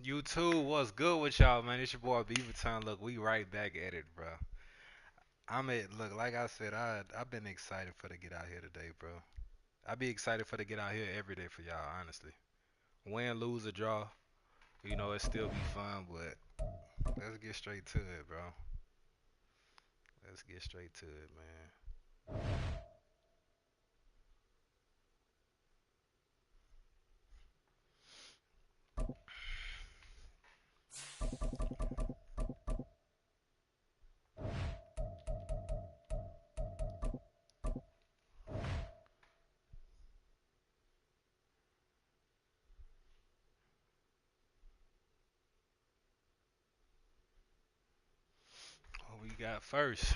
You too. What's good with y'all, man? It's your boy Vuitton. Look, we right back at it, bro. Look, like I said, I've been excited for to get out here today, bro. I be excited for to get out here every day for y'all, honestly. Win, lose, or draw, it still be fun, but let's get straight to it, bro. Let's get straight to it, man. What we got first?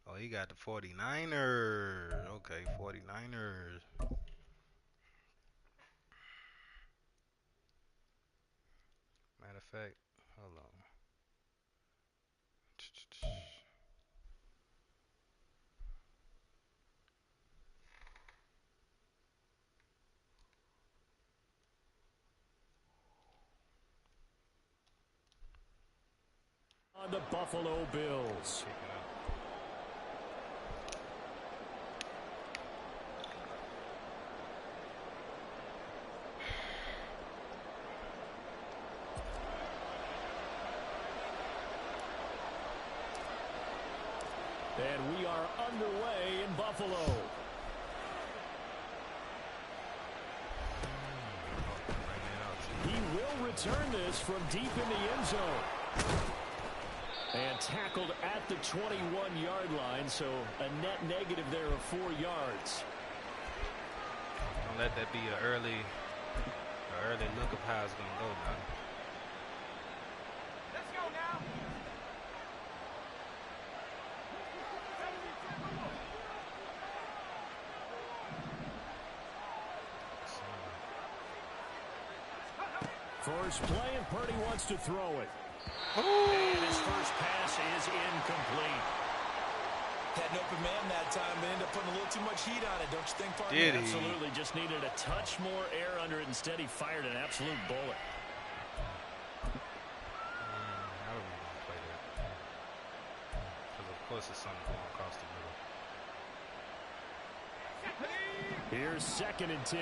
Uh, oh, he got the 49ers. Okay, 49ers. Matter of fact, hold on. On the Buffalo Bills. Check it out. And we are underway in Buffalo. He will return this from deep in the end zone. And tackled at the 21-yard line, so a net negative there of 4 yards. Don't let that be an early look of how it's gonna go now. Let's go now. First play, and Purdy wants to throw it. Ooh. And his first pass is incomplete. Had an open man that time, but ended up putting a little too much heat on it, don't you think, partner? Did he? Absolutely, just needed a touch more air under it. Instead, he fired an absolute bullet. How are we gonna play that? Because of course it's something going across the middle. Here's 2nd and 10.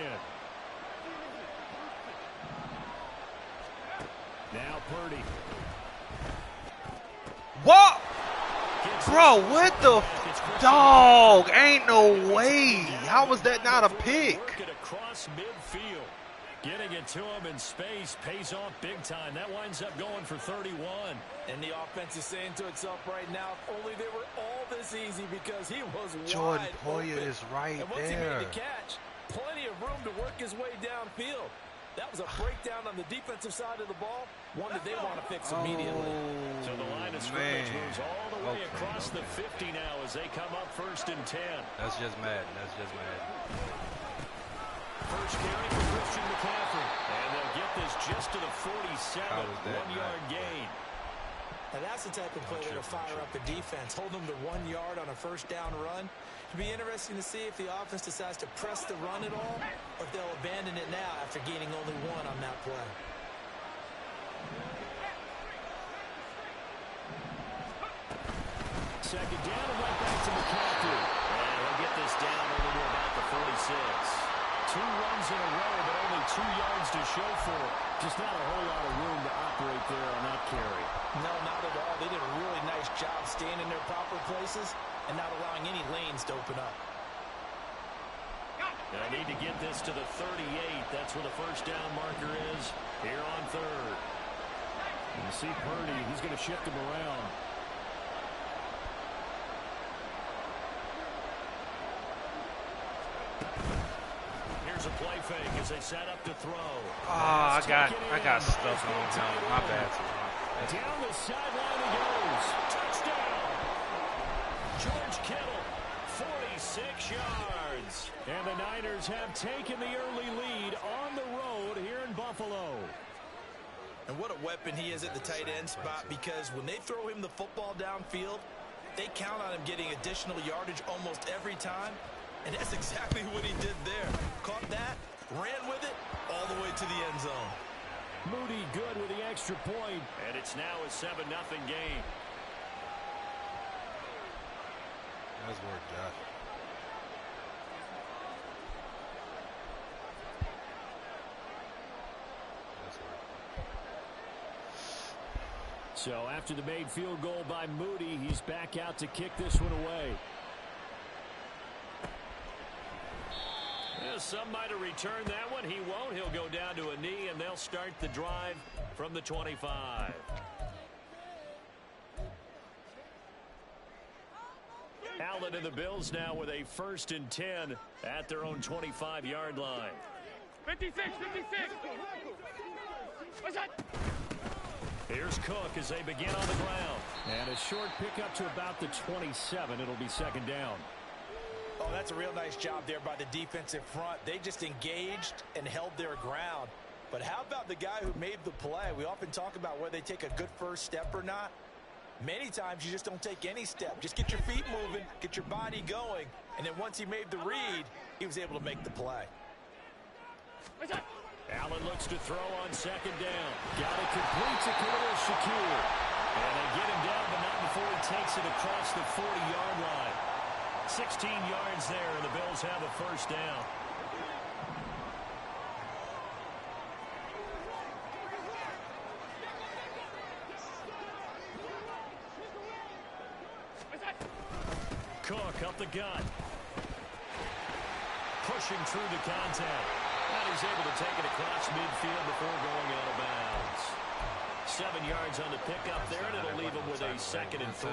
Now Purdy. What? Bro, what the dog? Ain't no way. How was that not a pick? Across midfield. Getting it to him in space pays off big time. That winds up going for 31. And the offense is saying to itself right now, if only they were all this easy, because he was Jordan wide Poyer open. is right and once there. he made the catch, plenty of room to work his way downfield. That was a breakdown on the defensive side of the ball, one that they want to fix immediately. So the line of scrimmage man. moves all the way Okay, across the okay. 50 now as they come up 1st and 10. That's just Madden. That's just Madden. First carry for Christian McCaffrey. And they'll get this just to the 47. How was that 1-yard not? gain. And that's the type of play that'll fire up the defense. Hold them to 1 yard on a first down run. It'll be interesting to see if the offense decides to press the run at all, or if they'll abandon it now after gaining only 1 on that play. Second down and right back to McCaffrey. And he'll get this down over to about the 46. 2 runs in a row, but only 2 yards to show for it. Just not a whole lot of room to operate there on that carry. No, not at all. They did a really nice job staying in their proper places and not allowing any lanes to open up. They need to get this to the 38. That's where the first down marker is here on 3rd. And you see Purdy, he's going to shift him around. Here's a play fake as they set up to throw. Oh, I got stuff on him. My bad. Down the sideline he goes. Touchdown. George Kittle, 46 yards. And the Niners have taken the early lead on the road here in Buffalo. And what a weapon he is at the tight end spot, because when they throw him the football downfield, they count on him getting additional yardage almost every time. And that's exactly what he did there. Caught that, ran with it, all the way to the end zone. Moody good with the extra point. And it's now a 7-0 game. Nice work, Josh. So after the made field goal by Moody, he's back out to kick this one away. Yeah, some might have returned that one. He won't. He'll go down to a knee, and they'll start the drive from the 25. Allen and the Bills now with a 1st and 10 at their own 25-yard line. 56. What's that? Here's Cook as they begin on the ground. And a short pickup to about the 27. It'll be 2nd down. Oh, that's a real nice job there by the defensive front. They just engaged and held their ground. But how about the guy who made the play? We often talk about whether they take a good first step or not. Many times you just don't take any step. Just get your feet moving, get your body going. And then once he made the read, he was able to make the play. What's that? Allen looks to throw on 2nd down. Got it complete to Khalil Shakir. And they get him down, but not before he takes it across the 40-yard line. 16 yards there, and the Bills have a 1st down. Cook up the gut. Pushing through the contact. And he's able to take it across midfield before going out of bounds. 7 yards on the pickup there, and it'll leave him with a 2nd and 3.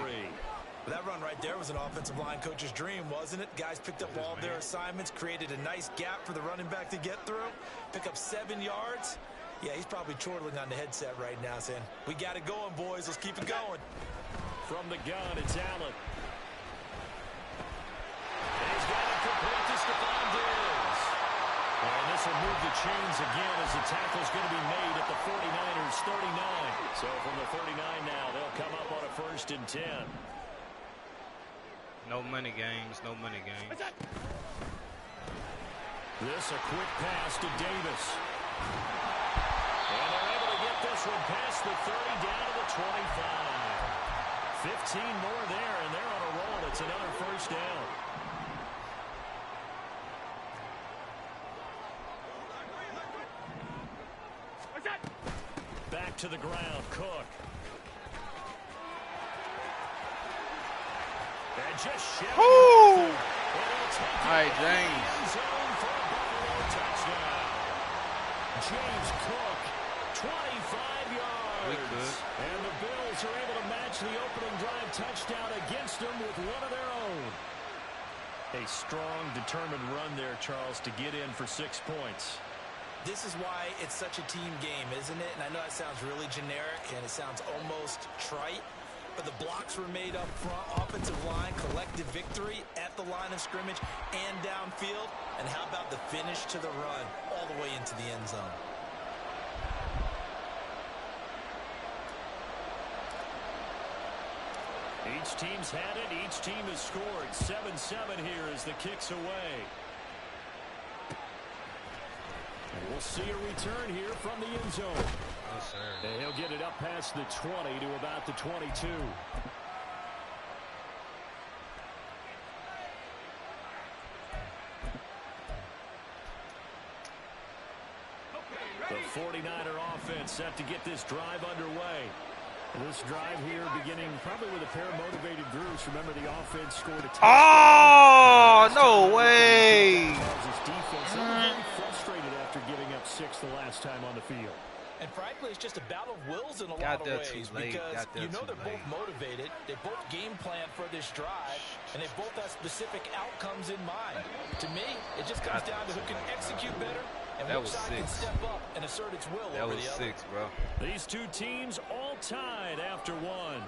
That run right there was an offensive line coach's dream, wasn't it? Guys picked up all their assignments, created a nice gap for the running back to get through, pick up 7 yards. Yeah, he's probably chortling on the headset right now saying, we got it going, boys. Let's keep it going. From the gun, it's Allen. And he's got it complete to Stephon Diggs. And this will move the chains again as the tackle's going to be made at the 49ers' 39. So from the 39 now, they'll come up on a 1st and 10. No money games, no money games. This a quick pass to Davis. And they're able to get this one past the 30 down to the 25. 15 more there, and they're on a roll. It's another 1st down. Back to the ground, Cook. And just shouting. All right, James. James Cook, 25 yards. And the Bills are able to match the opening drive touchdown against them with one of their own. A strong, determined run there, Charles, to get in for 6 points. This is why it's such a team game, isn't it? And I know that sounds really generic and it sounds almost trite, but the blocks were made up front, offensive line, collective victory at the line of scrimmage and downfield. And how about the finish to the run all the way into the end zone? Each team's had it. Each team has scored. 7-7 here as the kick's away. And we'll see a return here from the end zone. Yes, sir. And he'll get it up past the 20 to about the 22. The 49er offense set to get this drive underway. This drive here beginning probably with a pair of motivated groups. Remember, the offense scored a touchdown. Oh, no way. His defense very frustrated after giving up 6 the last time on the field. And frankly, it's just a battle of wills in a lot of ways because you know they're both motivated. They both game plan for this drive, and they both have specific outcomes in mind. To me, it just comes down to who can execute better And That which was side can 6. step up and assert its will That over was the other. 6, bro. These two teams all tied after one.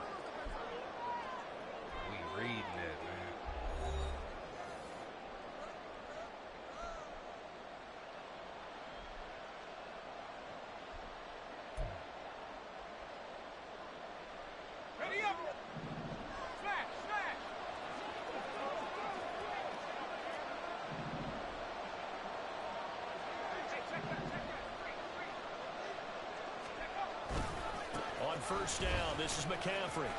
We reading that, man. Ready up. Smash, smash. On first down, this is McCaffrey.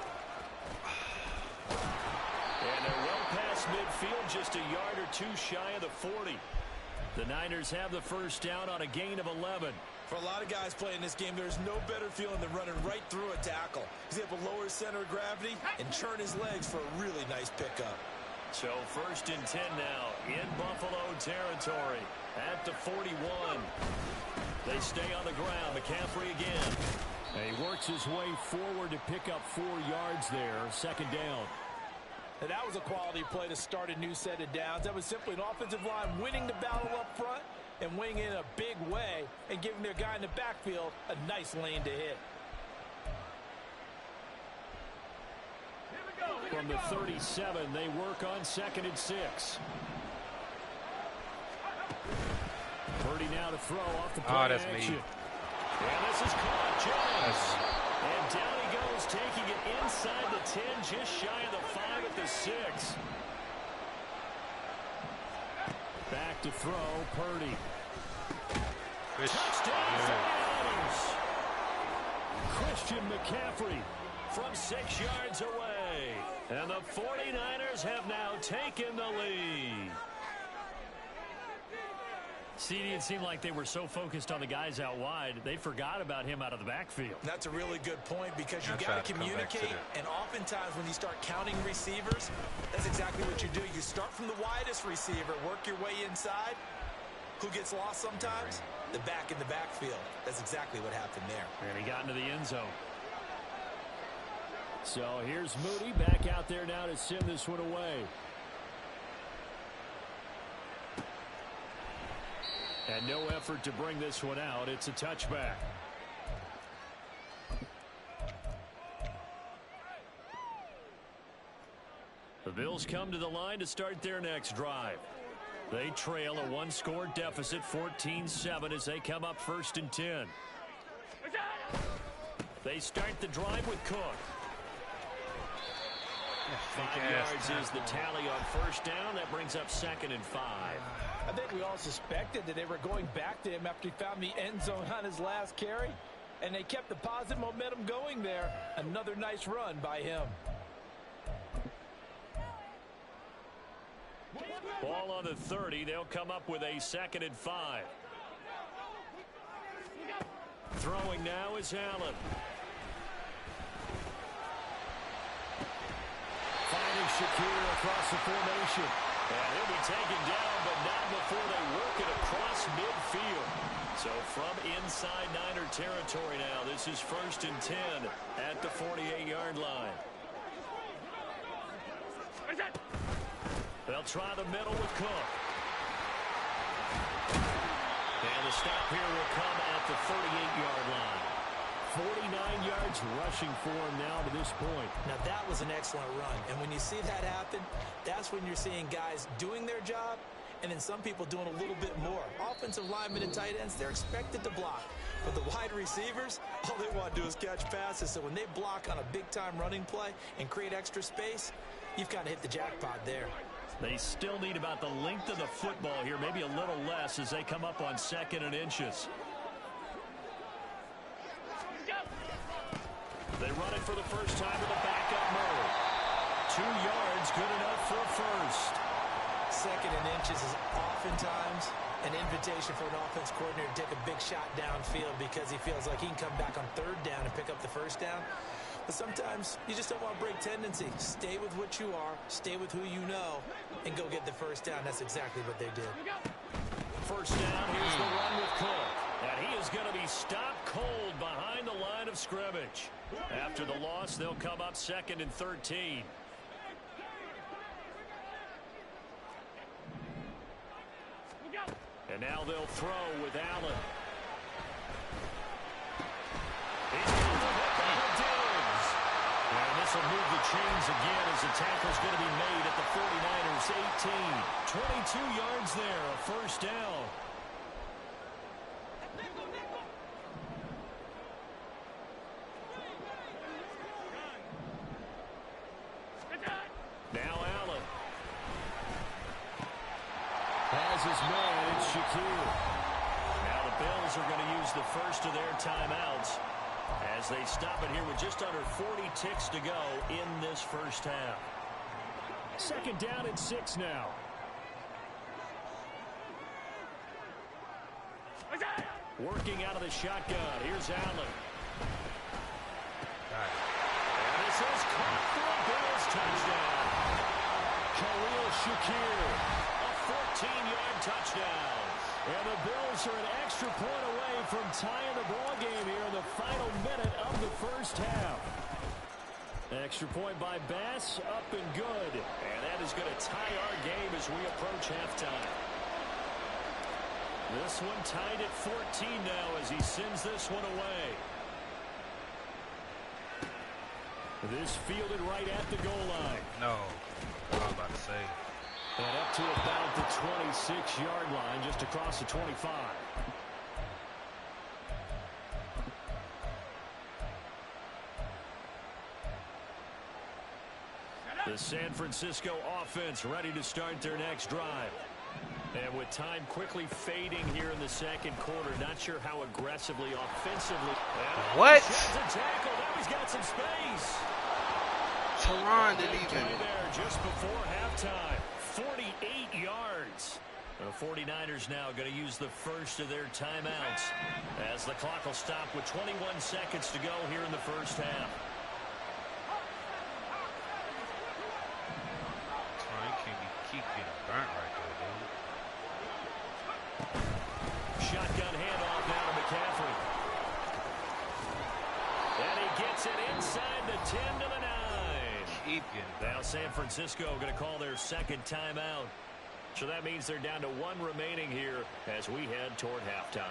And they're well past midfield, just a yard or two shy of the 40. The Niners have the first down on a gain of 11. For a lot of guys playing this game, there's no better feeling than running right through a tackle. He's able to lower his center of gravity and churn his legs for a really nice pickup. So first and 10 now in Buffalo territory at the 41. They stay on the ground. McCaffrey again. And he works his way forward to pick up 4 yards there. Second down. And that was a quality play to start a new set of downs. That was simply an offensive line winning the battle up front and winning in a big way and giving their guy in the backfield a nice lane to hit. From the 37, they work on 2nd and 6. Purdy now to throw off the play that's action. me. And this is caught. Jones. And down he goes, taking it inside the 10, just shy of the 5 at the 6. Back to throw, Purdy. Touchdown for the Niners. Christian McCaffrey from 6 yards away. And the 49ers have now taken the lead. CD, it seemed like they were so focused on the guys out wide, they forgot about him out of the backfield. That's a really good point because you I got tried to to come back to communicate, that. and oftentimes when you start counting receivers, that's exactly what you do. You start from the widest receiver, work your way inside. Who gets lost sometimes? The back in the backfield. That's exactly what happened there. And he got into the end zone. So here's Moody back out there now to send this one away. And no effort to bring this one out. It's a touchback. The Bills come to the line to start their next drive. They trail a 1-score deficit, 14-7, as they come up 1st and 10. They start the drive with Cook. 5 yards is the tally on first down. That brings up 2nd and 5. I think we all suspected that they were going back to him after he found the end zone on his last carry, and they kept the positive momentum going there. Another nice run by him. Ball on the 30. They'll come up with a 2nd and 5. Throwing now is Allen. Finding Shakir across the formation. And he'll be taken down, but not before they work it across midfield. So from inside Niner territory now, this is 1st and 10 at the 48-yard line. They'll try the middle with Cook. And the stop here will come at the 38-yard line. 49 yards rushing for him now to this point. Now that was an excellent run, and when you see that happen, that's when you're seeing guys doing their job and then some people doing a little bit more. Offensive linemen and tight ends, they're expected to block. But the wide receivers, all they want to do is catch passes. So when they block on a big-time running play and create extra space, you've kind of hit the jackpot there. They still need about the length of the football here, maybe a little less as they come up on 2nd and inches. They run it for the first time with a backup move. 2 yards, good enough for a first. 2nd and inches is oftentimes an invitation for an offense coordinator to take a big shot downfield because he feels like he can come back on 3rd down and pick up the first down. But sometimes you just don't want to break tendency. Stay with what you are, stay with who you know, and go get the first down. That's exactly what they did. First down, here's the run with Cook. And he is going to be stopped cold behind the line of scrimmage. After the loss, they'll come up 2nd and 13. And now they'll throw with Allen. He's going to hit Diggs. And this will move the chains again as the tackle's going to be made at the 49ers 18. 22 yards there, a first down. Now Allen. Has his man, it's Shakir. Now the Bills are going to use the first of their timeouts as they stop it here with just under 40 ticks to go in this first half. Second down and 6 now. Working out of the shotgun. Here's Allen. And this is caught for a Bills touchdown. Khalil Shakir, a 14-yard touchdown. And the Bills are an extra point away from tying the ball game here in the final minute of the first half. Extra point by Bass, up and good. And that is going to tie our game as we approach halftime. This one tied at 14 now as he sends this one away. This fielded right at the goal line. No, what I was about to say. And up to about the 26-yard line, just across the 25. The San Francisco offense ready to start their next drive. And with time quickly fading here in the second quarter, not sure how aggressively, offensively. What? Tackle. Now he's got some space. Teron didn't even. There just before halftime. 48 yards. The 49ers now going to use the first of their timeouts as the clock will stop with 21 seconds to go here in the first half. Keep getting burnt right there, dude. Shotgun handoff now to McCaffrey. And he gets it inside the 10 to the 9. Keep getting Now San Francisco going to call their second timeout. So that means they're down to one remaining here as we head toward halftime.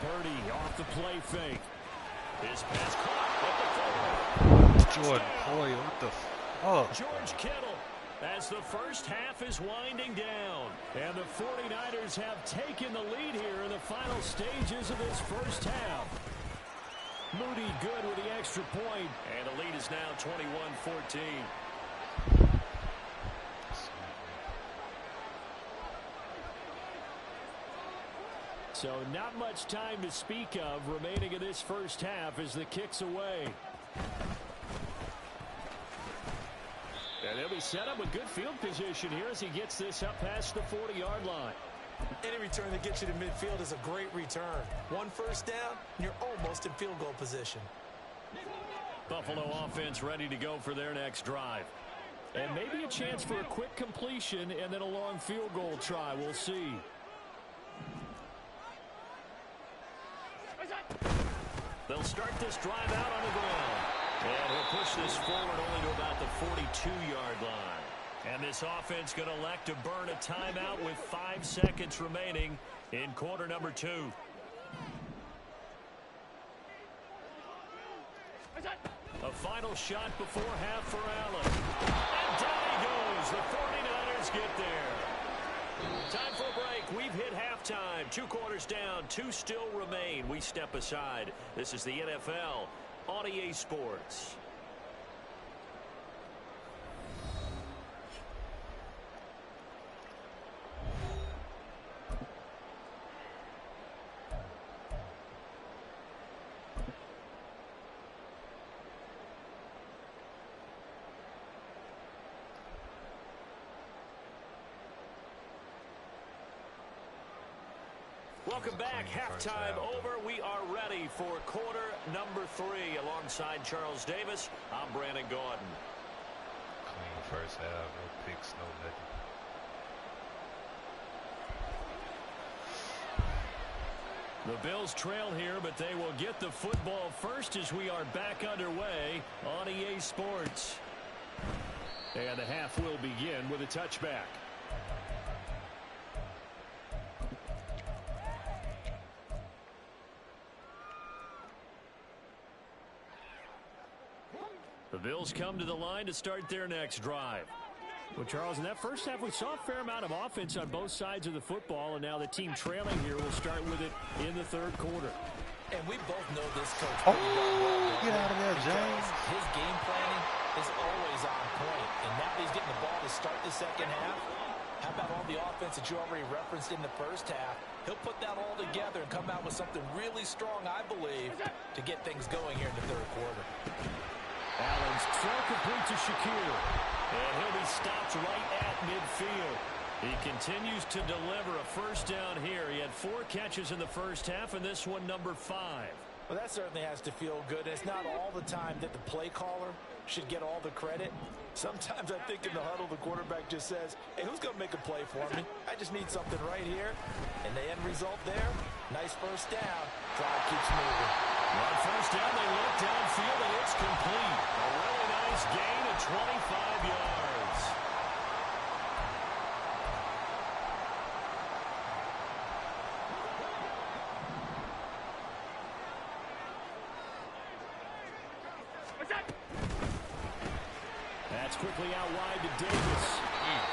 Purdy off the play fake. His pass caught at the 4. Jordan Poyer, what the fuck? George Kittle as the first half is winding down. And the 49ers have taken the lead here in the final stages of this first half. Moody good with the extra point. And the lead is now 21-14. So not much time to speak of remaining in this first half as the kick's away. And they'll be set up with good field position here as he gets this up past the 40-yard line. Any return that gets you to midfield is a great return. One first down, and you're almost in field goal position. Buffalo offense ready to go for their next drive. And maybe a chance for a quick completion and then a long field goal try. We'll see. They'll start this drive out on the ground. And he'll push this forward only to about the 42-yard line. And this offense going to elect to burn a timeout with 5 seconds remaining in quarter number 2. A final shot before half for Allen. And down he goes. The 49ers get there. Time for a break. We've hit halftime. 2 quarters down. 2 still remain. We step aside. This is the NFL on EA Sports. Welcome back. Halftime over. We are ready for quarter number 3. Alongside Charles Davis, I'm Brandon Gordon. Clean first half. No picks, no nothing. The Bills trail here, but they will get the football first as we are back underway on EA Sports. And the half will begin with a touchback. The Bills come to the line to start their next drive. Well, Charles, in that first half, we saw a fair amount of offense on both sides of the football, and now the team trailing here will start with it in the third quarter. And we both know this coach. Oh, get out of there, James. His game planning is always on point. And now he's getting the ball to start the second half. How about all the offense that you already referenced in the first half? He'll put that all together and come out with something really strong, I believe, to get things going here in the third quarter. Allen's throw complete to Shakir. And he'll be stopped right at midfield. He continues to deliver a first down here. He had 4 catches in the first half, and this one number 5. Well, that certainly has to feel good. It's not all the time that the play caller should get all the credit. Sometimes I think in the huddle, the quarterback just says, hey, who's going to make a play for me? I just need something right here. And the end result there, nice first down. Drive keeps moving. On first down, they look downfield, and it's complete. A really nice gain of 25 yards. That's quickly out wide to Davis.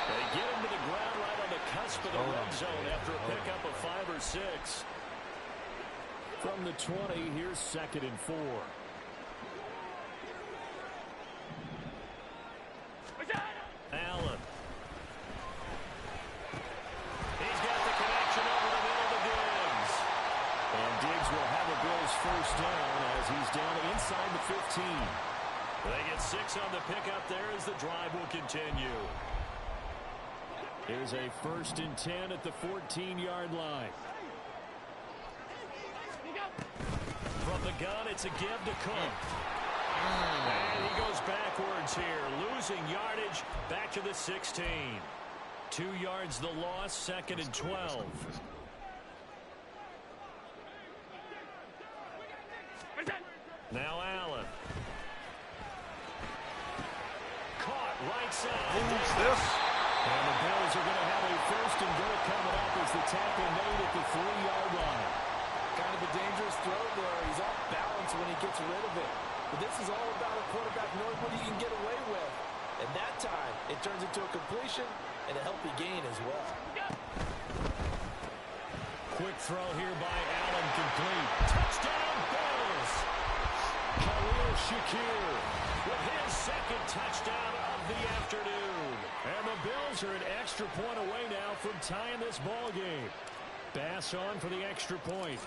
They get him to the ground right on the cusp of the red zone after a pickup of 5 or 6. From the 20, here's 2nd and 4. Allen. He's got the connection over the middle to Diggs. And Diggs will have a Bills first down as he's down inside the 15. They get 6 on the pickup there as the drive will continue. Here's a 1st and 10 at the 14-yard line. From the gun, it's a give to Cook. And he goes backwards here, losing yardage back to the 16. 2 yards the loss, 2nd and 12. Now Allen. Caught right side. Who's this? And the Bills are going to have a 1st and goal coming up as the tackle made at the 3-yard line. Kind of a dangerous throw there. He's off balance when he gets rid of it. But this is all about a quarterback knowing what he can get away with. And that time, it turns into a completion and a healthy gain as well. Quick throw here by Allen, complete. Touchdown, Bills! Khalil Shakir with his 2nd touchdown of the afternoon. And the Bills are an extra point away now from tying this ball game. Bass on for the extra point.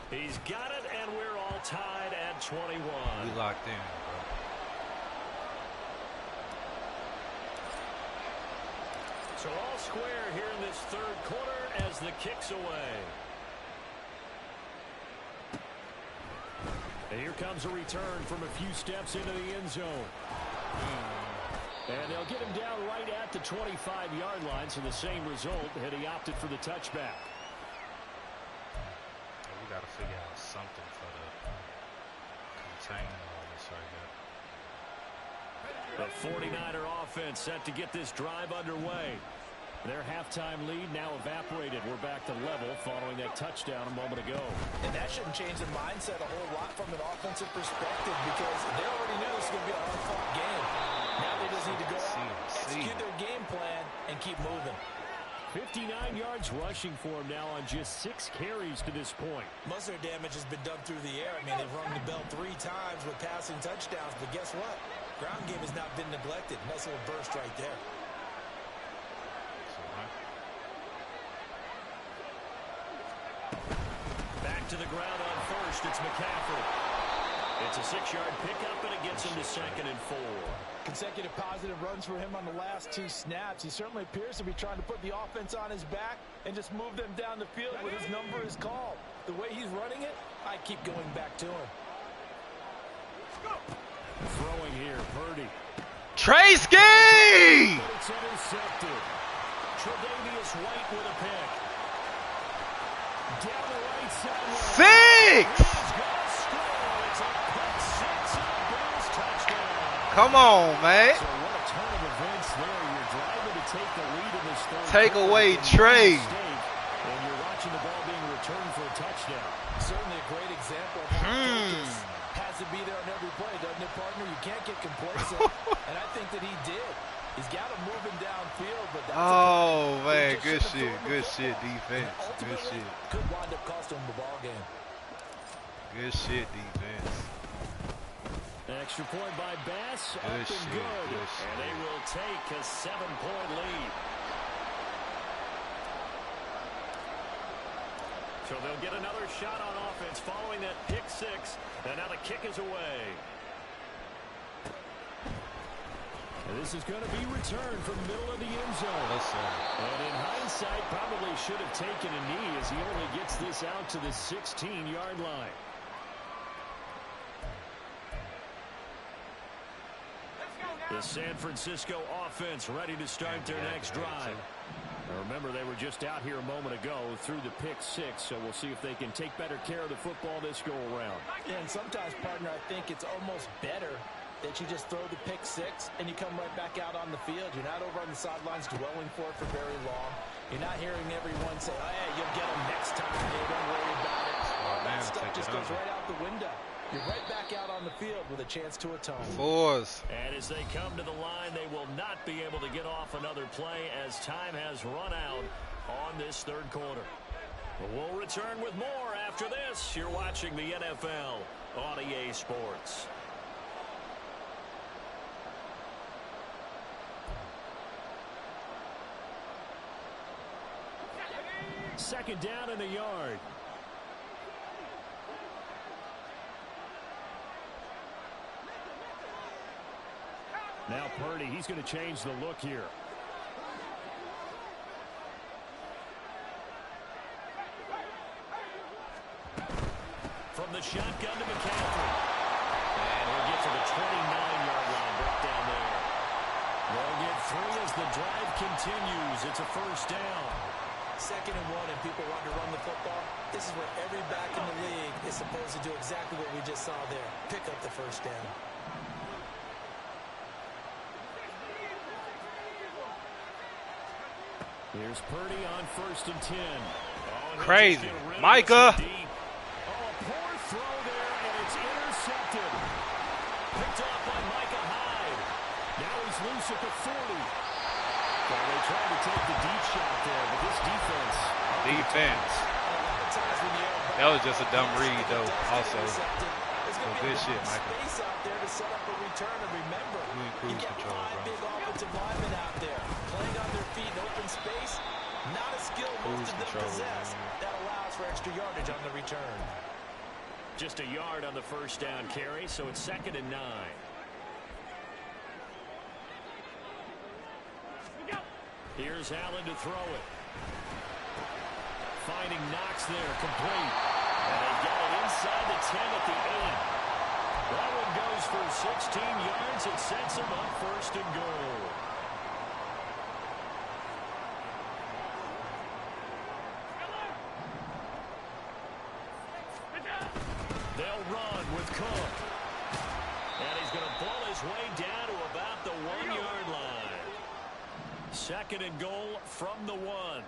He's got it, and we're all tied at 21. We locked in, bro. So all square here in this third quarter as the kick's away. And here comes a return from a few steps into the end zone. And they'll get him down right at the 25-yard line, so the same result had he opted for the touchback. We got to figure out something for the containment of this right here. The 49er offense set to get this drive underway. Their halftime lead now evaporated. We're back to level following that touchdown a moment ago. And that shouldn't change the mindset a whole lot from an offensive perspective because they already knew this was going to be a hard-fought game. Now they just need to go out, execute their game plan, and keep moving. 59 yards rushing for him now on just 6 carries to this point. Most of their damage has been done through the air. I mean, they've rung the bell 3 times with passing touchdowns, but guess what? Ground game has not been neglected. Nice little burst right there. Back to the ground on first. It's McCaffrey. It's a 6-yard pickup, and it gets him to 2nd and 4. Consecutive positive runs for him on the last 2 snaps. He certainly appears to be trying to put the offense on his back and just move them down the field when his number is called. The way he's running it, I keep going back to him. Throwing here, Purdy. Tracy! It's intercepted. Tre'Davious White with a pick. Down the right sideline. 6! He's gonna score. It's a pick six and a Bills touchdown. Come on, man. So what a turn of events there. You're driving to take the lead in this third Take quarter, away and Trey. And you're watching the ball being returned for a touchdown. Certainly a great example of how focus has to be there on every play, doesn't it, partner? You can't get complacent, and I think that he did. He's got him moving downfield, but that's Oh, man. He just Good shouldn't shit. have thrown Good the shit, football. defense. And Good ultimately, shit. could wind up costing him the ball game. Good shit, defense. Extra point by Bass. Up Good and shit, good. good And they shit. will take a 7-point lead. So they'll get another shot on offense following that pick six. And now the kick is away. And this is going to be returned from the middle of the end zone. Yes, sir. And in hindsight, probably should have taken a knee as he only gets this out to the 16-yard line. The San Francisco offense ready to start their next drive. Now remember, they were just out here a moment ago through the pick six, so we'll see if they can take better care of the football this go around. Yeah, and sometimes, partner, I think it's almost better that you just throw the pick six and you come right back out on the field. You're not over on the sidelines dwelling for it for very long. You're not hearing everyone say, oh, yeah, you'll get them next time. Hey, don't worry about it. All that stuff just goes right out the window. You're right back out on the field with a chance to atone. 4s. And as they come to the line, they will not be able to get off another play as time has run out on this third quarter. We'll return with more after this. You're watching the NFL on EA Sports. Second down in the yard. Now Purdy, he's going to change the look here. From the shotgun to McCaffrey. And he'll get to the 29-yard line, brought down there. They'll get 3 as the drive continues. It's a first down. 2nd and 1, and people want to run the football. This is where every back in the league is supposed to do exactly what we just saw there. Pick up the first down. Here's Purdy on 1st and 10. Oh, Crazy. Micah. Oh, a poor throw there, and it's intercepted. Picked off by Micah Hyde. Now he's loose at the 40. Well, they tried to take the deep shot there, but this defense. That was just a dumb read, though, also. So good shit, Michael. Space out there to set up a return, and remember, You in cruise control, 5 bro. big offensive linemen out there playing on their feet in open space. Not a skill most of them possess. That allows for extra yardage on the return. Just a yard on the first down carry, so it's 2nd and 9. Here's Allen to throw it. Finding Knox there, complete. And they get it inside the 10 at the 8. That one goes for 16 yards. It sets them up 1st and goal. They'll run with Cook. And he's going to pull his way down to about the 1-yard line. 2nd and goal from the 1.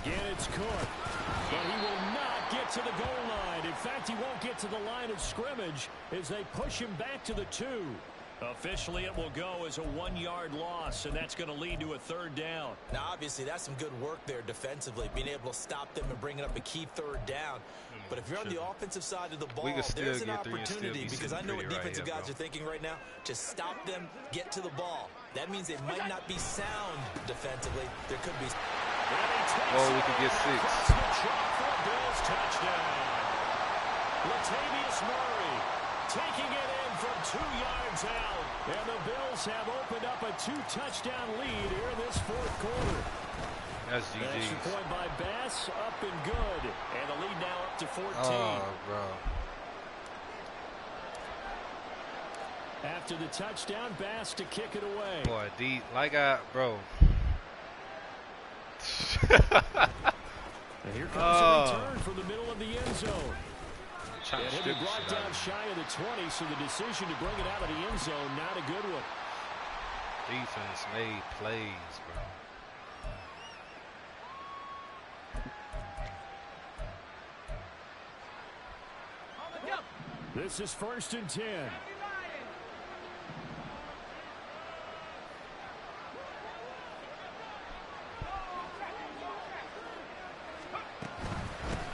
Again, it's Cook. But he will not get to the goal line. In fact, he won't get to the line of scrimmage as they push him back to the 2. Officially, it will go as a 1-yard loss, and that's going to lead to a 3rd down. Now, obviously, that's some good work there defensively, being able to stop them and bringing up a key 3rd down. But if you're on the offensive side of the ball, there's an opportunity, because I know what defensive guys are thinking right now. Just stop them, get to the ball. That means they might not be sound defensively. There could be. Oh, we could get 6. Bills touchdown. Latavius Murray taking it in from 2 yards out. And the Bills have opened up a 2-touchdown lead here in this 4th quarter. That's GG. Extra point by Bass, up and good. And the lead now up to 14. Oh, bro. After the touchdown, Bass to kick it away. Boy, bro. And here comes a return from the middle of the end zone. And he'll be brought down shy of the 20, so the decision to bring it out of the end zone, not a good one. Defense made plays, bro. This is 1st and 10.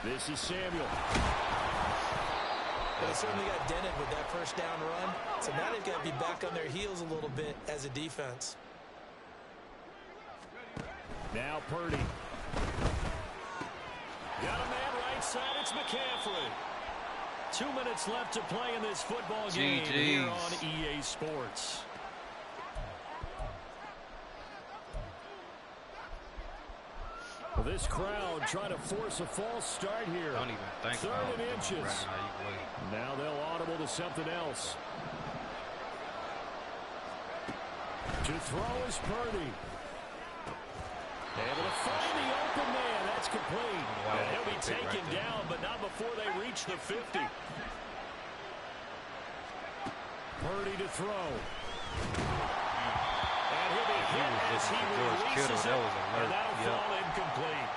This is Samuel. They certainly got dented with that first down run. So now they've got to be back on their heels a little bit as a defense. Now Purdy. Got a man right side. It's McCaffrey. 2 minutes left to play in this football game here on EA Sports. Well, this crowd trying to force a false start here. Don't even think 3rd and inches. Right now they'll audible to something else. To throw is Purdy. Able to find the open man. That's complete. Wow, and he'll be taken right down, but not before they reach the 50. Purdy to throw. And he'll be hit as he releases it. And that'll fall incomplete.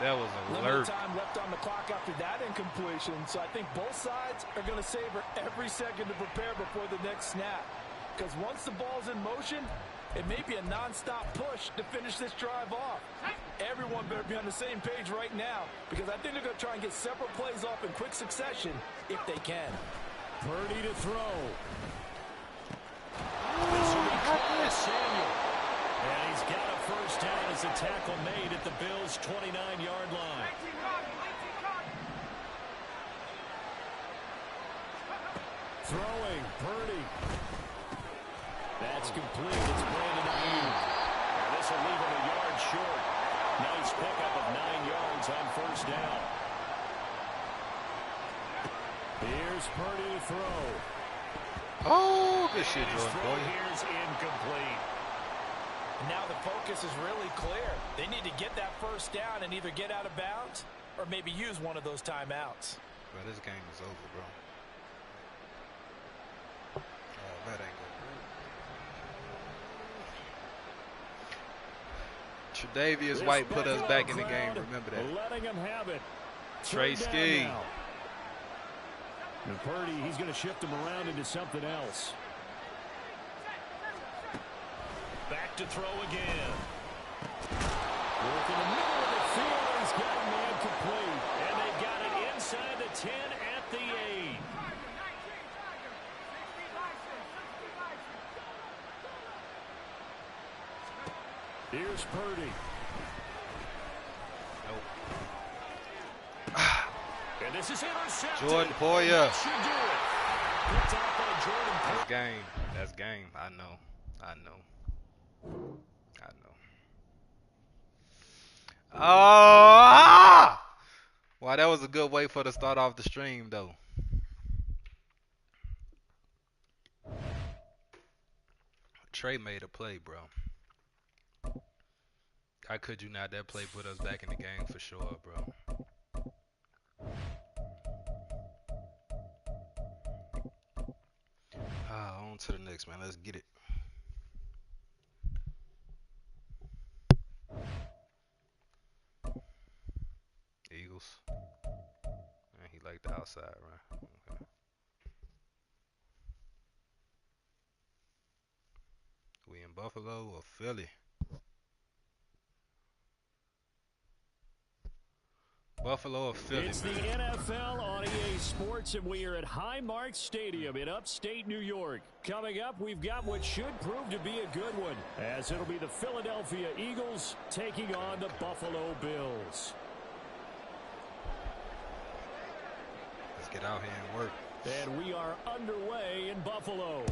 That was a limited time left on the clock after that incompletion, so I think both sides are going to savor every second to prepare before the next snap. Because once the ball's in motion, it may be a non-stop push to finish this drive off. Everyone better be on the same page right now, because I think they're going to try and get several plays off in quick succession if they can. Purdy to throw. This will be caught by Samuel. And he's got a first down as a tackle made at the Bills' 29-yard line. Throwing, Purdy. That's complete. It's Brandon Ayuk. And this will leave him a yard short. Nice pickup of 9 yards on first down. Here's Purdy to throw. Oh, good shit, Jordan. Throw here's incomplete. And now the focus is really clear. They need to get that first down and either get out of bounds or maybe use one of those timeouts. Bro, this game is over, bro. Oh, that ain't good. Tre'Davious White put us back in the game. Remember that. Letting him have it. Trey Ski. And Purdy, he's going to shift him around into something else. Back to throw again. Work in the middle of the field. He's got a man complete. And they got it inside the 10 at the 8. Here's Purdy. Nope. And this is intercepted. Jordan Poyer. That's game. That's game. I know. I know. I know. Oh! Wow, that was a good way for to start off the stream, though. Trey made a play, bro. I could you not. That play put us back in the game for sure, bro. On to the next, man. Let's get it. Eagles. And he liked the outside, right? Okay. We in Buffalo or Philly? Buffalo or Philly? It's the NFL on EA Sports, and we are at Highmark Stadium in upstate New York. Coming up, we've got what should prove to be a good one, as it'll be the Philadelphia Eagles taking on the Buffalo Bills. Let's get out here and work. And we are underway in Buffalo.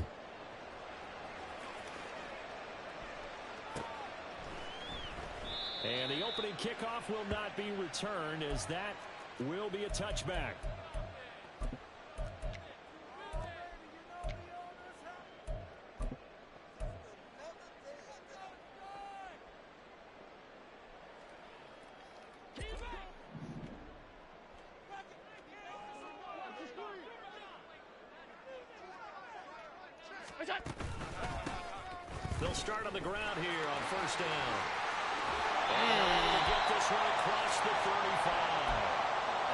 And the opening kickoff will not be returned, as that will be a touchback. They'll start on the ground here on first down. And to get this one across the 35.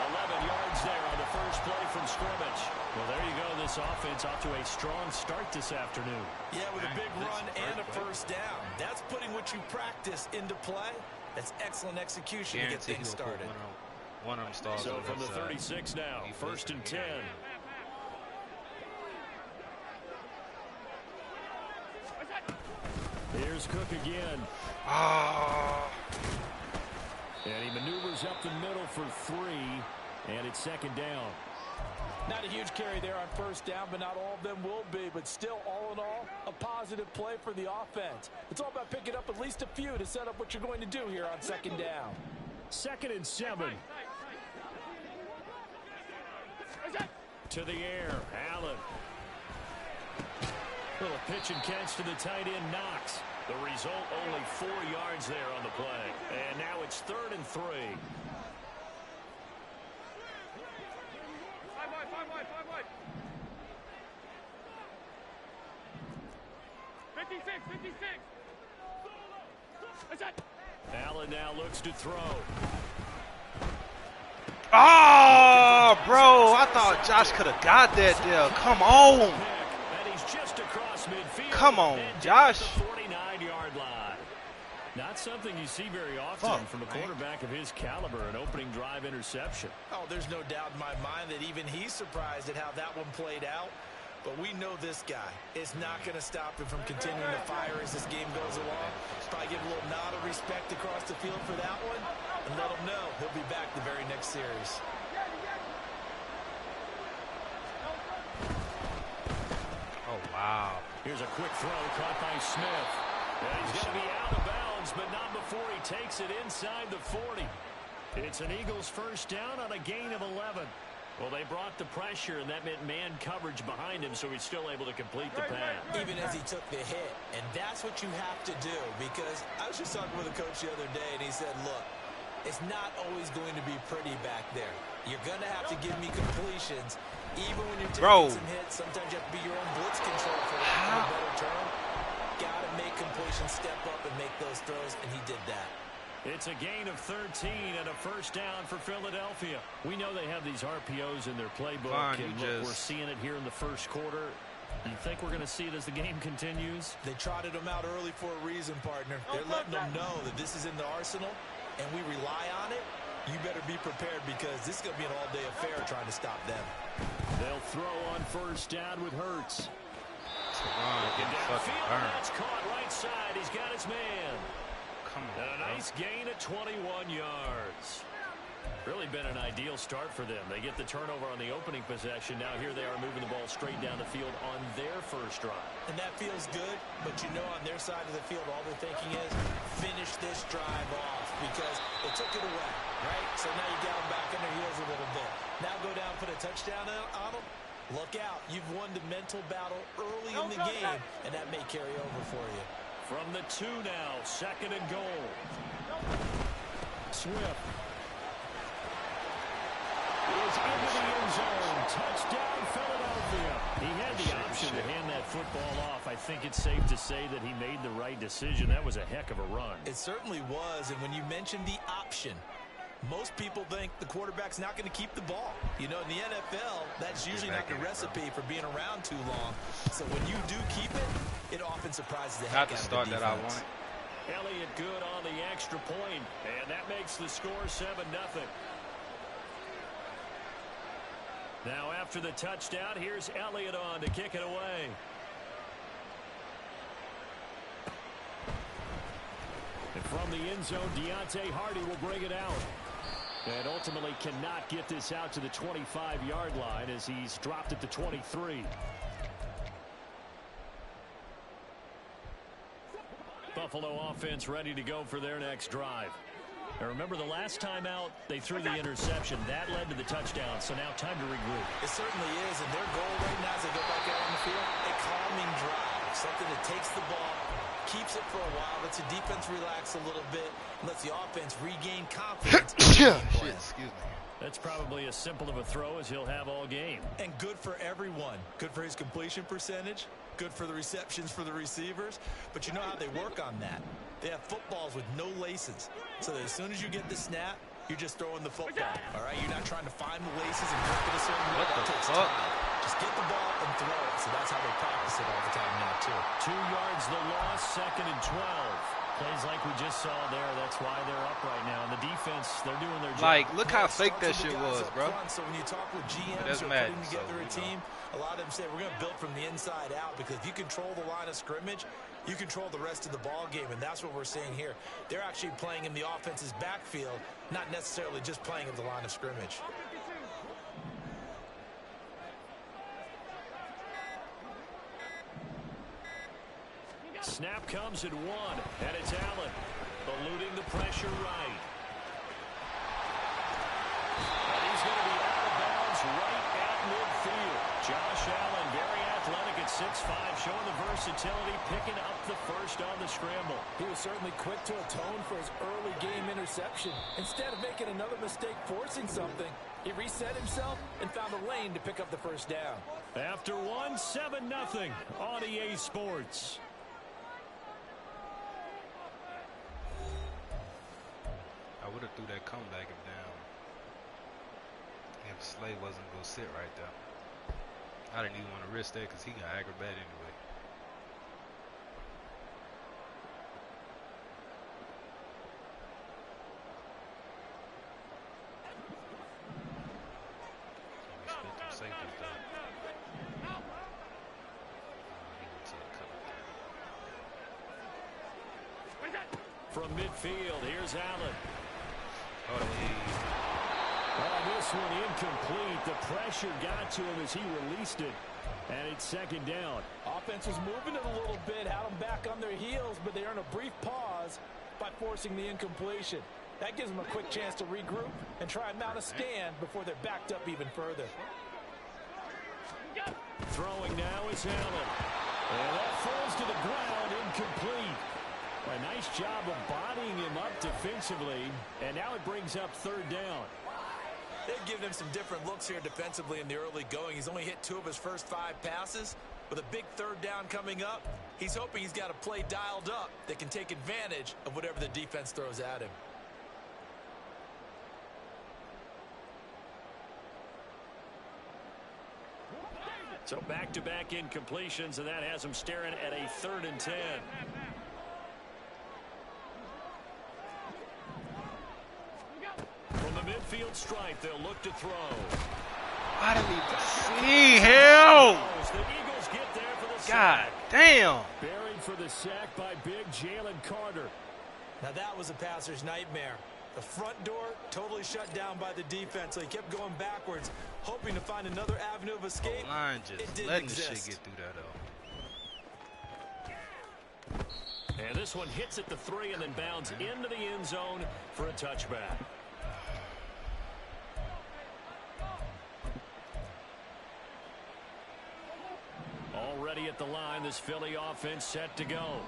11 yards there on the first play from scrimmage. Well, there you go. This offense off to a strong start this afternoon. Yeah, with a big run and a first down. That's putting what you practice into play. That's excellent execution to get things started. One of them stalls. So from the 36 now, first and 10. Here's Cook again. Oh. And he maneuvers up the middle for 3, and it's second down. Not a huge carry there on first down, but not all of them will be. But still, all in all, a positive play for the offense. It's all about picking up at least a few to set up what you're going to do here on second down. Second and 7. To the air, Allen. Little pitch and catch to the tight end, Knox. The result, only 4 yards there on the play. And now it's third and 3. 56. Allen now looks to throw. Oh, bro, I thought Josh could have got that there. Come on. And he's just across midfield. Come on, Josh. The 49-yard line. Not something you see very often from a quarterback of his caliber, an opening drive interception. Oh, there's no doubt in my mind that even he's surprised at how that one played out. But we know this guy is not going to stop him from continuing to fire as this game goes along. Probably give a little nod of respect across the field for that one and let him know he'll be back the very next series. Oh, wow. Here's a quick throw caught by Smith. And he's going to be out of bounds, but not before he takes it inside the 40. It's an Eagles first down on a gain of 11. Well, they brought the pressure, and that meant man coverage behind him, so he's still able to complete the pass. Even as he took the hit. And that's what you have to do, because I was just talking with a coach the other day, and he said, look, it's not always going to be pretty back there. You're going to have to give me completions, even when you're taking some hits. Sometimes you have to be your own blitz control for a better term. Got to make completions, step up, and make those throws, and he did that. It's a gain of 13 and a first down for Philadelphia. We know they have these RPOs in their playbook, and look, we're seeing it here in the first quarter. You think we're going to see it as the game continues? They trotted them out early for a reason, partner. They're letting them know that this is in the arsenal, and we rely on it. You better be prepared, because this is going to be an all-day affair trying to stop them. They'll throw on first down with Hurts. That's caught right side. He's got his man. And a nice gain of 21 yards. Really been an ideal start for them. They get the turnover on the opening possession. Now here they are moving the ball straight down the field on their first drive. And that feels good, but you know on their side of the field all they're thinking is finish this drive off, because they took it away, right? So now you got them back on their heels a little bit. Now go down, put a touchdown on them. Look out. You've won the mental battle early in the game, and that may carry over for you. From the 2 now, second and goal. Swift is into the end zone. Touchdown, Philadelphia. He had the option to hand that football off. I think it's safe to say that he made the right decision. That was a heck of a run. It certainly was, and when you mentioned the option, most people think the quarterback's not going to keep the ball. You know, in the NFL, that's usually not the recipe for being around too long. So when you do keep it, it often surprises the heck out of the defense. Not the start that I wanted. Elliott good on the extra point, and that makes the score 7-0. Now after the touchdown, here's Elliott on to kick it away. And from the end zone, Deontay Hardy will bring it out. And ultimately cannot get this out to the 25-yard line as he's dropped at the 23. Buffalo offense ready to go for their next drive. Now remember, the last time out, they threw the interception. That led to the touchdown, so now time to regroup. It certainly is, and their goal right now as they go back out on the field, a calming drive, something that takes the ball, keeps it for a while, lets the defense relax a little bit, and lets the offense regain confidence. Shit, excuse me. That's probably as simple of a throw as he'll have all game. And good for everyone. Good for his completion percentage. Good for the receptions for the receivers. But you know how they work on that. They have footballs with no laces. So that as soon as you get the snap, you're just throwing the football. All right? You're not trying to find the laces and grip it a certain way. That takes time. Just get the ball and throw it. So that's how they practice it all the time now, too. 2 yards the loss, 2nd and 12. Plays like we just saw there. That's why they're up right now. And the defense, they're doing their job. Like, look how fake that shit was, bro. So when you talk with GMs who are putting together a team, a lot of them say we're going to build from the inside out, because if you control the line of scrimmage, you control the rest of the ball game, and that's what we're seeing here. They're actually playing in the offense's backfield, not necessarily just playing at the line of scrimmage. Snap comes at 1, and it's Allen eluding the pressure right. And he's going to be out of bounds right at midfield. Josh Allen, very athletic at 6'5", showing the versatility, picking up the first on the scramble. He was certainly quick to atone for his early game interception. Instead of making another mistake forcing something, he reset himself and found a lane to pick up the first down. After 1, 7-0 on EA Sports. I would have threw that comeback if Slay wasn't going to sit right there. I didn't even want to risk that because he got aggravated anyway. We split them safeties though. He went to the cover. From midfield, here's Allen. This one incomplete. The pressure got to him as he released it. And it's 2nd down. Offense was moving it a little bit, had them back on their heels, but they earn a brief pause by forcing the incompletion. That gives them a quick chance to regroup and try and mount a stand before they're backed up even further. Throwing now is Allen. And that falls to the ground, incomplete. A nice job of bodying him up defensively, and now it brings up 3rd down. They've given him some different looks here defensively in the early going. He's only hit 2 of his first 5 passes. With a big 3rd down coming up, he's hoping he's got a play dialed up that can take advantage of whatever the defense throws at him. So back-to-back incompletions, and that has him staring at a 3rd and 10. From the midfield stripe, they'll look to throw. I didn't even see him. The Eagles get there for the God sack. damn. Buried for the sack by big Jalen Carter. Now that was a passer's nightmare. The front door totally shut down by the defense, so he kept going backwards, hoping to find another avenue of escape. The line just it didn't letting exist. this shit get through that though. And this one hits at the 3 and then bounds into the end zone for a touchback. Already at the line, this Philly offense set to go.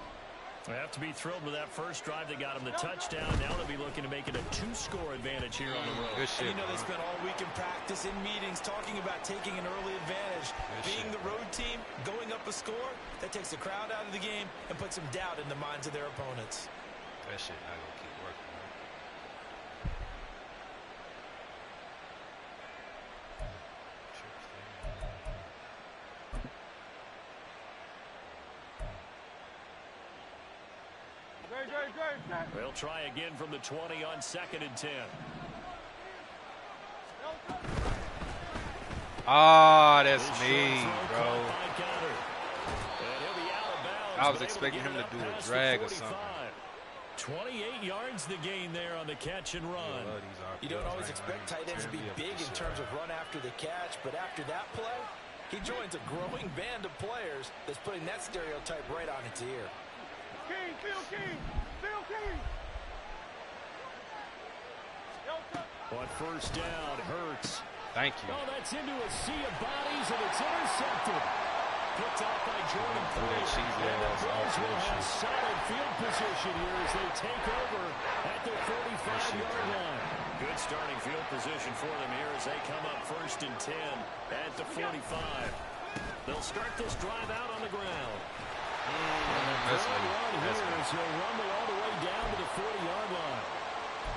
They have to be thrilled with that first drive that got them the touchdown. Now they'll be looking to make it a 2-score advantage here on the road. Good shit, and you know, they spent all week in practice, in meetings, talking about taking an early advantage. Being the road team, going up a score, that takes the crowd out of the game and puts some doubt in the minds of their opponents. That shit not gonna keep working, man. They'll try again from the 20 on 2nd and 10. Ah, that's me, bro. I was expecting him to do a drag or something. 28 yards the gain there on the catch and run. You don't always expect tight ends to be big in terms of run after the catch, but after that play, he joins a growing band of players that's putting that stereotype right on its ear. King, Phil King, Phil King. On first down, Hurts. Thank you. Oh, that's into a sea of bodies, and it's intercepted. Picked off by Jordan Threw that Poyer. cheesy And the ass off Bills will that have shit. solid field position here as they take over at their 45-yard line. Good starting field position for them here as they come up 1st and 10 at the 45. They'll start this drive out on the ground. That's me. That's me. He'll rumble all the way down to the 40-yard line.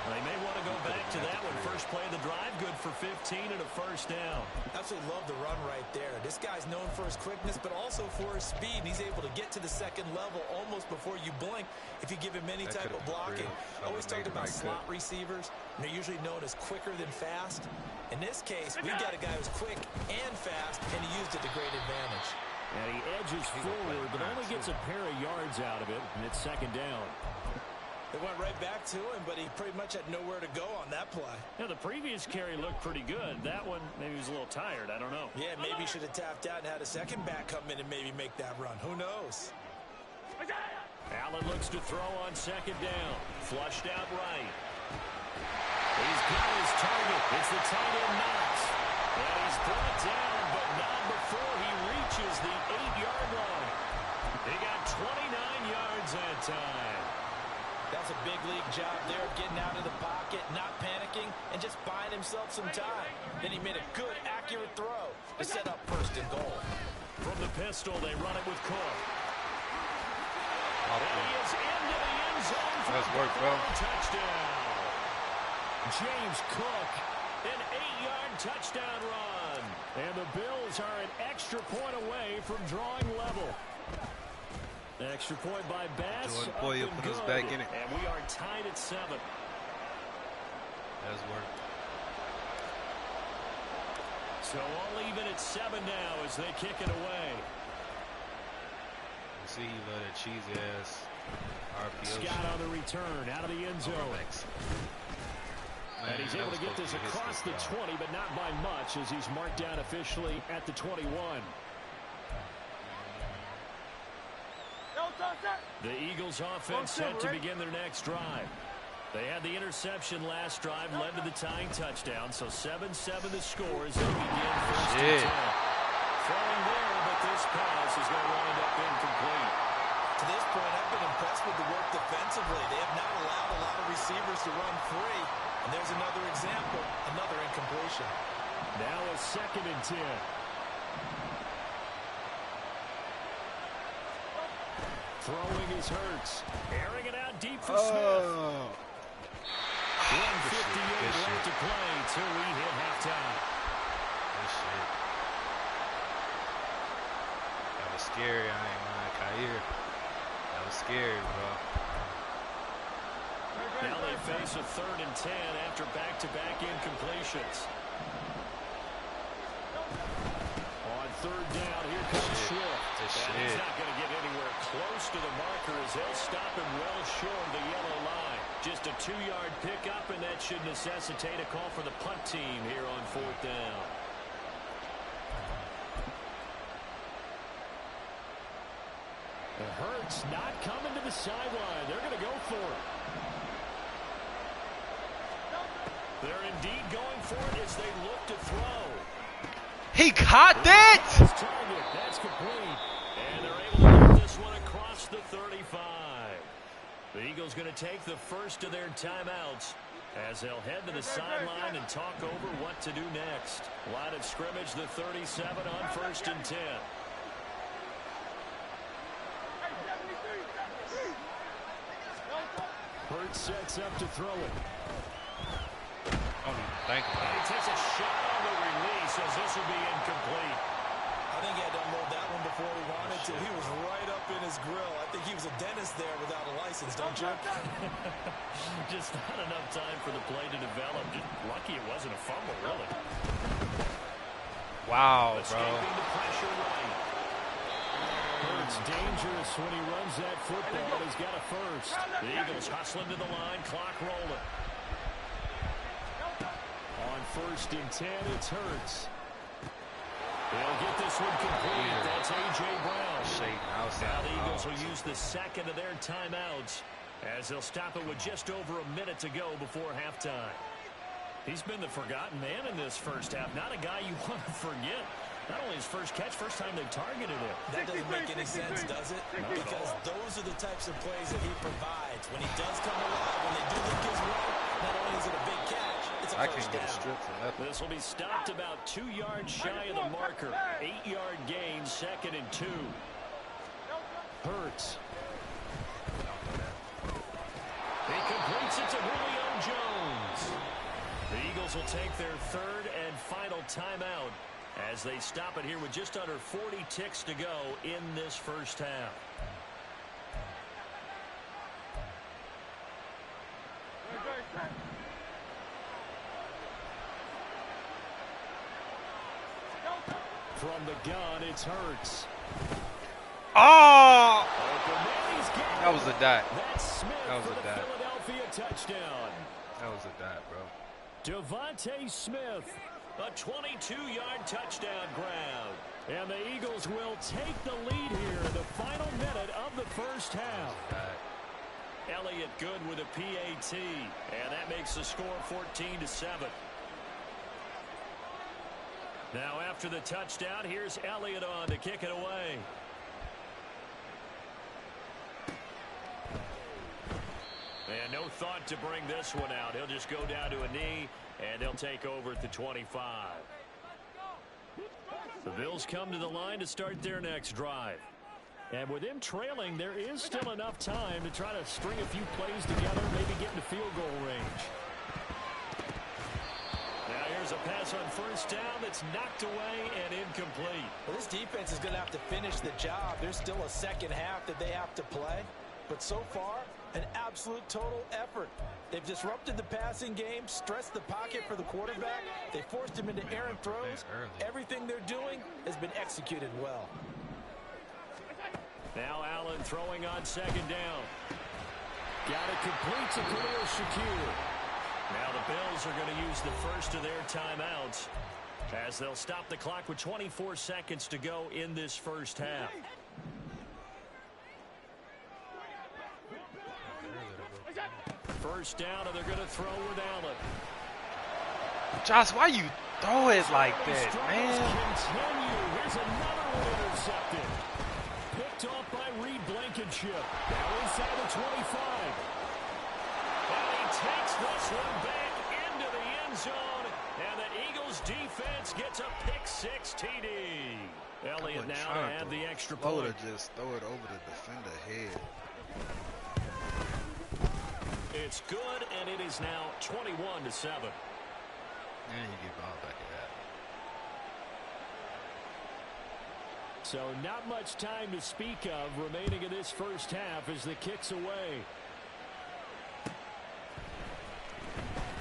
They may want to go back to that one. First play of the drive, good for 15 and a 1st down. Absolutely love the run right there. This guy's known for his quickness, but also for his speed. And he's able to get to the 2nd level almost before you blink if you give him any type of blocking. Always talked about slot receivers. And they're usually known as quicker than fast. In this case, we've got a guy who's quick and fast, and he used it to great advantage. And he edges forward, but only gets a pair of yards out of it, and it's 2nd down. They went right back to him, but he pretty much had nowhere to go on that play. Now, the previous carry looked pretty good. That one, maybe he was a little tired. I don't know. Yeah, maybe he should have tapped out and had a second back come in and maybe make that run. Who knows? Allen looks to throw on 2nd down. Flushed out right. He's got his target. It's the tight end Knox. And he's brought down, but not before he reaches the 8-yard line. He got 29 yards that time. That's a big league job there, getting out of the pocket, not panicking, and just buying himself some time. Then he made a good, accurate throw to set up 1st and goal. From the pistol, they run it with Cook. And he is into the end zone for Nice work, bro. Touchdown. James Cook, an 8-yard touchdown run. And the Bills are an extra point away from drawing level. Extra point by Bass. Jordan Poyer put us back in it. And we are tied at 7. That's work. So all even at 7 now as they kick it away. You see, he let that cheesy ass RPO. Scott on the return out of the end zone. And he's able to get this across the 20, but not by much as he's marked down officially at the 21. The Eagles offense set to begin their next drive. They had the interception last drive, led to the tying touchdown, so 7-7 the score as they begin 1st and 10. Throwing there, but this pass is going to wind up incomplete. To this point, I've been impressed with the work defensively. They have not allowed a lot of receivers to run free. And there's another example, another incompletion. Now a 2nd and 10. Throwing is Hurts. Airing it out deep for Smith. 1:58 left to play till we hit halftime. Good shit. That was scary. I ain't lying, Khair. That was scary, bro. Now they face a 3rd and 10 after back-to-back incompletions. On 3rd down, here comes Swift. And he's not going to get anywhere close to the marker as they'll stop him well short of the yellow line. Just a 2-yard pickup, and that should necessitate a call for the punt team here on 4th down. The Hurts not coming to the sideline. They're going to go for it. They're indeed going for it as they look to throw. He caught that! Target. That's complete. And they're able to get this one across the 35. The Eagles going to take the first of their timeouts as they'll head to the sideline and talk over what to do next. Line of scrimmage, the 37 on 1st and 10. Hurts sets up to throw it. Thank you. And he takes a shot on the release as this will be incomplete. I think he had to unload that one before he wanted to. He was right up in his grill. I think he was a dentist there without a license, don't you? Just not enough time for the play to develop. Just lucky it wasn't a fumble, really. Wow, bro. Escaping the pressure right. Hurts dangerous when he runs that football. He's got a first. The Eagles hustling to the line, clock rolling. On 1st and 10, it's Hurts. They'll get this one complete. That's A.J. Brown. Now the Eagles will use the second of their timeouts as they'll stop it with just over a minute to go before halftime. He's been the forgotten man in this first half. Not a guy you want to forget. Not only his first catch, first time they've targeted him. That doesn't make any sense, does it? Because those are the types of plays that he provides. When he does come alive, when they do look his way, not only is it a big catch, it's a I first can't get a down. strip for nothing. This will be stopped about 2 yards shy of the marker. 8-yard gain, 2nd and 2. Hurts. He completes it to Julio Jones. The Eagles will take their 3rd and final timeout as they stop it here with just under 40 ticks to go in this first half. From the gun, it's Hurts. Oh! That was a dot. That's Smith That was for a the dot. Philadelphia touchdown. That was a dot, bro. Devontae Smith, a 22-yard touchdown grab. And the Eagles will take the lead here in the final minute of the first half. Elliott good with a PAT, and that makes the score 14-7. Now after the touchdown, here's Elliott on to kick it away. And no thought to bring this one out. He'll just go down to a knee, and they'll take over at the 25. The Bills come to the line to start their next drive. And with them trailing, there is still enough time to try to string a few plays together, maybe get into field goal range. Now here's a pass on first down that's knocked away and incomplete. Well, this defense is going to have to finish the job. There's still a second half that they have to play. But so far, an absolute total effort. They've disrupted the passing game, stressed the pocket for the quarterback. They forced him into errant throws. Everything they're doing has been executed well. Now Allen throwing on second down. Got it complete to Khalil Shakir. Now the Bills are going to use the first of their timeouts as they'll stop the clock with 24 seconds to go in this first half. First down, and they're going to throw with Allen. Josh, why you throw it like that, man? Continue. Here's another one intercepted. Picked off by Reed Blankenship. Now inside the 25. And he takes this one back into the end zone. And the Eagles defense gets a pick-6 TD. Elliott now to have the extra point. Just throw it over the defender head. It's good, and it is now 21-7. And you get ball back at that. So not much time to speak of remaining in this first half as the kick's away.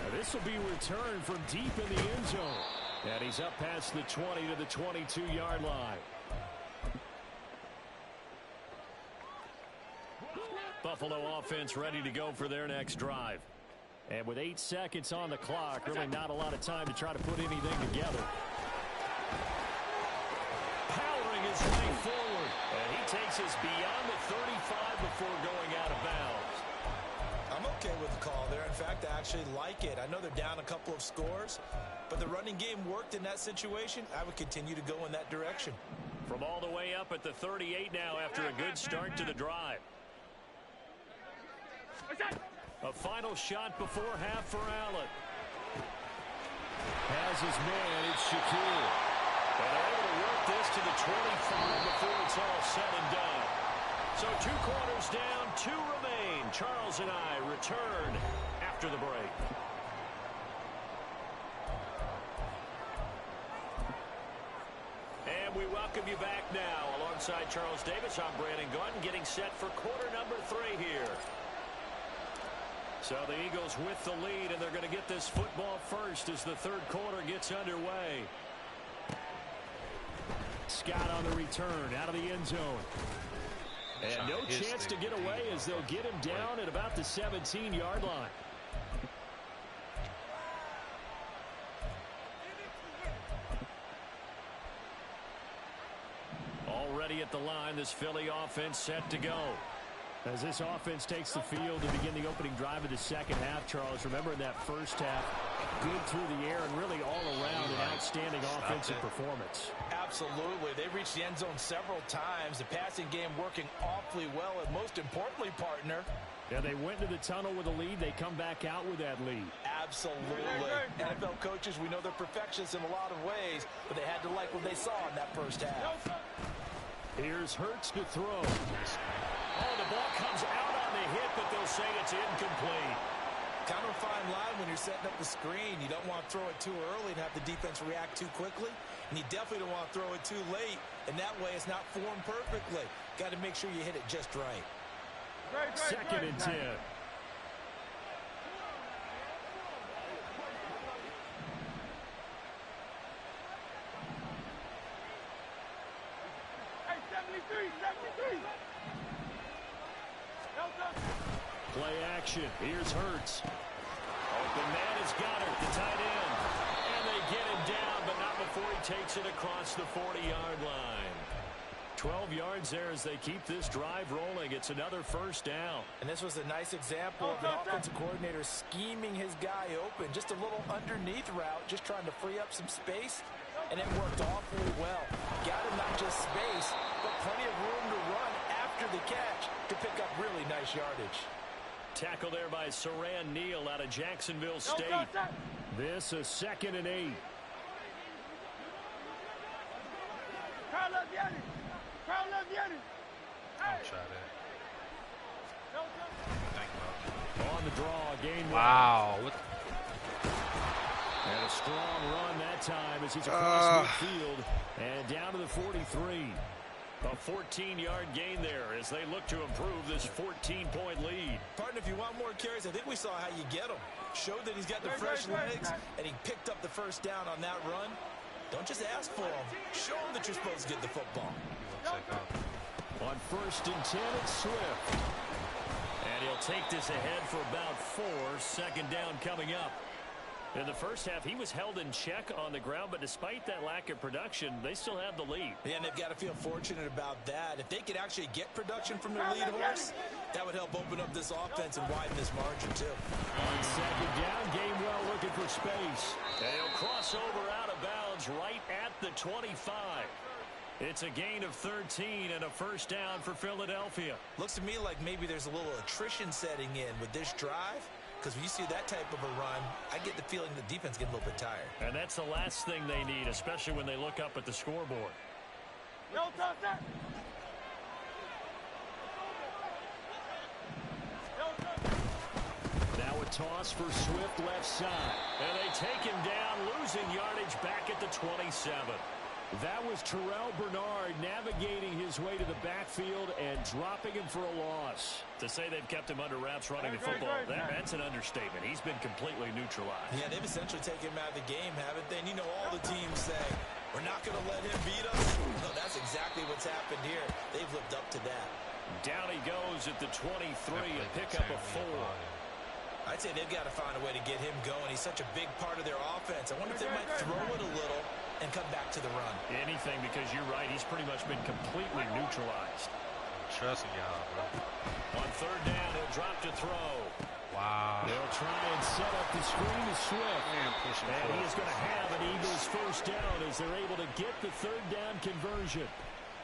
Now this will be returned from deep in the end zone. And he's up past the 20 to the 22-yard line. Buffalo offense ready to go for their next drive. And with 8 seconds on the clock, really not a lot of time to try to put anything together. Powering his way forward. And he takes us beyond the 35 before going out of bounds. I'm okay with the call there. In fact, I actually like it. I know they're down a couple of scores, but the running game worked in that situation. I would continue to go in that direction. From all the way up at the 38 now after a good start to the drive. A final shot before half for Allen. Has his man, it's Shakir. And they're able to work this to the 25 before it's all said and done. So 2 quarters down, 2 remain. Charles and I return after the break. And we welcome you back now. Alongside Charles Davis, I'm Brandon Gunn, getting set for quarter number 3 here. So the Eagles with the lead, and they're going to get this football first as the third quarter gets underway. Scott on the return out of the end zone. And no chance to get away as they'll get him down at about the 17-yard line. Already at the line, this Philly offense set to go. As this offense takes the field to begin the opening drive of the second half, Charles, remember in that first half, good through the air and really all around an outstanding offensive performance. Absolutely. They reached the end zone several times. The passing game working awfully well, and most importantly, partner. Yeah, they went into the tunnel with a lead. They come back out with that lead. Absolutely. NFL coaches, we know they're perfectionists in a lot of ways, but they had to like what they saw in that first half. Here's Hurts to throw. Oh, the ball comes out on the hit, but they'll say it's incomplete. Kind of a fine line when you're setting up the screen. You don't want to throw it too early and have the defense react too quickly. And you definitely don't want to throw it too late. And that way it's not formed perfectly. Got to make sure you hit it just right. Second and 10. Hey, 73. Play action. Here's Hurts. Open man is Goddard, the tight end. And they get him down, but not before he takes it across the 40-yard line. 12 yards there as they keep this drive rolling. It's another first down. And this was a nice example of the offensive coordinator scheming his guy open. Just a little underneath route, just trying to free up some space. And it worked awfully well. Got him not just space, but plenty of room to run after the catch to pick up really nice yardage. Tackle there by Saran Neal out of Jacksonville State. This is 2nd and 8. Don't try that. On the draw, gain. Wow. And a strong run that time as he's across midfield and down to the 43. A 14-yard gain there as they look to improve this 14-point lead. Partner, if you want more carries, I think we saw how you get them. Showed that he's got the fresh legs, and he picked up the first down on that run. Don't just ask for them. Show them that you're supposed to get the football. On 1st and 10, it's Swift. And he'll take this ahead for about 4. Second down coming up. In the first half, he was held in check on the ground, but despite that lack of production, they still have the lead. Yeah, and they've got to feel fortunate about that. If they could actually get production from their lead horse, that would help open up this offense and widen this margin, too. On second down, Gainwell looking for space. And he'll cross over out of bounds right at the 25. It's a gain of 13 and a first down for Philadelphia. Looks to me like maybe there's a little attrition setting in with this drive. Because when you see that type of a run, I get the feeling the defense gets a little bit tired. And that's the last thing they need, especially when they look up at the scoreboard. Now a toss for Swift left side. And they take him down, losing yardage back at the 27. That was Terrell Bernard navigating his way to the backfield and dropping him for a loss. To say they've kept him under wraps running the football, that's an understatement. He's been completely neutralized. Yeah, they've essentially taken him out of the game, haven't they? And you know all the teams say, we're not going to let him beat us. No, that's exactly what's happened here. They've lived up to that. Down he goes at the 23, a pickup of 4. I'd say they've got to find a way to get him going. He's such a big part of their offense. I wonder if they might throw it a little and come back to the run. Anything, because you're right. He's pretty much been completely neutralized. I'm trusting y'all, bro. On third down, he'll drop to throw. Wow. They'll try and set up the screen to Swift. And he is going to have an Eagles first down as they're able to get the third down conversion.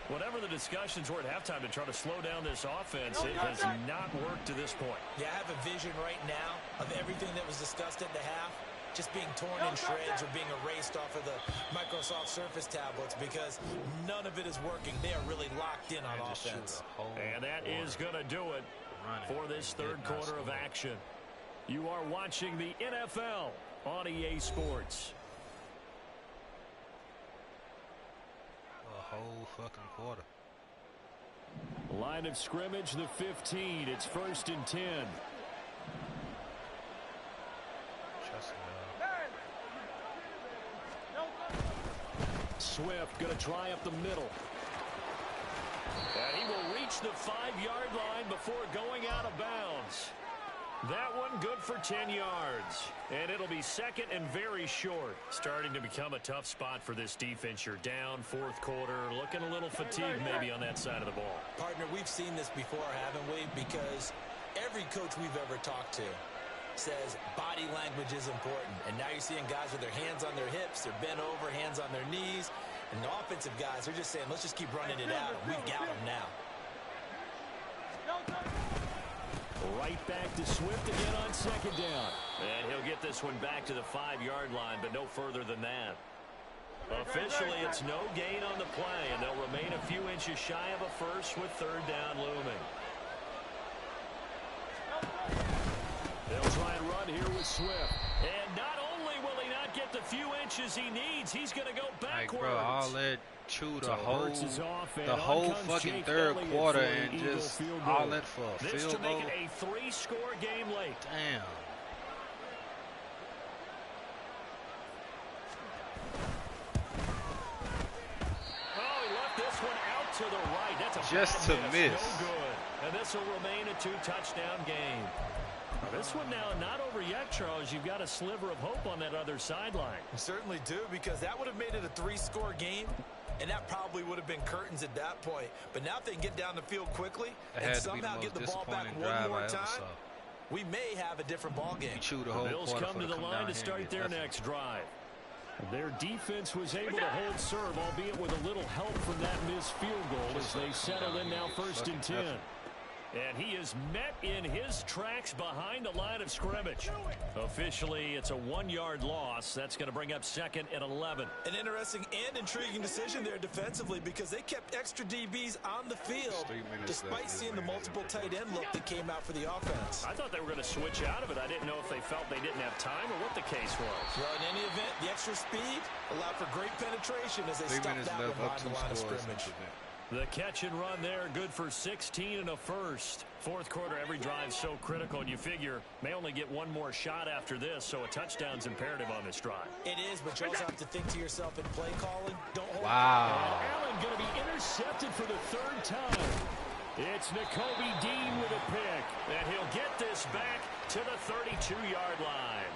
Whatever the discussions were at halftime to try to slow down this offense, it has not worked to this point. Yeah, I have a vision right now of everything that was discussed at the half just being torn in shreds or being erased off of the Microsoft Surface tablets because none of it is working. They are really locked in on offense. And that is going to do it for this third quarter of action. You are watching the NFL on EA Sports. A whole fucking quarter. Line of scrimmage, the 15. It's 1st and 10. Swift going to try up the middle. And he will reach the 5-yard line before going out of bounds. That one good for 10 yards. And it'll be second and very short. Starting to become a tough spot for this defense. You're down fourth quarter. Looking a little fatigued maybe on that side of the ball. Partner, we've seen this before, haven't we? Because every coach we've ever talked to says body language is important. And now you're seeing guys with their hands on their hips. They're bent over, hands on their knees. And the offensive guys are just saying, let's just keep running it out. We've got them now. Right back to Swift again on second down. And he'll get this one back to the 5-yard line, but no further than that. Officially, it's no gain on the play, and they'll remain a few inches shy of a first with third down looming. They'll try and run here with Swift. And not only will he not get the few inches he needs, he's going to go backwards. Like, bro, all that chew the whole fucking Jake third Elliott quarter for and Eagle just field goal. all that for a This field to make goal. it a 3-score game late. Damn. Oh, he left this one out to the right. That's a Just bad to miss. miss. No good. And this will remain a 2-touchdown game. This one now not over yet, Charles. You've got a sliver of hope on that other sideline. We certainly do, because that would have made it a 3-score game, and that probably would have been curtains at that point. But now if they can get down the field quickly and somehow get the ball back one more time, we may have a different ball game. The Bills come to the line to start their next drive. Their defense was able to hold serve, albeit with a little help from that missed field goal as they settle in now first and 10. And he is met in his tracks behind the line of scrimmage. Officially, it's a 1-yard loss. That's going to bring up second and 11. An interesting and intriguing decision there defensively, because they kept extra DBs on the field despite seeing the multiple tight end look that came out for the offense. I thought they were going to switch out of it. I didn't know if they felt they didn't have time or what the case was. Well, in any event, the extra speed allowed for great penetration as they stopped that one behind the line of scrimmage. The catch and run there, good for 16 and a first. Fourth quarter, every drive so critical, and you figure may only get one more shot after this, so a touchdown's imperative on this drive. It is, but you also have to think to yourself in play calling. Don't hold Wow. And Allen going to be intercepted for the third time. It's Nakobe Dean with a pick, and he'll get this back to the 32-yard line.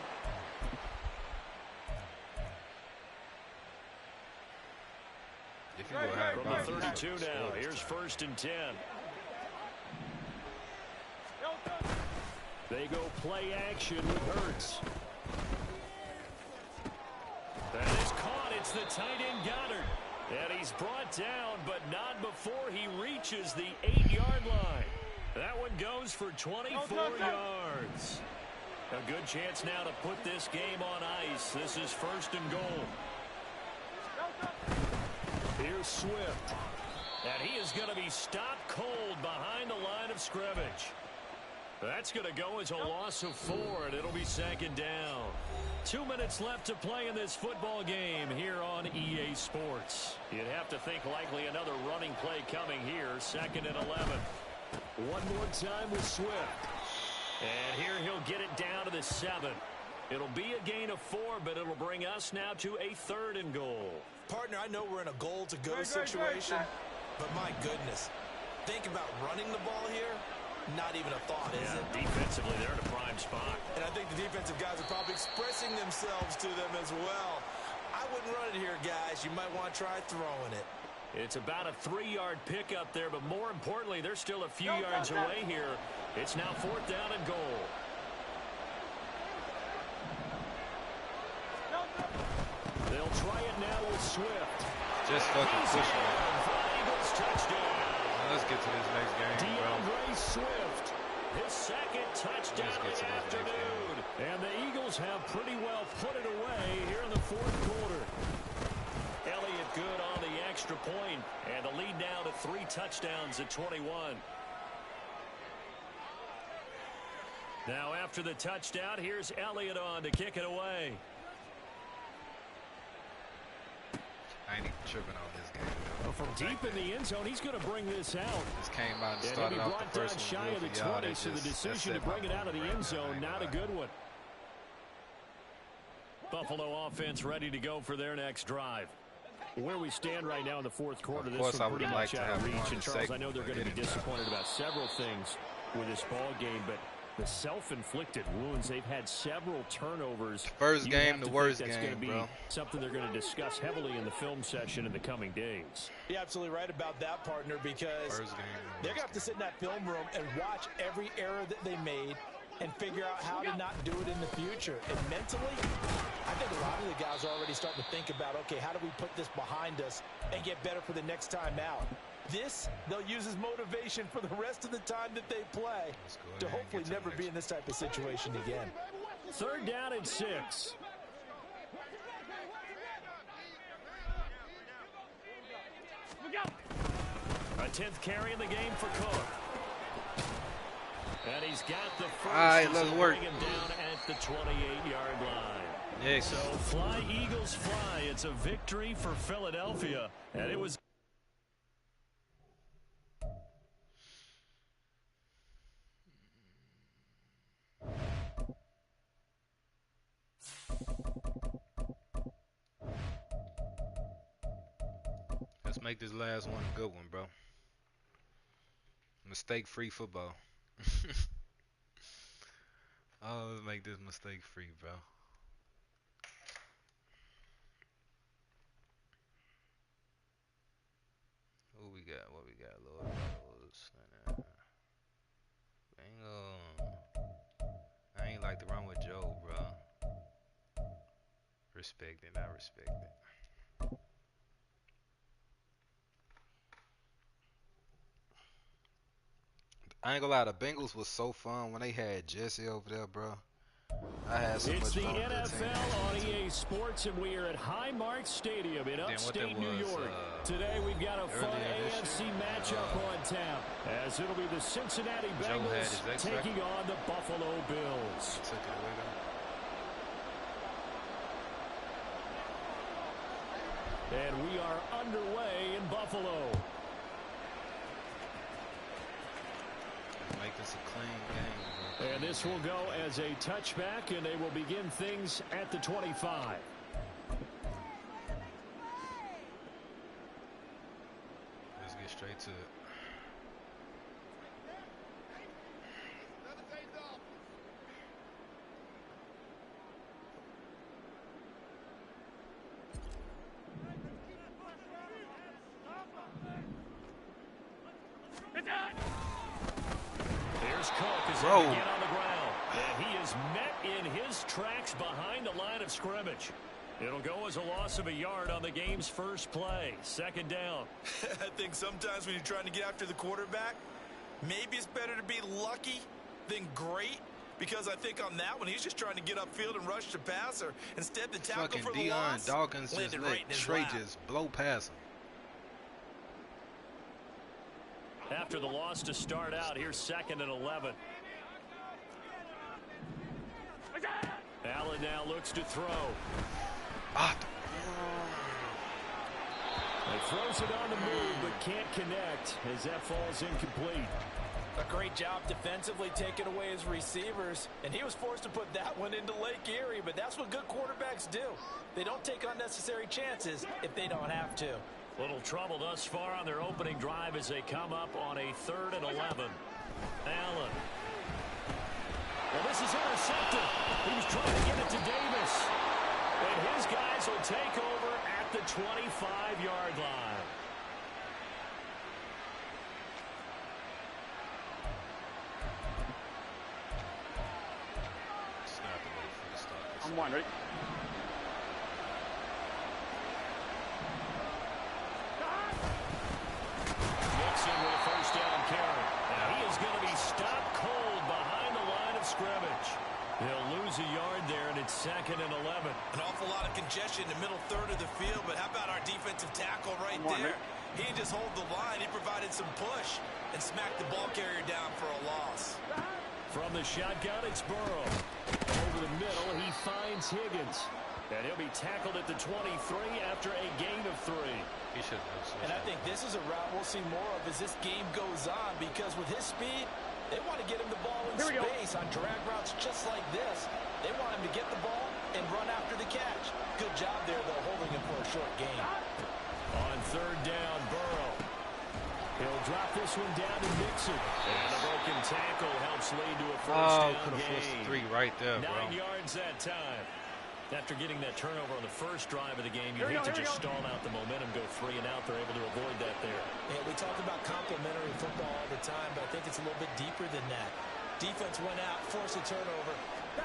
If you were high, From the 32 now, here's first and 10. They go play action with Hurts. That is caught. It's the tight end Goddard. And he's brought down, but not before he reaches the 8-yard line. That one goes for 24 yards. A good chance now to put this game on ice. This is first and goal. Here's Swift. And he is going to be stopped cold behind the line of scrimmage. That's going to go as a loss of 4, and it'll be second down. 2 minutes left to play in this football game here on EA Sports. You'd have to think likely another running play coming here, second and 11. One more time with Swift. And here he'll get it down to the 7. It'll be a gain of 4, but it'll bring us now to a third and goal. Partner, I know we're in a goal-to-go situation, but my goodness, think about running the ball here. Not even a thought, is it? Defensively, they're in a prime spot. And I think the defensive guys are probably expressing themselves to them as well. I wouldn't run it here, guys. You might want to try throwing it. It's about a 3-yard pickup there, but more importantly, they're still a few yards away here. It's now fourth down and goal. They'll try it now with Swift. Just fucking pushing it. Eagles touchdown. Let's get to this next game, bro. DeAndre Swift, his second touchdown of the afternoon. And the Eagles have pretty well put it away here in the fourth quarter. Elliott good on the extra point, and the lead now to 3 touchdowns at 21. Now after the touchdown, here's Elliott on to kick it away. I ain't even tripping on this game. Well, from deep in the end zone, he's going to bring this out. This came out and And started he off brought the down first shy one. of the 20, so the decision to bring it out of the end zone, not a good one. Buffalo offense ready to go for their next drive. Where we stand right now in the fourth quarter, Of course, this I one would pretty like much to out have of reach. won And the Charles, I second, know they're but going to be it didn't disappointed about several things with this ball game, but The self-inflicted wounds. They've had several turnovers. First game, the worst that's game, gonna be bro. Something they're going to discuss heavily in the film session in the coming days. You're absolutely right about that, partner, because they're going to have to sit in that film room and watch every error that they made and figure out how to not do it in the future. And mentally, I think a lot of the guys are already starting to think about, okay, how do we put this behind us and get better for the next time out? This, they'll use as motivation for the rest of the time that they play to hopefully never be in this type of situation again. 3rd down and 6. A 10th carry in the game for Cook. And he's got the first. All right, let's work. Him down at the 28-yard line. Yes. So fly, Eagles, fly. It's a victory for Philadelphia. And it was. Let's make this last one a good one, bro. Mistake-free football. Oh, let's make this mistake-free, bro. Who we got? What we got? Lord knows. I ain't like to run with Joe, bro. Respect it, I respect it. I ain't gonna lie, the Bengals was so fun when they had Jesse over there, bro. I had so It's much the fun with that NFL on team. EA Sports, and we are at Highmark Stadium in upstate New York. Today we've got a fun AFC matchup on tap, as it'll be the Cincinnati Bengals taking on the Buffalo Bills. Took it away, though. And we are underway in Buffalo. Make this a clean game, bro. And this will go as a touchback, and they will begin things at the 25. Let's get straight to it. Here's Cook as they get on the ground. And he is met in his tracks behind the line of scrimmage. It'll go as a loss of a yard on the game's first play. 2nd down. I think sometimes when you're trying to get after the quarterback, maybe it's better to be lucky than great. Because I think on that one, he's just trying to get upfield and rush the passer. Instead, the tackle for the loss Dawkins just landed let right in his Trey lap. just blow past him. After the loss to start out, here's 2nd and 11. Allen now looks to throw. He throws it on the move, but can't connect as that falls incomplete. A great job defensively taking away his receivers, and he was forced to put that one into Lake Erie, but that's what good quarterbacks do. They don't take unnecessary chances if they don't have to. Little trouble thus far on their opening drive as they come up on a 3rd and 11. Allen. Well, this is intercepted. He was trying to get it to Davis. And his guys will take over at the 25-yard line. I'm one, ready? Nixon with a 1st down carry. Now he is going to be stopped cold behind the line of scrimmage. He'll lose a yard there, and it's 2nd and 11. An awful lot of congestion in the middle third of the field, but how about our defensive tackle right there? He didn't just hold the line. He provided some push and smacked the ball carrier down for a loss. From the shotgun, it's Burrow. Over the middle, he finds Higgins. And he'll be tackled at the 23 after a gain of 3. He should have. And I think this is a route we'll see more of as this game goes on, because with his speed, they want to get him the ball in space on drag routes just like this. They want him to get the ball and run after the catch. Good job there, though, holding him for a short gain. On 3rd down, Burrow. He'll drop this one down to Mixon. And a broken tackle helps lead to a first down could have forced gain. the 3 right there, bro. 9 yards that time. After getting that turnover on the first drive of the game, you hate to just stall out the momentum, go 3 and out. They're able to avoid that there. Yeah, we talk about complementary football all the time, but I think it's a little bit deeper than that. Defense went out, forced a turnover,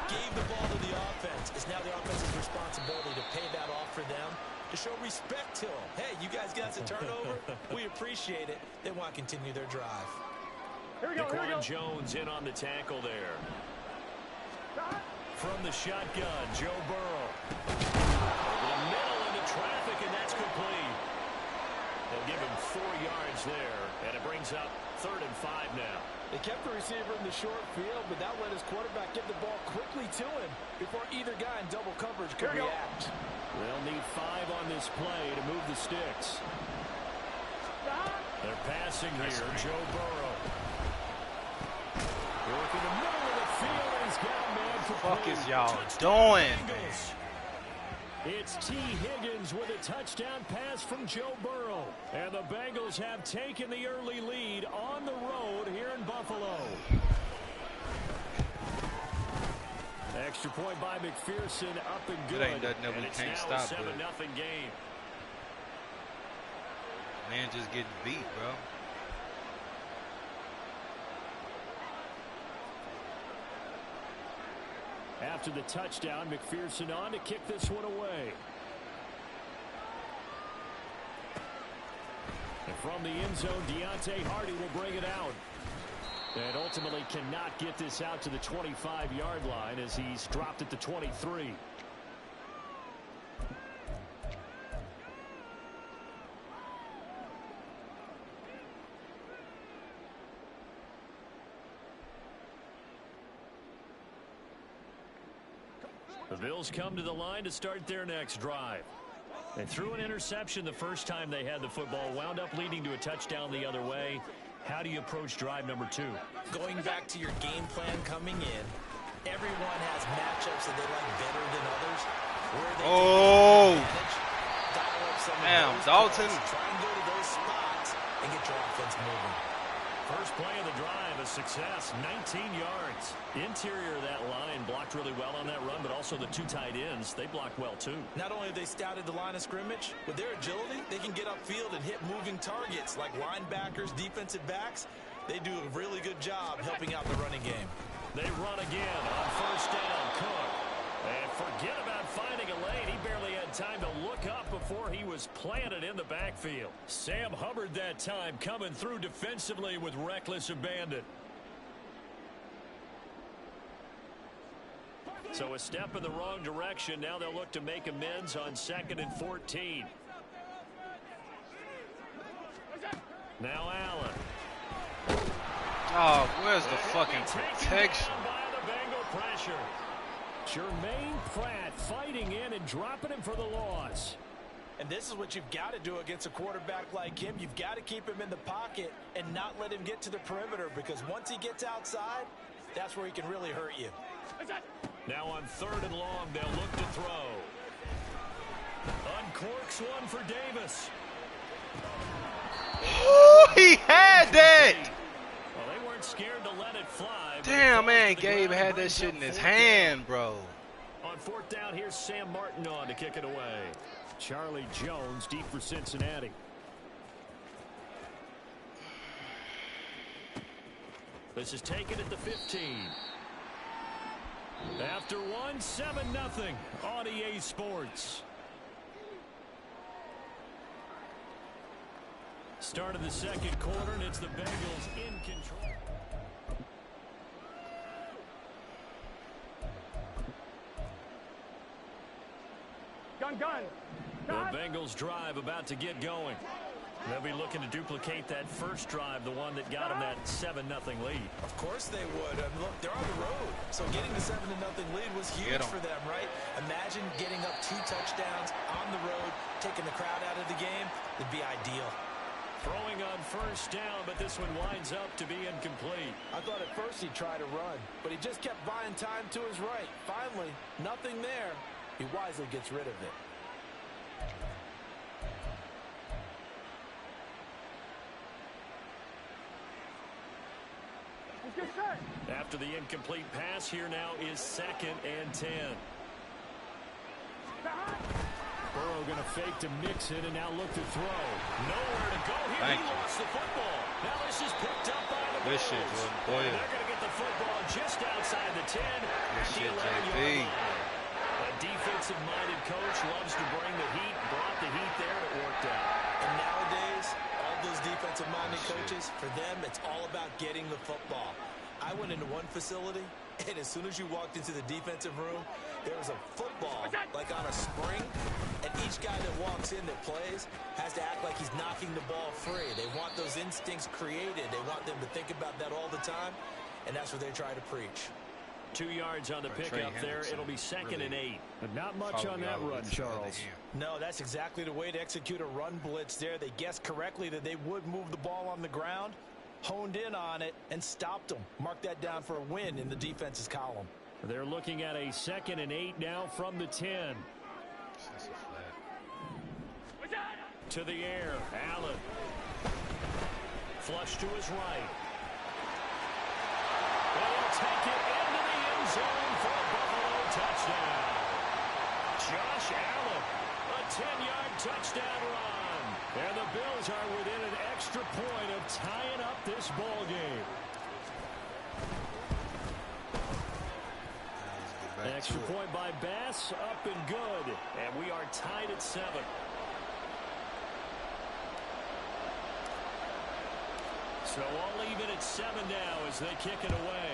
gave the ball to the offense. It's now the offense's responsibility to pay that off for them, to show respect to them. Hey, you guys got us a turnover. We appreciate it. They want to continue their drive. Here we go. Jones in on the tackle there. From the shotgun, Joe Burrow. Over the middle into traffic, and that's complete. They'll give him 4 yards there, and it brings up 3rd and 5 now. They kept the receiver in the short field, but that let his quarterback get the ball quickly to him before either guy in double coverage could react. They'll need 5 on this play to move the sticks. They're passing here, Joe Burrow. Work in the middle of the field, and he's got a man for What the fuck is y'all doing, man? It's T. Higgins with a touchdown pass from Joe Burrow. And the Bengals have taken the early lead on the road here in Buffalo. Extra point by McPherson, up and good. It ain't nothing that we can't stop, It's now a 7-0 game. Man just getting beat, bro. After the touchdown, McPherson on to kick this one away. And from the end zone, Deontay Hardy will bring it out. And ultimately cannot get this out to the 25-yard line as he's dropped at the 23. The Bills come to the line to start their next drive. They threw an interception the first time they had the football, wound up leading to a touchdown the other way. How do you approach drive number 2? Going back to your game plan coming in, everyone has matchups that they like better than others. Where they dial up some damn, of those Dalton. plays, try and go to those spots and get your offense moving. First play of the drive, a success, 19 yards. Interior of that line blocked really well on that run, but also the 2 tight ends, they blocked well too. Not only have they scouted the line of scrimmage, with their agility, they can get upfield and hit moving targets like linebackers, defensive backs. They do a really good job helping out the running game. They run again on first down, Cook. And forget about finding a lane. He barely had time to look up before he was planted in the backfield. Sam Hubbard that time coming through defensively with reckless abandon. So a step in the wrong direction. Now they'll look to make amends on 2nd and 14. Now Allen. Oh, where's the fucking protection? By the Bengal pressure. Jermaine Pratt fighting in and dropping him for the loss. And this is what you've got to do against a quarterback like him. You've got to keep him in the pocket and not let him get to the perimeter, because once he gets outside, that's where he can really hurt you. Now on 3rd and long, they'll look to throw. Uncorks one for Davis. Ooh, he had that! Well, they weren't scared to let it fly. Damn, man, Gabe had that shit in his hand, bro. On 4th down, here's Sam Martin on to kick it away. Charlie Jones deep for Cincinnati. This is taken at the 15. After one, 7-0 on EA Sports. Start of the second quarter, and it's the Bengals in control. Gun. The Bengals drive about to get going. They'll be looking to duplicate that first drive, the one that got them that 7-0 lead. Of course they would. I mean, look, they're on the road, so getting the 7-0 lead was huge for them, right? Imagine getting up 2 touchdowns on the road, taking the crowd out of the game. It'd be ideal. Throwing on first down, but this one winds up to be incomplete. I thought at first he'd try to run, but he just kept buying time to his right. Finally, nothing there. He wisely gets rid of it. After the incomplete pass, here now is 2nd and 10. Burrow going to fake to Mixon and now look to throw. Nowhere to go here. He lost the football. Now this is picked up by the Bills. They're going to get the football just outside the 10. Good shit, JP. A defensive-minded coach loves to bring the heat. Brought the heat there. It worked out. And nowadays, all those defensive-minded coaches, for them, it's all about getting the football. I went into one facility, and as soon as you walked into the defensive room, there was a football like on a spring, and each guy that walks in that plays has to act like he's knocking the ball free. They want those instincts created. They want them to think about that all the time, and that's what they try to preach. 2 yards on the pickup there. It'll be 2nd and 8. But not much on that run, Charles. No, that's exactly the way to execute a run blitz there. They guessed correctly that they would move the ball on the ground, honed in on it, and stopped them. Mark that down for a win in the defense's column. They're looking at a 2nd and 8 now from the 10. To the air. Allen. Flush to his right. They'll take it into the end zone for a Buffalo touchdown. Josh Allen, a 10-yard touchdown run. And the Bills are within an extra point of tying up this ball game. Extra point by Bass, up and good. And we are tied at 7. So all even at 7 now as they kick it away.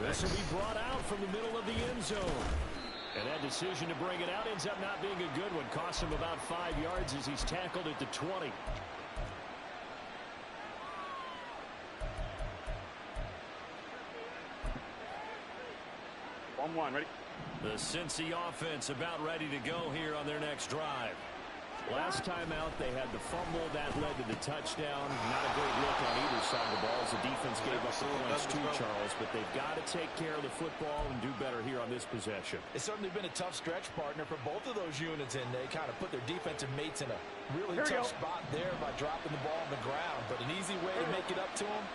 This will be brought out from the middle of the end zone. And that decision to bring it out ends up not being a good one. Costs him about 5 yards as he's tackled at the 20. Ready? The Cincy offense about ready to go here on their next drive. Last time out, they had the fumble. That led to the touchdown. Not a great look on either side of the ball as the defense gave up the points too, Charles. But they've got to take care of the football and do better here on this possession. It's certainly been a tough stretch, partner, for both of those units, and they kind of put their defensive mates in a really tough spot there by dropping the ball on the ground. But an easy way to make it up to them,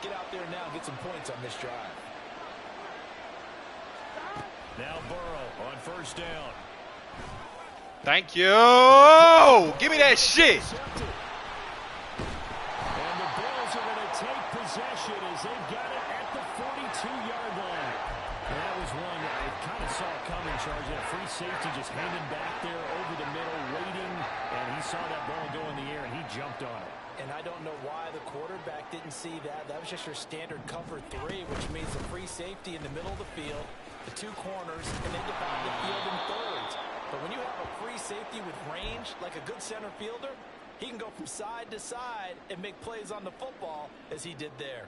get out there now and get some points on this drive. Now Burrow on first down. Thank you. Give me that shit. And the Bills are going to take possession as they've got it at the 42-yard line. And that was one that I kind of saw coming, Charge. That free safety just hanging back there over the middle, waiting. And he saw that ball go in the air, and he jumped on it. And I don't know why the quarterback didn't see that. That was just your standard cover 3, which means the free safety in the middle of the field, the 2 corners, and then divide the field in thirds. But when you have a free safety with range, like a good center fielder, he can go from side to side and make plays on the football as he did there.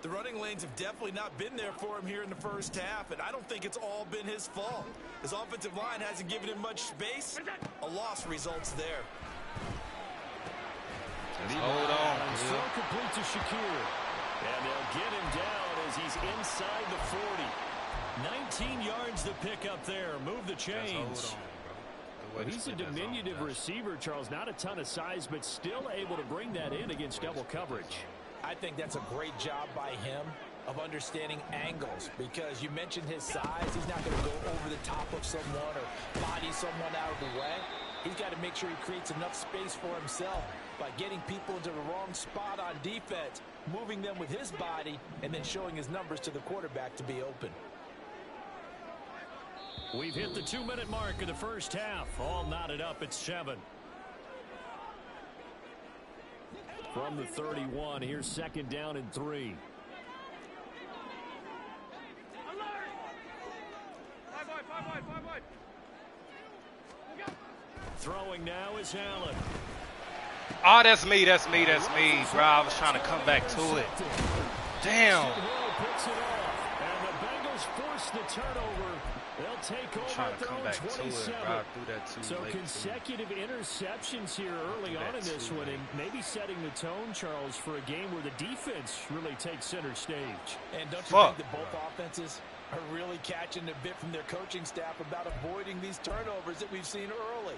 The running lanes have definitely not been there for him here in the first half, and I don't think it's all been his fault. His offensive line hasn't given him much space. A loss results there. Hold on. Throw complete to Shakir. And they'll get him down as he's inside the 40. 19 yards to pick up there. Move the chains. Well, he's a diminutive receiver, Charles. Not a ton of size, but still able to bring that in against double coverage. I think that's a great job by him of understanding angles, because you mentioned his size. He's not going to go over the top of someone or body someone out of the way. He's got to make sure he creates enough space for himself by getting people into the wrong spot on defense, moving them with his body, and then showing his numbers to the quarterback to be open. We've hit the 2-minute mark of the first half. All knotted up at 7. From the 31, here's 2nd down and 3. Throwing now is Allen. Oh, that's me, bro. I was trying to come back to it. Damn. Picks it off, and the Bengals force the turnover. They'll take over at their own 27. So consecutive interceptions here early on in this one, and maybe setting the tone, Charles, for a game where the defense really takes center stage. And don't you think that both offenses are really catching a bit from their coaching staff about avoiding these turnovers that we've seen early?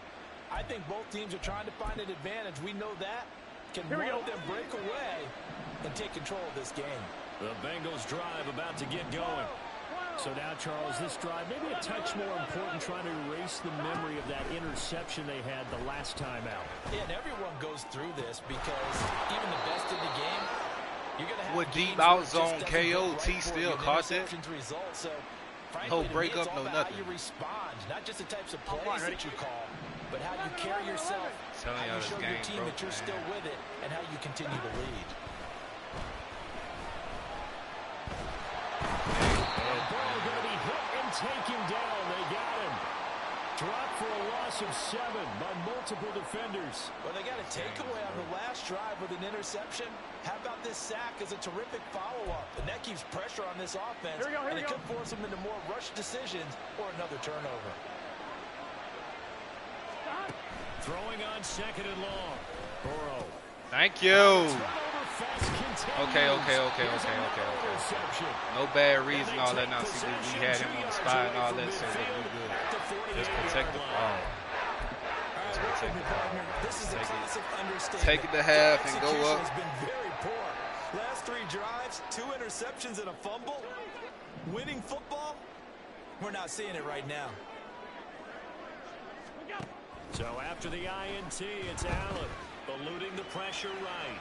I think both teams are trying to find an advantage. We know that. Can one of them break away and take control of this game? The Bengals drive about to get going. So now, Charles, this drive maybe a touch more important, trying to erase the memory of that interception they had the last time out. Yeah, and everyone goes through this because even the best in the game, you're going to have with deep out zone KO, T still caught that. Result. So, frankly, No break up, no how nothing. you respond, not just the types of plays that you call, but how you carry yourself, how you show your team that you're still with it, and how you continue to lead. Take him down. They got him. Dropped for a loss of 7 by multiple defenders. Well, they got a takeaway on the last drive with an interception. How about this sack as a terrific follow-up? And that keeps pressure on this offense. And it could force them into more rush decisions or another turnover. Throwing on 2nd and long. Burrow. Thank you. Okay. No bad reason, all that. Now, see, we had him on the spot and all that, so we good. Just protect the ball. Just protect the ball. This is a classic understatement. Take it to half and go up. Has been very poor. Last 3 drives, 2 interceptions and a fumble. Winning football, we're not seeing it right now. So after the INT, it's Allen eluding the pressure right.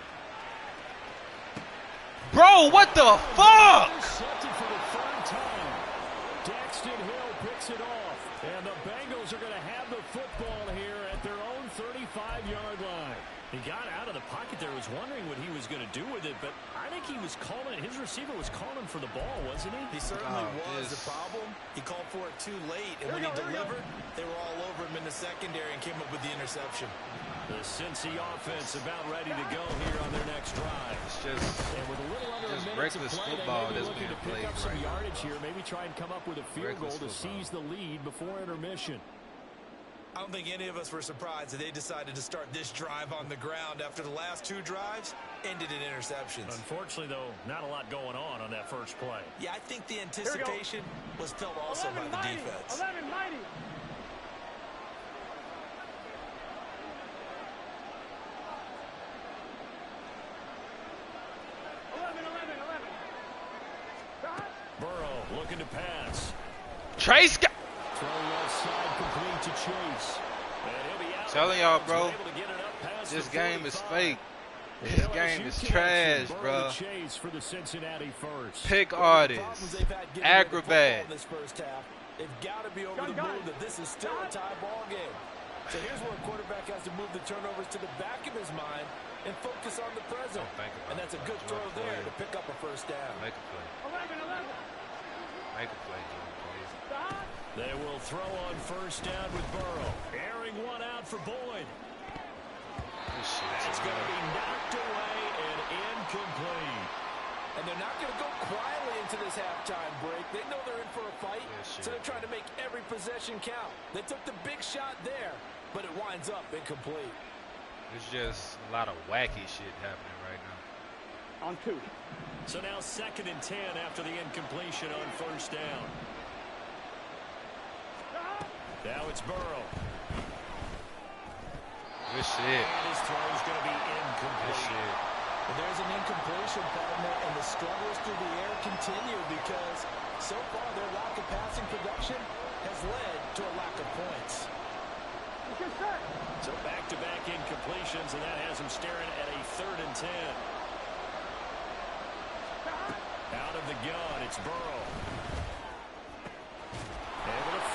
Bro, what the fuck? Intercepted for the 3rd time. Daxton Hill picks it off. And the Bengals are going to have the football here at their own 35-yard line. He got out of the pocket there, was wondering what he was going to do with it, but I think he was calling, his receiver was calling for the ball, wasn't he? He certainly was. The problem, he called for it too late, and when he delivered, they were all over him in the secondary and came up with the interception. The Cincy offense about ready to go here on their next drive. It's just reckless football that's being played pick up some right yardage now. here, maybe try and come up with a field goal to seize the lead before intermission. I don't think any of us were surprised that they decided to start this drive on the ground after the last 2 drives ended in interceptions. Unfortunately, though, not a lot going on that first play. Yeah, I think the anticipation was felt also by the defense. 11 mighty. Burrow looking to pass. Trace got. Throw left side complete to Chase. And he'll be out. Telling y'all, bro, Able to get it up past this the game is 45. fake. This game is trash, bro. Chase for the Cincinnati first. Pick artists, Agrabad. This first half, they've got to be over the moon that this is still a tie ball game. So here's where a quarterback has to move the turnovers to the back of his mind and focus on the present. And that's a good throw there to pick up a first down. Make a play. 11. Make a play, Jordan, please. They will throw on first down with Burrow. Airing one out for Boyd. It's going to be knocked away and incomplete. And they're not going to go quietly into this halftime break. They know they're in for a fight, so they're trying to make every possession count. They took the big shot there, but it winds up incomplete. It's just a lot of wacky shit happening right now. On 2. So now 2nd and 10 after the incompletion on first down. Now it's Burrow. Good shit. And his throw is going to be incomplete. Good shit. But there's an incompletion, partner, and the struggles through the air continue because so far their lack of passing production has led to a lack of points. So back-to-back incompletions, and that has him staring at a 3rd and 10. Out of the gun, it's Burrow.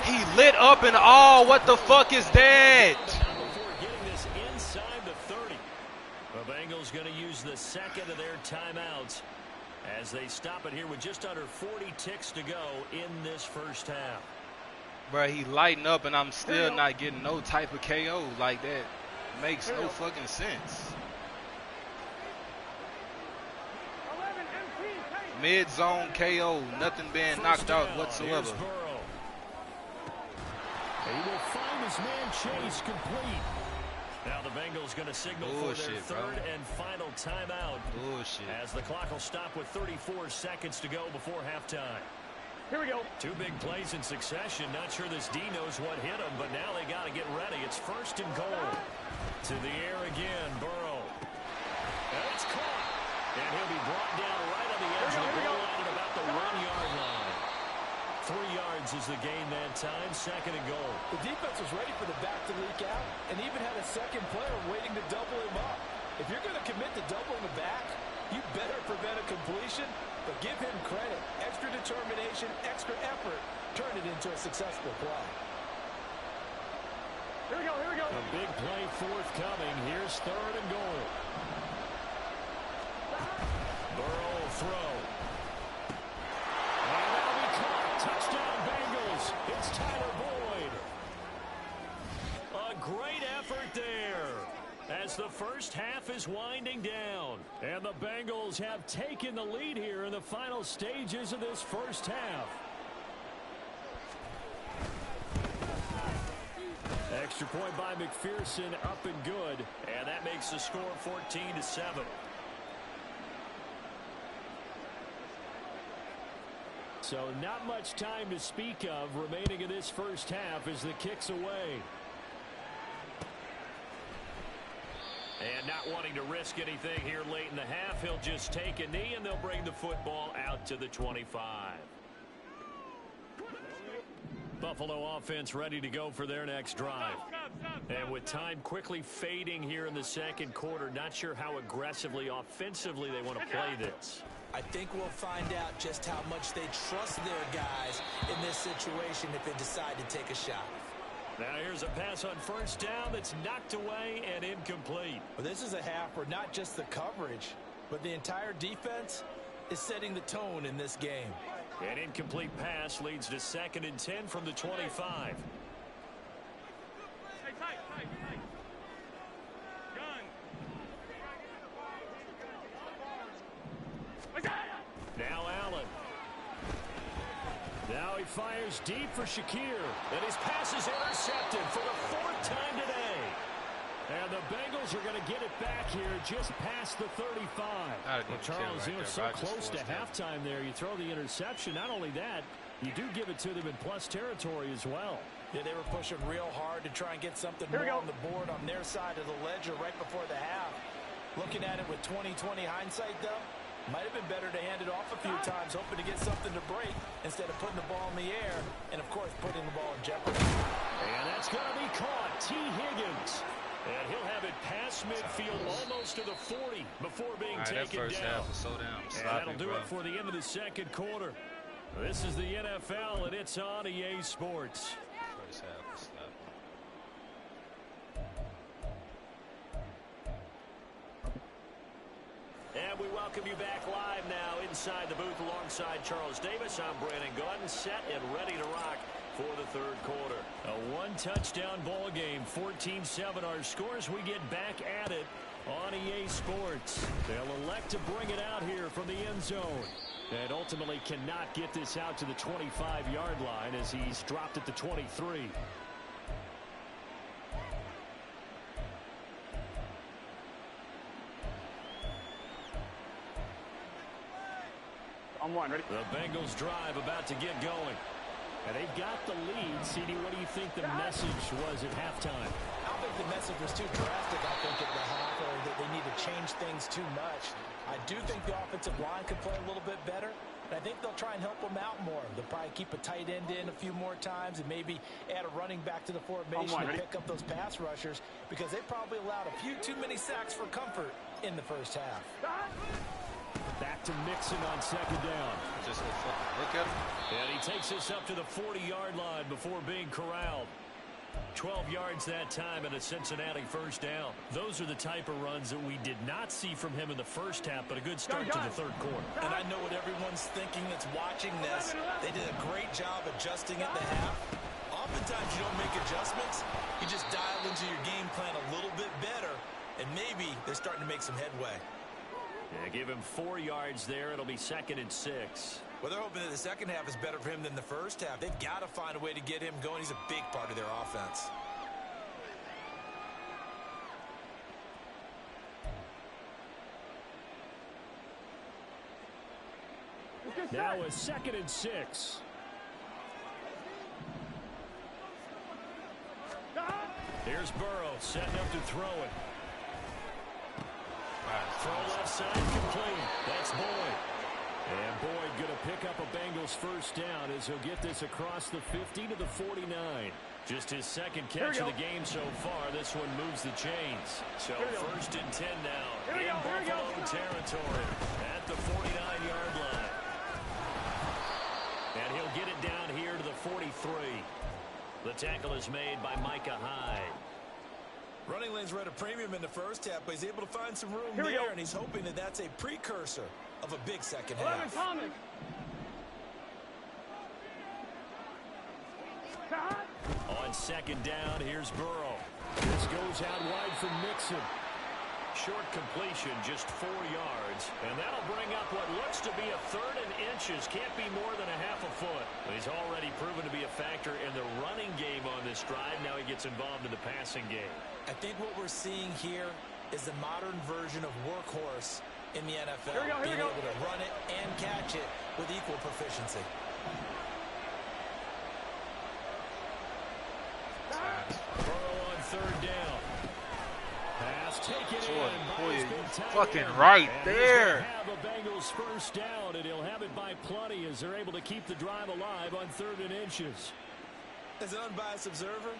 He lit up and all. What the fuck is that? Before getting this inside the 30. The Bengals going to use the 2nd of their timeouts as they stop it here with just under 40 ticks to go in this first half. Bro, he lighting up and I'm still not getting no type of KO like that. Makes no fucking sense. Mid-zone KO, nothing being knocked out whatsoever. He will find his man Chase complete. Now the Bengals going to signal for their 3rd and final timeout. Bullshit. As the clock will stop with 34 seconds to go before halftime. Here we go. 2 big plays in succession. Not sure this D knows what hit him, but now they got to get ready. It's 1st and goal. To the air again, Burrow. And it's caught. And he'll be brought down right on the edge of the goal line at about the 1-yard line. 3 yards is the gain that time, 2nd and goal. The defense was ready for the back to leak out and even had a second player waiting to double him up. If you're going to commit to doubling the back, you better prevent a completion, but give him credit. Extra determination, extra effort, turn it into a successful play. Here we go, here we go. A big play forthcoming. Here's 3rd and goal. Burrow will throw. And that'll be caught. Touchdown Bengals. It's Tyler Boyd. A great effort there as the first half is winding down. And the Bengals have taken the lead here in the final stages of this first half. Extra point by McPherson, up and good. And that makes the score 14-7. So not much time to speak of remaining in this first half as the kick's away. And not wanting to risk anything here late in the half, he'll just take a knee and they'll bring the football out to the 25. Buffalo offense ready to go for their next drive. And with time quickly fading here in the second quarter, not sure how aggressively, offensively they want to play this. I think we'll find out just how much they trust their guys in this situation if they decide to take a shot. Now here's a pass on first down that's knocked away and incomplete. Well, this is a half where not just the coverage, but the entire defense is setting the tone in this game. An incomplete pass leads to 2nd and 10 from the 25. Now Allen. Now he fires deep for Shakir. And his pass is intercepted for the 4th time today. And the Bengals are going to get it back here just past the 35. Well, Charles, you know, so close to halftime there. You throw the interception. Not only that, you do give it to them in plus territory as well. Yeah, they were pushing real hard to try and get something more on the board on their side of the ledger right before the half. Looking at it with 20/20 hindsight, though, might have been better to hand it off a few times, hoping to get something to break instead of putting the ball in the air and, of course, putting the ball in jeopardy. And that's going to be caught. T. Higgins. And he'll have it past midfield almost to the 40 before being taken down. And that'll do it for the end of the second quarter. This is the NFL, and it's on EA Sports. First half was sloppy. And we welcome you back live now inside the booth alongside Charles Davis. I'm Brandon Gordon, set and ready to rock for the third quarter. A one-touchdown ball game, 14-7 our scores. We get back at it on EA Sports. They'll elect to bring it out here from the end zone. And ultimately cannot get this out to the 25-yard line as he's dropped at the 23. On one, ready? The Bengals drive about to get going. And they've got the lead. CD, what do you think the message was at halftime? I don't think the message was too drastic, I think, at the half, or that they need to change things too much. I do think the offensive line could play a little bit better, and I think they'll try and help them out more. They'll probably keep a tight end in a few more times and maybe add a running back to the formation and pick up those pass rushers because they probably allowed a few too many sacks for comfort in the first half. Back to Mixon on second down. Just a fucking look at him. And he takes us up to the 40-yard line before being corralled. 12 yards that time and a Cincinnati first down. Those are the type of runs that we did not see from him in the first half, but a good start to the third quarter. And I know what everyone's thinking that's watching this. They did a great job adjusting at the half. Oftentimes you don't make adjustments. You just dial into your game plan a little bit better, and maybe they're starting to make some headway. Yeah, give him 4 yards there. It'll be 2nd and 6. Well, they're hoping that the second half is better for him than the first half. They've got to find a way to get him going. He's a big part of their offense. Now a 2nd and 6. Here's Burrow setting up to throw it. Throw inside, complete. That's Boyd. And Boyd going to pick up a Bengals first down as he'll get this across the 50 to the 49. Just his second catch of the game so far. This one moves the chains. So first and 10 now in Buffalo territory at the 49-yard line. And he'll get it down here to the 43. The tackle is made by Micah Hyde. Running lanes were at a premium in the first half, but he's able to find some room there, and he's hoping that that's a precursor of a big second half. On second down, here's Burrow. This goes out wide for Mixon. Short completion, just 4 yards. And that'll bring up what looks to be a third and inches. Can't be more than a half a foot. He's already proven to be a factor in the running game on this drive. Now he gets involved in the passing game. I think what we're seeing here is the modern version of workhorse in the NFL. Being able to run it and catch it with equal proficiency. Burrow on third down. Pass taken in. Fucking right there. Have a Bengals first down, and he'll have it by plenty as they're able to keep the drive alive on third and inches. As an unbiased observer,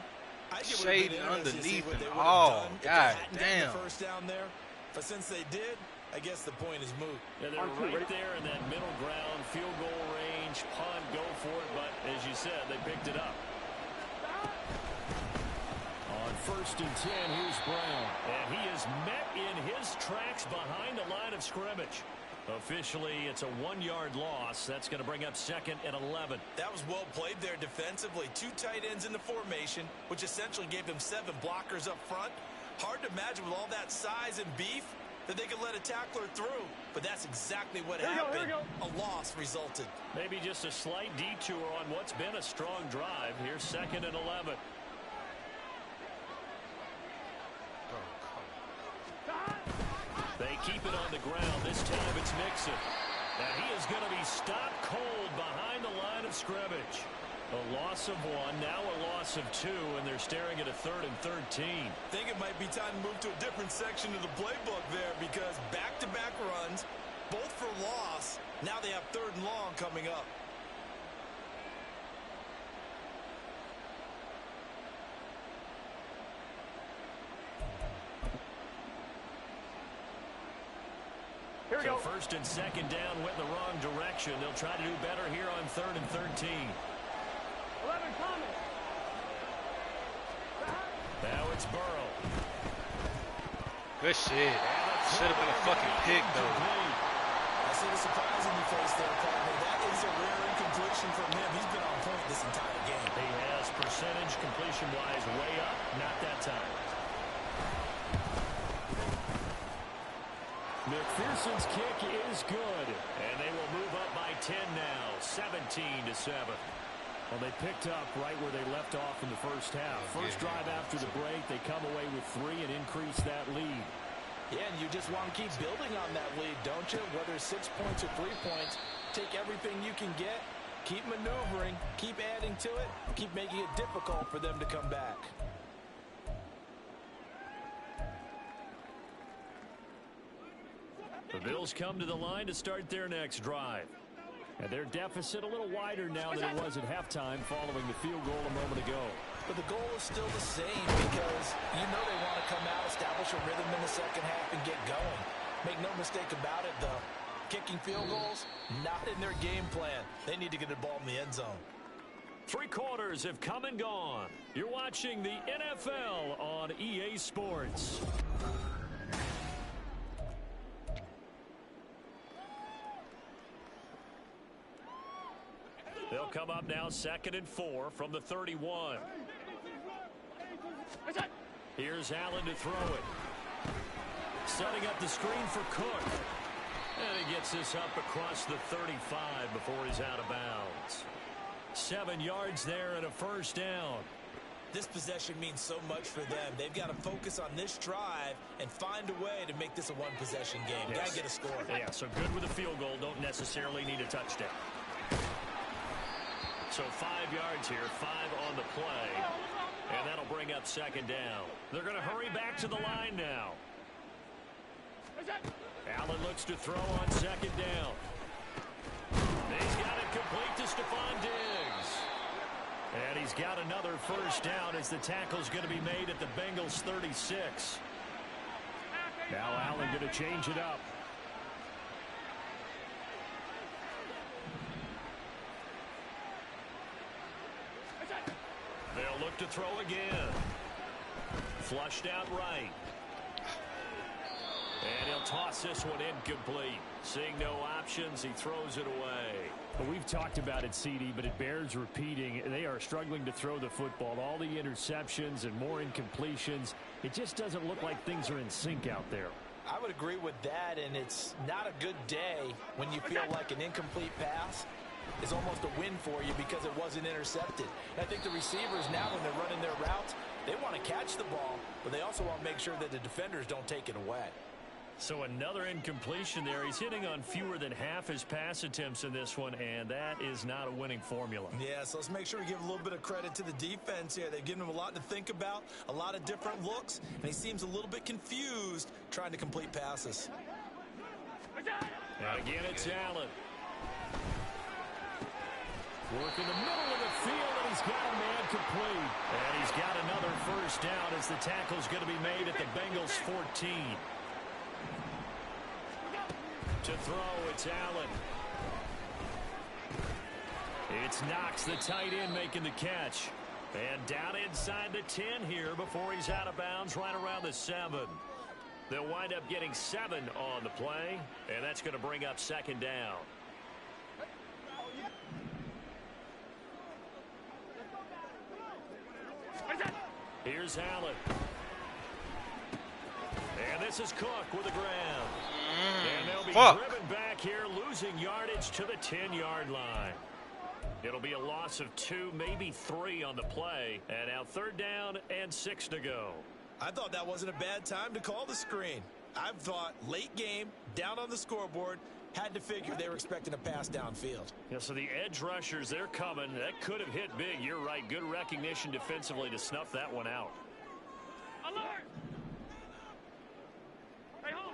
I think shading underneath and all. God damn. First down there, but since they did, I guess the point is moot. Yeah, they're right there in that middle ground, field goal range, punt, go for it. But as you said, they picked it up. On first and 10, here's Brown. And he is met in his tracks behind the line of scrimmage. Officially, it's a 1-yard loss. That's going to bring up second and 11. That was well played there defensively. 2 tight ends in the formation, which essentially gave them 7 blockers up front. Hard to imagine with all that size and beef that they could let a tackler through. But that's exactly what happened. A loss resulted. Maybe just a slight detour on what's been a strong drive. Here's second and 11. They keep it on the ground. This time it's Mixon. And he is going to be stopped cold behind the line of scrimmage. A loss of 1, now a loss of 2, and they're staring at a third and 13. I think it might be time to move to a different section of the playbook there, because back-to-back runs, both for loss. Now they have third and long coming up. So first and second down went in the wrong direction. They'll try to do better here on third and 13. Now it's Burrow. Good shit. Should have been a fucking pick, though. I see the surprise in your face there, partner. That is a rare incompletion from him. He's been on point this entire game. He has percentage completion-wise way up. Not that time. McPherson's kick is good. And they will move up by 10 now. 17-7. Well, they picked up right where they left off in the first half. First drive after the break, they come away with 3 and increase that lead. Yeah, and you just want to keep building on that lead, don't you? Whether it's 6 points or 3 points, take everything you can get, keep maneuvering, keep adding to it, keep making it difficult for them to come back. The Bills come to the line to start their next drive. And their deficit a little wider now than it was at halftime following the field goal a moment ago. But the goal is still the same, because you know they want to come out, establish a rhythm in the second half, and get going. Make no mistake about it, though. Kicking field goals, not in their game plan. They need to get the ball in the end zone. 3 quarters have come and gone. You're watching the NFL on EA Sports. They'll come up now second and 4 from the 31. Here's Allen to throw it. Setting up the screen for Cook. And he gets this up across the 35 before he's out of bounds. 7 yards there and a first down. This possession means so much for them. They've got to focus on this drive and find a way to make this a one-possession game. Yes. Got to get a score. Yeah, so good with a field goal. Don't necessarily need a touchdown. So 5 yards here, 5 on the play. And that'll bring up second down. They're going to hurry back to the line now. Allen looks to throw on second down. He's got it complete to Stephon Diggs. And he's got another first down as the tackle's going to be made at the Bengals 36. Now Allen going to change it up. They'll look to throw again. Flushed out right. And he'll toss this one incomplete. Seeing no options, he throws it away. Well, we've talked about it, CD, but it bears repeating. They are struggling to throw the football. All the interceptions and more incompletions. It just doesn't look like things are in sync out there. I would agree with that, and it's not a good day when you feel like an incomplete pass is almost a win for you because it wasn't intercepted. And I think the receivers now, when they're running their routes, they want to catch the ball, but they also want to make sure that the defenders don't take it away. So another incompletion there. He's hitting on fewer than half his pass attempts in this one, and that is not a winning formula. Yeah, so let's make sure we give a little bit of credit to the defense here. They've given him a lot to think about, a lot of different looks, and he seems a little bit confused trying to complete passes. And again, it's Allen. Work in the middle of the field, and he's got a man complete. And he's got another first down as the tackle's going to be made at the Bengals 14. To throw, it's Allen. It's Knox, the tight end, making the catch. And down inside the 10 here before he's out of bounds, right around the 7. They'll wind up getting 7 on the play, and that's going to bring up second down. Here's Allen. And this is Cook with a grab. And they'll be driven back here, losing yardage to the 10-yard line. It'll be a loss of 2, maybe 3 on the play. And now third down and 6 to go. I thought that wasn't a bad time to call the screen. I thought late game, down on the scoreboard, had to figure they were expecting a pass downfield. Yeah, so the edge rushers, they're coming. That could have hit big. You're right. Good recognition defensively to snuff that one out. Alert! Hey, hold.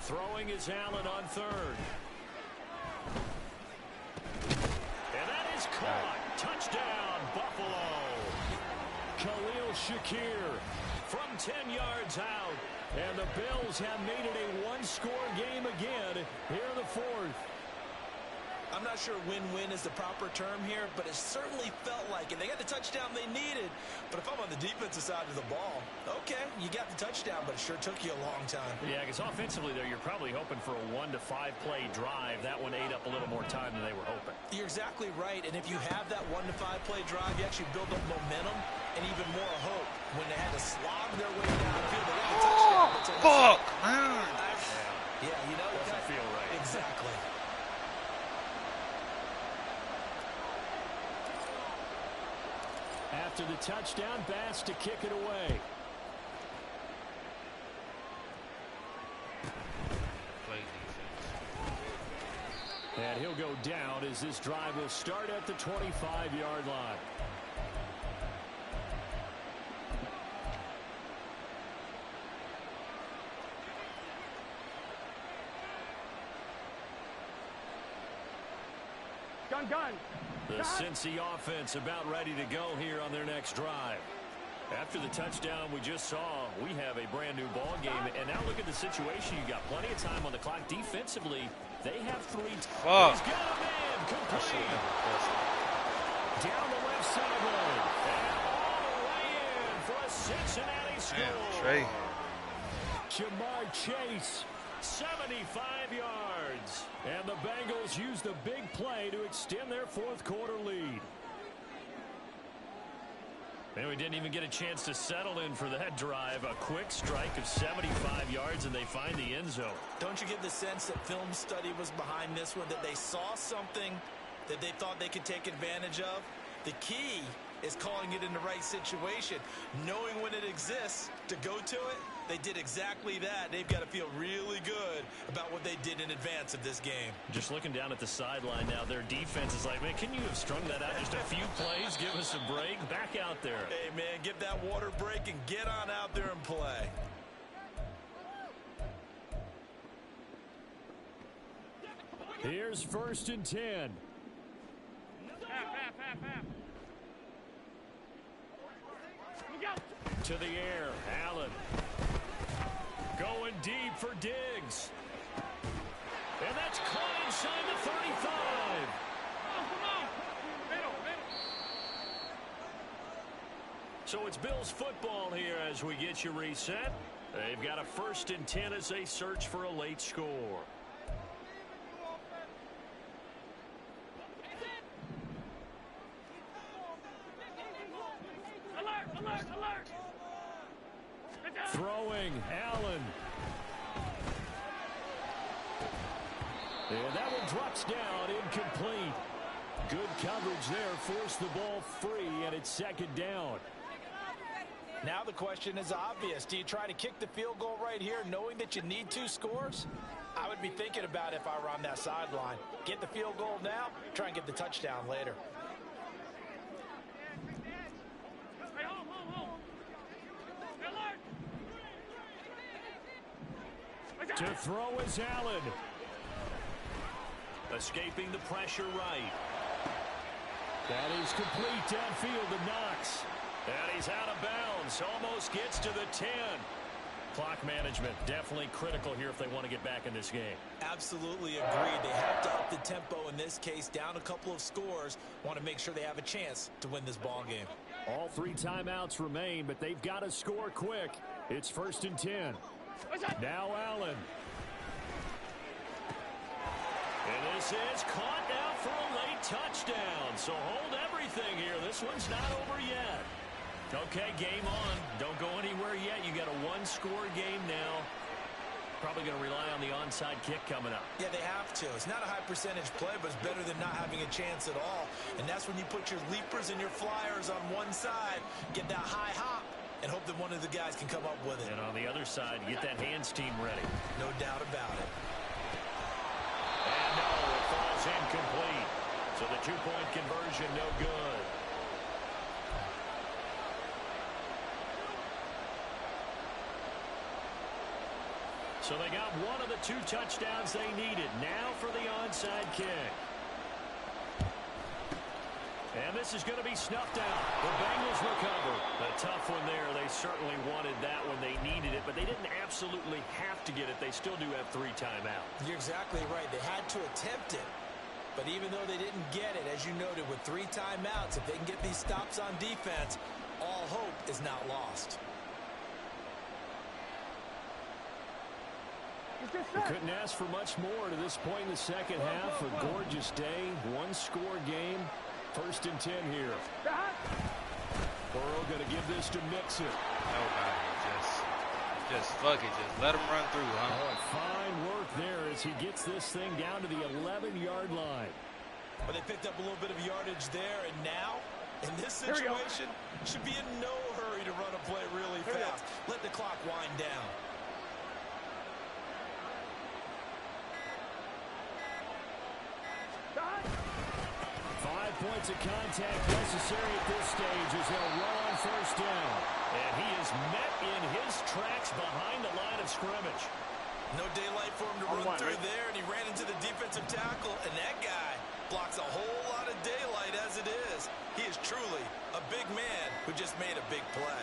Throwing is Allen on third. And that is caught. Touchdown, Buffalo. Khalil Shakir from 10 yards out. And the Bills have made it a one-score game again here in the fourth. I'm not sure win-win is the proper term here, but it certainly felt like it. They got the touchdown they needed, but if I'm on the defensive side of the ball, okay, you got the touchdown, but it sure took you a long time. Yeah, because offensively there, you're probably hoping for a 1 to 5 play drive. That one ate up a little more time than they were hoping. You're exactly right, and if you have that 1 to 5 play drive, you actually build up momentum and even more hope. When they had to slog their way downfield, they got the touchdown. Fuck, man. Yeah, you know, doesn't feel right. Exactly. After the touchdown, Bass to kick it away. And he'll go down as this drive will start at the 25-yard line. Gun. The Cincy offense about ready to go here on their next drive. After the touchdown we just saw, we have a brand new ball game. And now look at the situation. You got plenty of time on the clock. Defensively, they have 3. Fuck. He's got a man complete. Down the left sideline. And all the way in for a Cincinnati score. Damn, Trey. Jamar Chase. 75 yards. And the Bengals use the big play to extend their fourth quarter lead. And we didn't even get a chance to settle in for that drive. A quick strike of 75 yards, and they find the end zone. Don't you get the sense that film study was behind this one, that they saw something that they thought they could take advantage of? The key is calling it in the right situation, knowing when it exists to go to it. They did exactly that. They've got to feel really good about what they did in advance of this game. Just looking down at the sideline now, their defense is like, man, can you have strung that out just a few plays? Give us a break. Back out there. Hey, man, give that water break and get on out there and play. Here's 1st and 10. Half. Look out. To the air, Allen. Going deep for Diggs. And that's caught inside the 35. Come on. Middle. So it's Bills football here as we get you reset. They've got a 1st and 10 as they search for a late score. Alert. Throwing, Allen. And that one drops down, incomplete. Good coverage there, forced the ball free, and it's 2nd down. Now the question is obvious. Do you try to kick the field goal right here knowing that you need 2 scores? I would be thinking about it if I were on that sideline. Get the field goal now, try and get the touchdown later. Hey, hold. Alert. To throw is Allen. Escaping the pressure right. That is complete downfield to Knox. And he's out of bounds. Almost gets to the 10. Clock management definitely critical here if they want to get back in this game. Absolutely agreed. They have to up the tempo in this case, down a couple of scores. Want to make sure they have a chance to win this ball game. All 3 timeouts remain, but they've got to score quick. It's 1st and 10. Now Allen. And this is caught now for a late touchdown. So hold everything here. This one's not over yet. Okay, game on. Don't go anywhere yet. You got a 1-score game now. Probably going to rely on the onside kick coming up. Yeah, they have to. It's not a high percentage play, but it's better than not having a chance at all. And that's when you put your leapers and your flyers on one side, get that high hop, and hope that one of the guys can come up with it. And on the other side, get that hands team ready. No doubt about it. And no, it falls incomplete. So the 2-point conversion no good. So they got one of the 2 touchdowns they needed. Now for the onside kick. And this is going to be snuffed out. The Bengals recover. A tough one there. They certainly wanted that when they needed it, but they didn't absolutely have to get it. They still do have 3 timeouts. You're exactly right. They had to attempt it. But even though they didn't get it, as you noted, with 3 timeouts, if they can get these stops on defense, all hope is not lost. We couldn't ask for much more to this point in the second half. A gorgeous day, 1-score game. 1st and 10 here. Burrow going to give this to Mixon. Nobody. Just fuck it. Just let him run through, huh? Oh, fine work there as he gets this thing down to the 11-yard line. But they picked up a little bit of yardage there, and now, in this situation, should be in no hurry to run a play really fast. Let the clock wind down. 5 points of contact necessary at this stage as they'll roll on 1st down. And he is met in his tracks behind the line of scrimmage. No daylight for him to run through there, and he ran into the defensive tackle, and that guy blocks a whole lot of daylight as it is. He is truly a big man who just made a big play.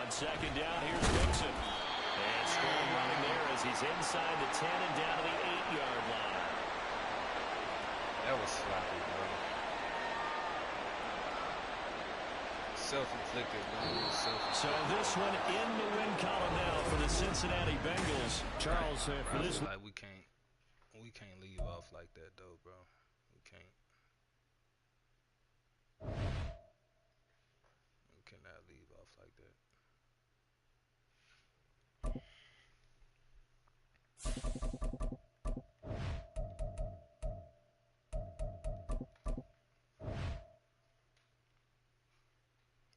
On 2nd down, here's Mixon. And strong running there as he's inside the 10 and down to the 8-yard line. That was sloppy, bro. Self-inflicted, man. So this one in the win column now for the Cincinnati Bengals. Charles, for this like we can't leave off like that though, bro. We can't. We cannot leave off like that.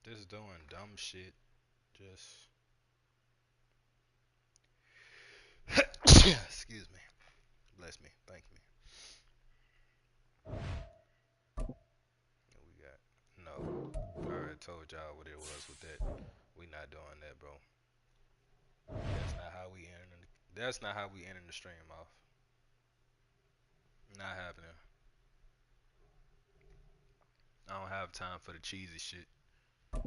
Just doing dumb shit. Just excuse me. Bless me. Thank me. We got no. I already told y'all what it was with that. We not doing that, bro. That's not how we enter the stream off. Not happening. I don't have time for the cheesy shit. You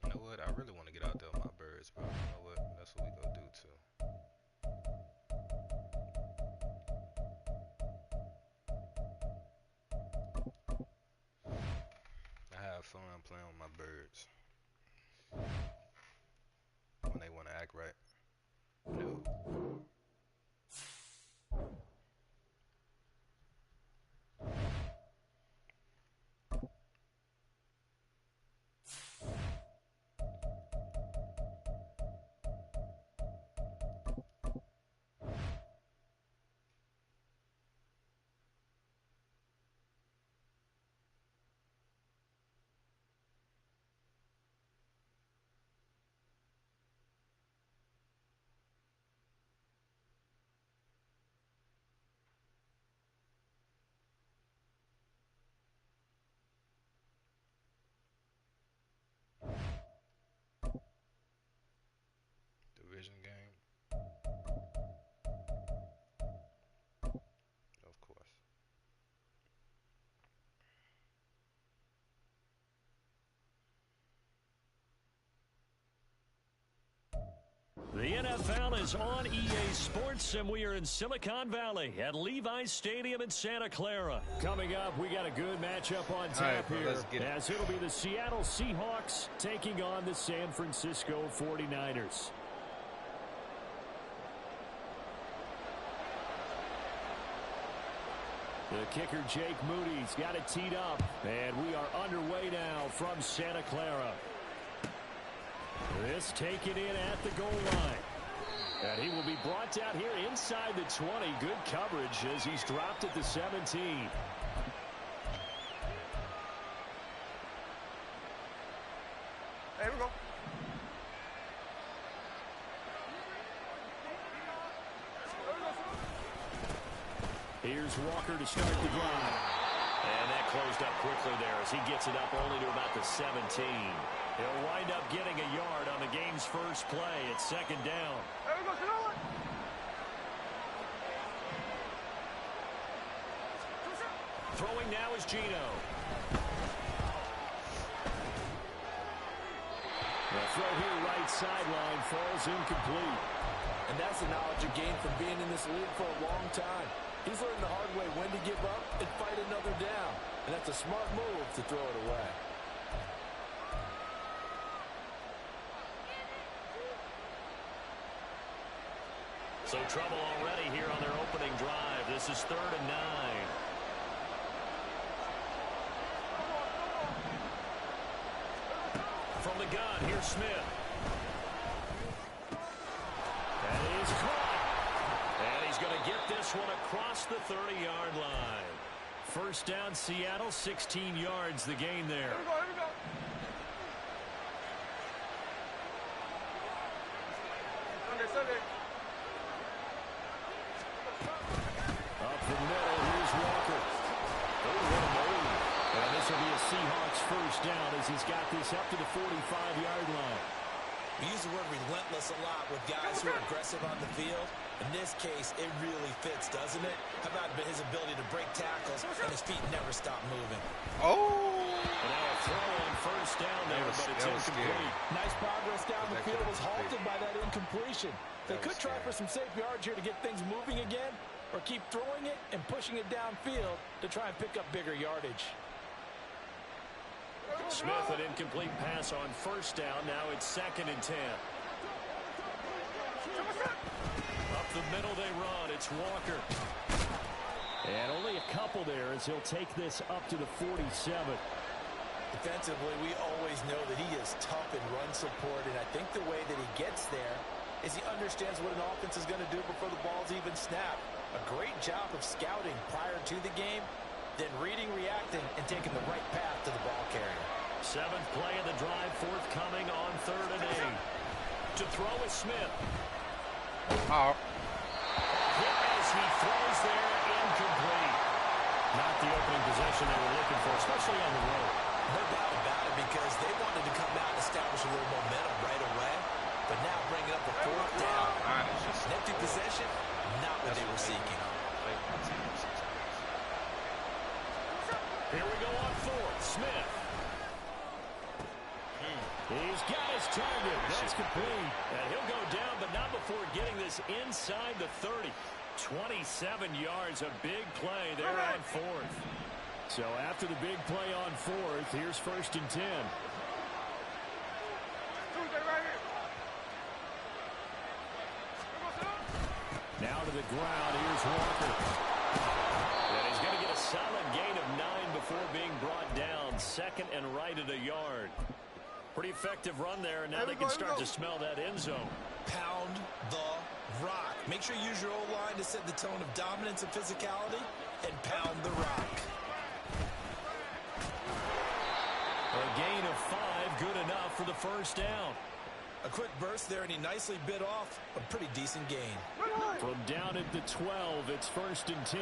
know what? I really want to get out there with my birds, bro. You know what? That's what we gonna do too. I have fun playing with my birds when they want to act right. No. Division game, of course. The NFL is on EA Sports, and we are in Silicon Valley at Levi's Stadium in Santa Clara. Coming up, we got a good matchup on tap bro, here, let's get it. as it'll be the Seattle Seahawks taking on the San Francisco 49ers. The kicker, Jake Moody's got it teed up, and we are underway now from Santa Clara. This taken in at the goal line. And he will be brought down here inside the 20. Good coverage as he's dropped at the 17. There we go. Here's Walker to start the drive. And that closed up quickly there as he gets it up only to about the 17. He'll wind up getting a yard on the game's first play. It's second down. There we go, throw it. Throwing now is Gino. The throw here right sideline falls incomplete. And that's the knowledge you gain from being in this league for a long time. He's learned the hard way when to give up and fight another down. And that's a smart move to throw it away. So trouble already here on their opening drive. This is 3rd and 9. From the gun, here's Smith. That is caught. And he's going to get this one across the 30-yard line. First down, Seattle, 16 yards the gain there. Here we go, here we go. Sunday. Up the middle, here's Walker. Oh, what a move. And this will be a Seahawks first down as he's got this up to the 45-yard line. We use the word relentless a lot with guys who are aggressive on the field. In this case, it really fits, doesn't it? How about his ability to break tackles and his feet never stop moving? Oh! And now a throw on first down there, but it's incomplete. Nice progress down the That field could've was been halted big. by that incompletion. They That could was try scary. for some safe yards here to get things moving again, or keep throwing it and pushing it downfield to try and pick up bigger yardage. Smith, an incomplete pass on first down. Now it's 2nd and 10. Up the middle they run. It's Walker. And only a couple there as he'll take this up to the 47. Defensively, we always know that he is tough in run support, and I think the way that he gets there is he understands what an offense is going to do before the ball's even snapped. A great job of scouting prior to the game, then reading, reacting, and taking the right path to the ball carrier. 7th play of the drive, forthcoming on 3rd and 8. To throw is Smith. Oh. Hit as he throws there, incomplete. Not the opening possession they were looking for, especially on the road. No doubt about it, because they wanted to come out and establish a little momentum right away. But now bringing up the 4th down. Mine is just An empty possession He's got his target. That's complete. And he'll go down, but not before getting this inside the 30. 27 yards, a big play there on fourth. So after the big play on fourth, here's 1st and 10. Now to the ground. Here's Walker. And he's going to get a solid gain of 9 before being brought down. 2nd and right at a yard. Pretty effective run there, and now they can start to smell that end zone. Pound the rock. Make sure you use your O-line to set the tone of dominance and physicality, and pound the rock. A gain of 5, good enough for the first down. A quick burst there, and he nicely bit off a pretty decent gain. From down at the 12, it's 1st and 10.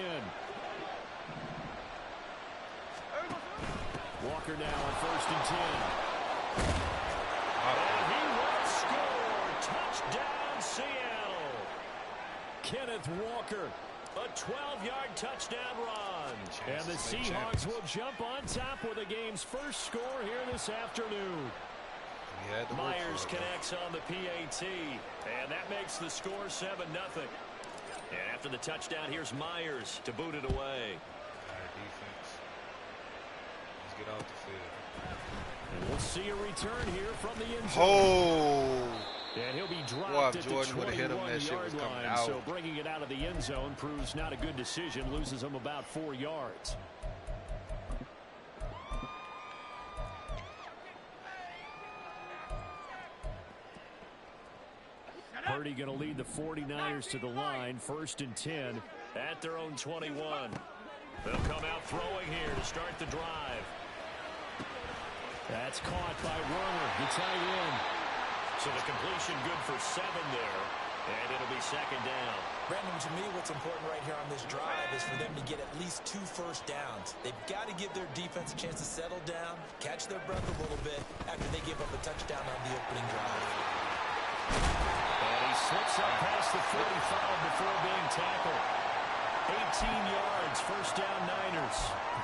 Walker now on 1st and 10. And he will score. Touchdown, Seattle. Kenneth Walker, a 12-yard touchdown run. And the Seahawks will jump on top with the game's first score here this afternoon. Myers connects on the PAT, and that makes the score 7-0. And after the touchdown, here's Myers to boot it away. All right, defense. Let's get off the field. And we'll see a return here from the end zone. Oh! And he'll be dropped at the 21-yard line, out. so bringing it out of the end zone proves not a good decision, loses him about 4 yards. Purdy going to lead the 49ers to the line, 1st and 10 at their own 21. They'll come out throwing here to start the drive. That's caught by Werner, the tight end. So the completion good for 7 there, and it'll be 2nd down. Brandon, to me, what's important right here on this drive is for them to get at least 2 first downs. They've got to give their defense a chance to settle down, catch their breath a little bit after they give up a touchdown on the opening drive. And he slips up past the 45 before being tackled. 18 yards, 1st down Niners.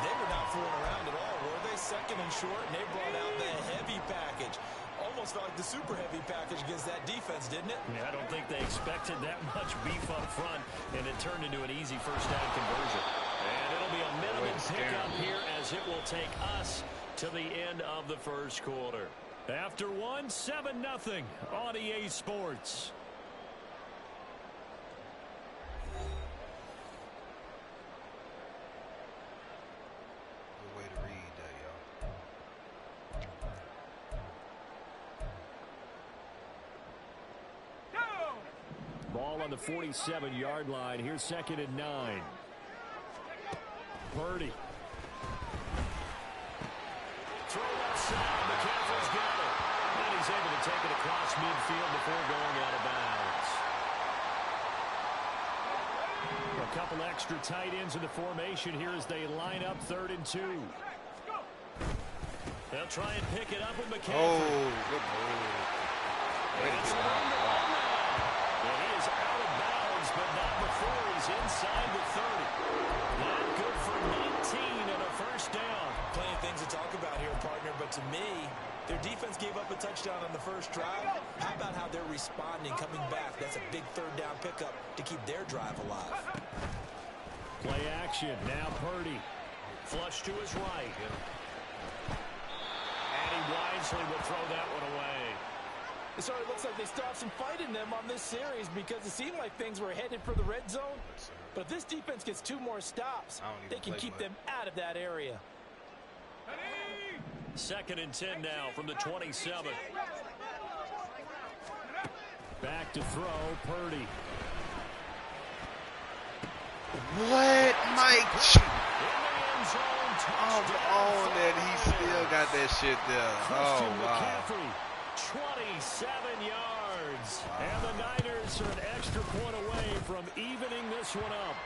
They were not fooling around at all, were they? 2nd and short, and they brought out the heavy package. Almost felt like the super heavy package against that defense, didn't it? Yeah, I don't think they expected that much beef up front, and it turned into an easy 1st down conversion. And it'll be a minimum pickup here as it will take us to the end of the 1st quarter. After 7-0 on EA Sports. Good way to read that, y'all. Ball on the 47-yard line. Here's 2nd and 9. Purdy. Throw outside. McCaffrey's got it. And he's able to take it across midfield before going out of bounds. A couple extra tight ends in the formation here as they line up 3rd and 2. They'll try and pick it up with McCaffrey. Oh, good move. Way to get on the block. And he is out of bounds, but not before he's inside the 30. Not good for 19 and a 1st down. Plenty of things to talk about here, partner, but to me, their defense gave up a touchdown on the 1st drive. How about how they're responding, coming back? That's a big 3rd down pickup to keep their drive alive. Play action. Now Purdy. Flush to his right. And he wisely will throw that one away. It sort of looks like they stopped some fight in them on this series because it seemed like things were headed for the red zone. But if this defense gets 2 more stops, they can keep them out of that area. 2nd and 10 now from the 27. Back to throw, Purdy. What? Mike? In the end zone, touchdown. On that, he still got that shit there. Oh, Christian wow. McCaffrey, 27 yards. And the Niners are an extra point away from evening this one up.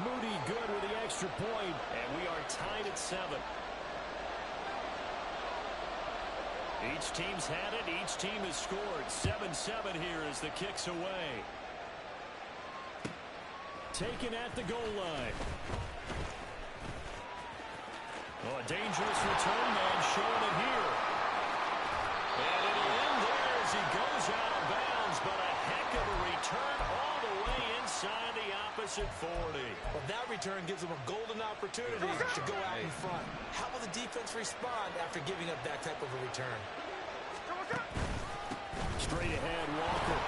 Moody good with the extra point, and we are tied at 7. Each team's had it. Each team has scored. 7-7 here as the kick's away. Taken at the goal line. Oh, a dangerous return man showing it here. at 40. Well, that return gives them a golden opportunity to go out in front. How will the defense respond after giving up that type of a return? Straight ahead, Walker.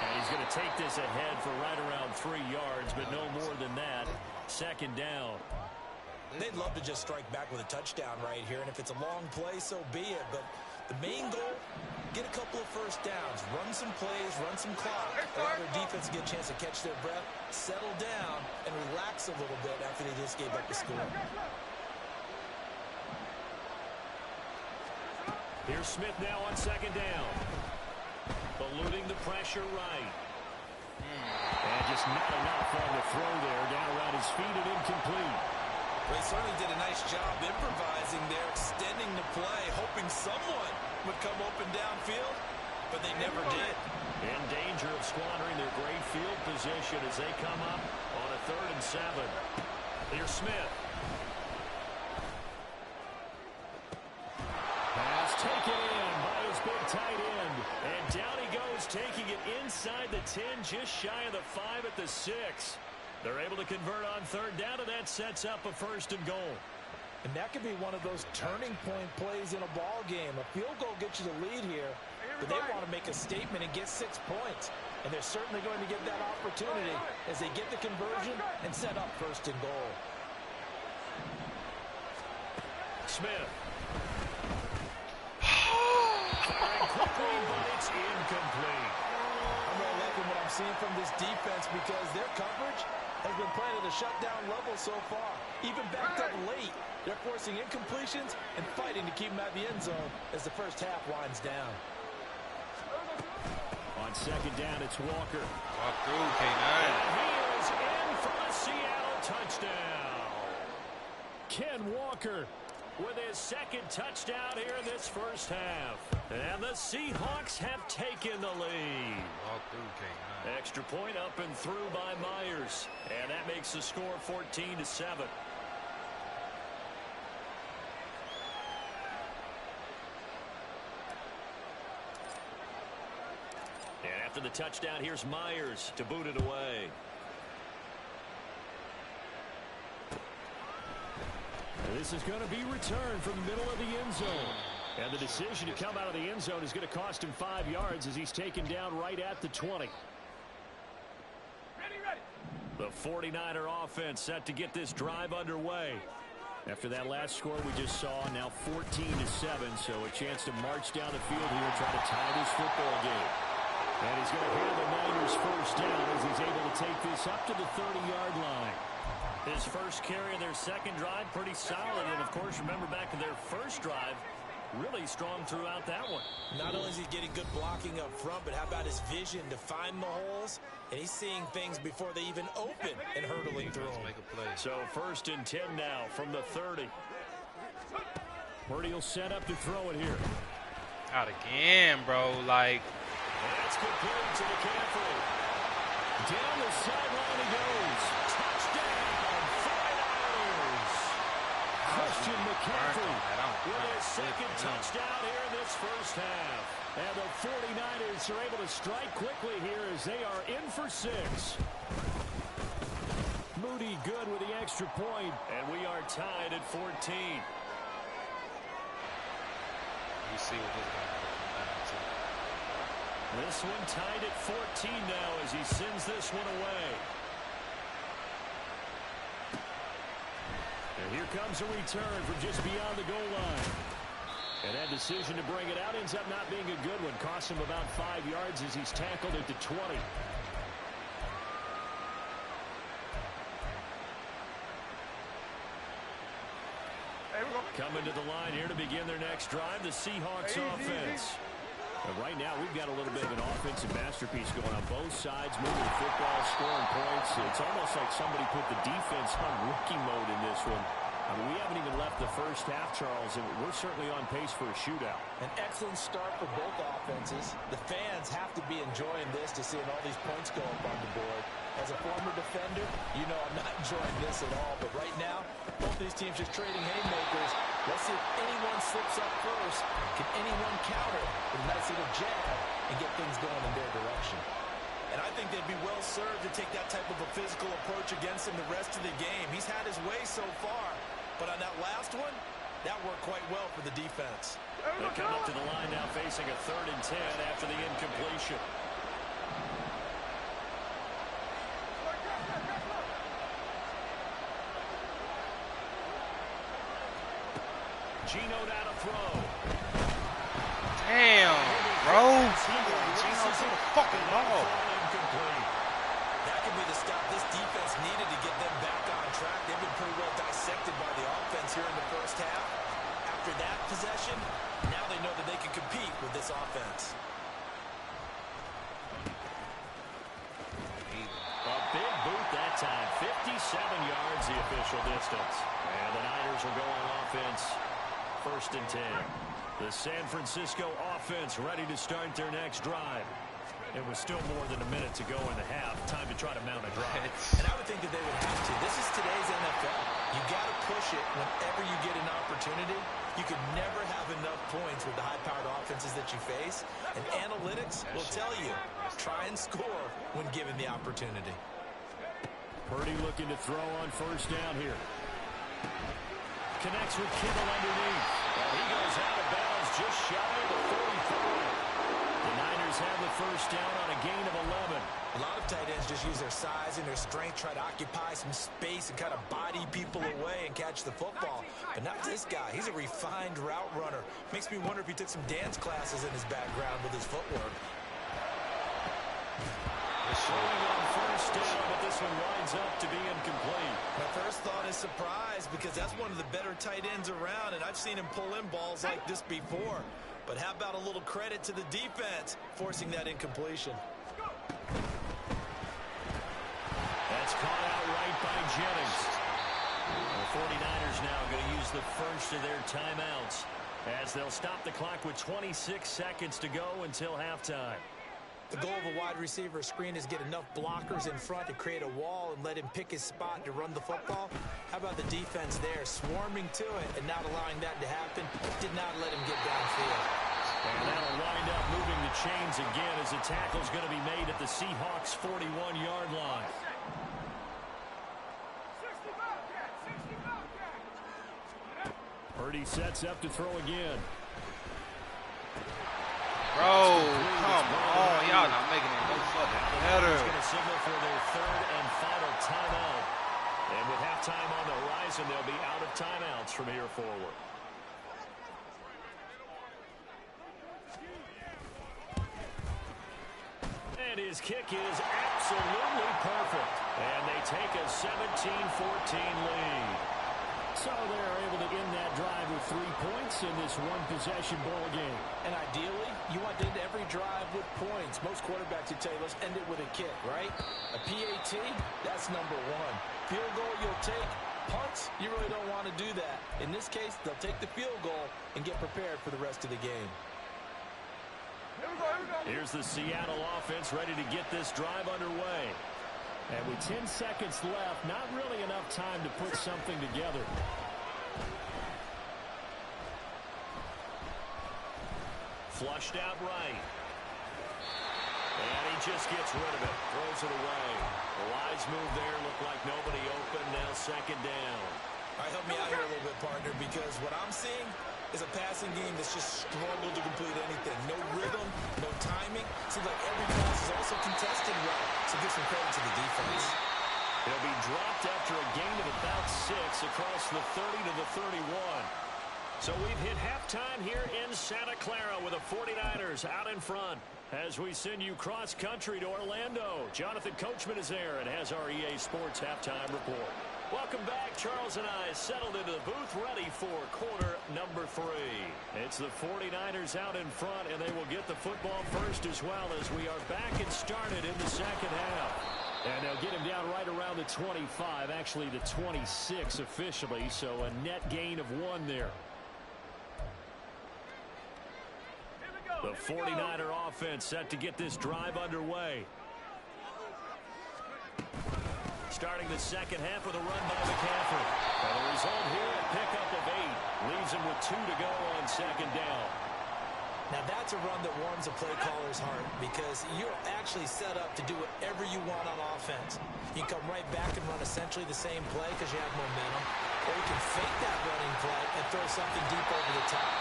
And he's going to take this ahead for right around 3 yards, but no more than that. Second down. They'd love to just strike back with a touchdown right here, and if it's a long play, so be it. But the main goal, get a couple of first downs, run some plays, run some clock, allow their defense to get a chance to catch their breath, settle down, and relax a little bit after they just gave up the score. Here's Smith now on second down. Eluding the pressure right. And just not enough on the throw there. Down around his feet and incomplete. They certainly did a nice job improvising there, extending the play, hoping someone would come open downfield, but they never did. In danger of squandering their great field position as they come up on a 3rd and 7. Here's Smith. Pass taken in by his big tight end. And down he goes, taking it inside the 10, just shy of the 5 at the 6. They're able to convert on 3rd down, and that sets up a 1st and goal. And that could be one of those turning point plays in a ball game. A field goal gets you the lead here, but they want to make a statement and get 6 points. And they're certainly going to get that opportunity as they get the conversion and set up 1st and goal. Smith. Firing quickly, but it's incomplete. I'm really liking what I'm seeing from this defense because their coverage has been playing at a shutdown level so far. Even backed up late, they're forcing incompletions and fighting to keep them at the end zone as the first half winds down. On second down, it's Walker. Walk through, K9. And he is in for the Seattle touchdown. Ken Walker with his 2nd touchdown here in this first half. And the Seahawks have taken the lead. Walk through, K9. Extra point up and through by Myers. And that makes the score 14-7. And after the touchdown, here's Myers to boot it away. This is going to be returned from the middle of the end zone. And the decision to come out of the end zone is going to cost him 5 yards as he's taken down right at the 20. The 49er offense set to get this drive underway. After that last score we just saw, now 14-7, so a chance to march down the field here and try to tie this football game. And he's going to have the Niners first down as he's able to take this up to the 30-yard line. His first carry of their second drive, pretty solid. And, of course, remember back to their first drive, really strong throughout that one. Not only is he getting good blocking up front, but how about his vision to find the holes? And he's seeing things before they even open and hurtling through them. Make a play. So 1st and 10 now from the 30. Purdy will set up to throw it here. Out again, bro. Like. That's complete to McCaffrey. Down the sideline he goes. Touchdown, 49ers. Christian McCaffrey with his 2nd touchdown here in this first half. And the 49ers are able to strike quickly here as they are in for 6. Moody good with the extra point, and we are tied at 14. We see what this guy come down to. This one tied at 14 now as he sends this one away. And here comes a return from just beyond the goal line. And that decision to bring it out ends up not being a good one. Costs him about 5 yards as he's tackled at the 20. Coming to the line here to begin their next drive, the Seahawks offense. And right now, we've got a little bit of an offensive masterpiece going on both sides, moving the football, scoring points. It's almost like somebody put the defense on rookie mode in this one. I mean, we haven't even left the first half, Charles, and we're certainly on pace for a shootout. An excellent start for both offenses. The fans have to be enjoying this to seeing all these points go up on the board. As a former defender, you know I'm not enjoying this at all. But right now, both these teams just trading haymakers. Let's see if anyone slips up first. Can anyone counter with a nice little jab and get things going in their direction? And I think they'd be well served to take that type of a physical approach against him the rest of the game. He's had his way so far, but on that last one, that worked quite well for the defense. They come up to the line now facing a 3rd and 10 after the incompletion. Gino down to throw. Damn, bro. Gino threw the fucking ball. That could be the stop this defense needed to get them back on track. They've been pretty well dissected by the offense here in the first half. After that possession, now they know that they can compete with this offense. A big boot that time. 57 yards the official distance. And the Niners will go on offense. 1st and 10. The San Francisco offense ready to start their next drive. It was still more than a minute to go in the half. Time to try to mount a drive. And I would think that they would have to. This is today's NFL. You got to push it whenever you get an opportunity. You could never have enough points with the high-powered offenses that you face. And analytics will tell you, try and score when given the opportunity. Purdy looking to throw on 1st down here. Connects with Kittle underneath. And he goes out of bounds just shy of the 45. The Niners have the 1st down on a gain of 11. A lot of tight ends just use their size and their strength, try to occupy some space and kind of body people away and catch the football. But not this guy. He's a refined route runner. Makes me wonder if he took some dance classes in his background with his footwork. Showing on 1st down, but this one winds up to be incomplete. My first thought is surprise because that's one of the better tight ends around, and I've seen him pull in balls like this before. But how about a little credit to the defense forcing that incompletion? That's caught out right by Jennings. The 49ers now going to use the first of their timeouts as they'll stop the clock with 26 seconds to go until halftime. The goal of a wide receiver screen is get enough blockers in front to create a wall and let him pick his spot to run the football. How about the defense there, swarming to it and not allowing that to happen? Did not let him get downfield. And that'll wind up moving the chains again as the tackle's going to be made at the Seahawks' 41-yard line. Purdy sets up to throw again. Bro, come on. Y'all not making it no fucking better. He's going to signal for their 3rd and final timeout. And with halftime on the horizon, they'll be out of timeouts from here forward. And his kick is absolutely perfect. And they take a 17-14 lead. So they're able to end that drive with 3 points in this one-possession ball game. And ideally, you want to end every drive with points. Most quarterbacks would tell you, let's end it with a kick, right? A PAT, that's number 1. Field goal, you'll take. Punts, you really don't want to do that. In this case, they'll take the field goal and get prepared for the rest of the game. Here's the Seattle offense ready to get this drive underway. And with 10 seconds left, not really enough time to put something together. Flushed out right. And he just gets rid of it. Throws it away. The wise move there. Looked like nobody open. Now 2nd down. All right, help me out here a little bit, partner, because what I'm seeing is a passing game that's just struggled to complete anything. No rhythm, no timing. Seems like every pass is also contested well. So give some credit to the defense. It'll be dropped after a gain of about 6 across the 30 to the 31. So we've hit halftime here in Santa Clara with the 49ers out in front. As we send you cross-country to Orlando, Jonathan Coachman is there and has our EA Sports Halftime Report. Welcome back. Charles and I settled into the booth ready for quarter number 3. It's the 49ers out in front, and they will get the football first as well as we are back and started in the second half. And they'll get him down right around the 25, actually the 26 officially, so a net gain of 1 there. The 49er offense set to get this drive underway. Starting the second half with a run by McCaffrey. And the result here, a pickup of 8. Leaves him with 2 to go on 2nd down. Now that's a run that warms a play caller's heart because you're actually set up to do whatever you want on offense. You can come right back and run essentially the same play because you have momentum, or you can fake that running play and throw something deep over the top.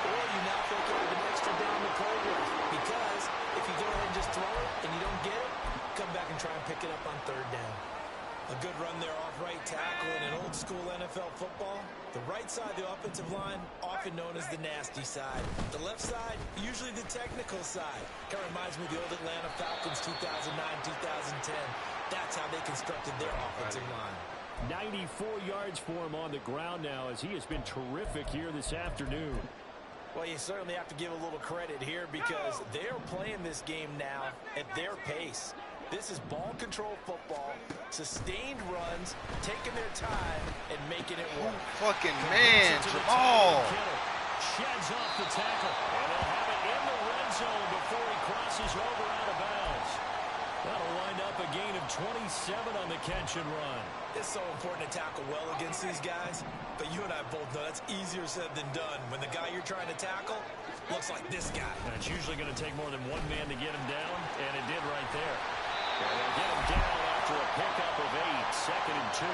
Or you now think you have an extra down to play with because if you go ahead and just throw it and you don't get it, come back and try and pick it up on third down. A good run there off right tackle in an old-school NFL football. The right side of the offensive line, often known as the nasty side. The left side, usually the technical side. Kind of reminds me of the old Atlanta Falcons 2009-2010. That's how they constructed their offensive line. 94 yards for him on the ground now as he has been terrific here this afternoon. Well, you certainly have to give a little credit here because they're playing this game now at their pace. This is ball control football, sustained runs, taking their time, and making it work. Fucking man, Jamal. Sheds off the tackle, and they'll have it in the red zone before he crosses over out of bounds. That'll wind up a gain of 27 on the catch and run. It's so important to tackle well against these guys, but you and I both know that's easier said than done when the guy you're trying to tackle looks like this guy. And it's usually going to take more than one man to get him down, and it did right there. And they'll get him down after a pickup of 8, 2nd and 2.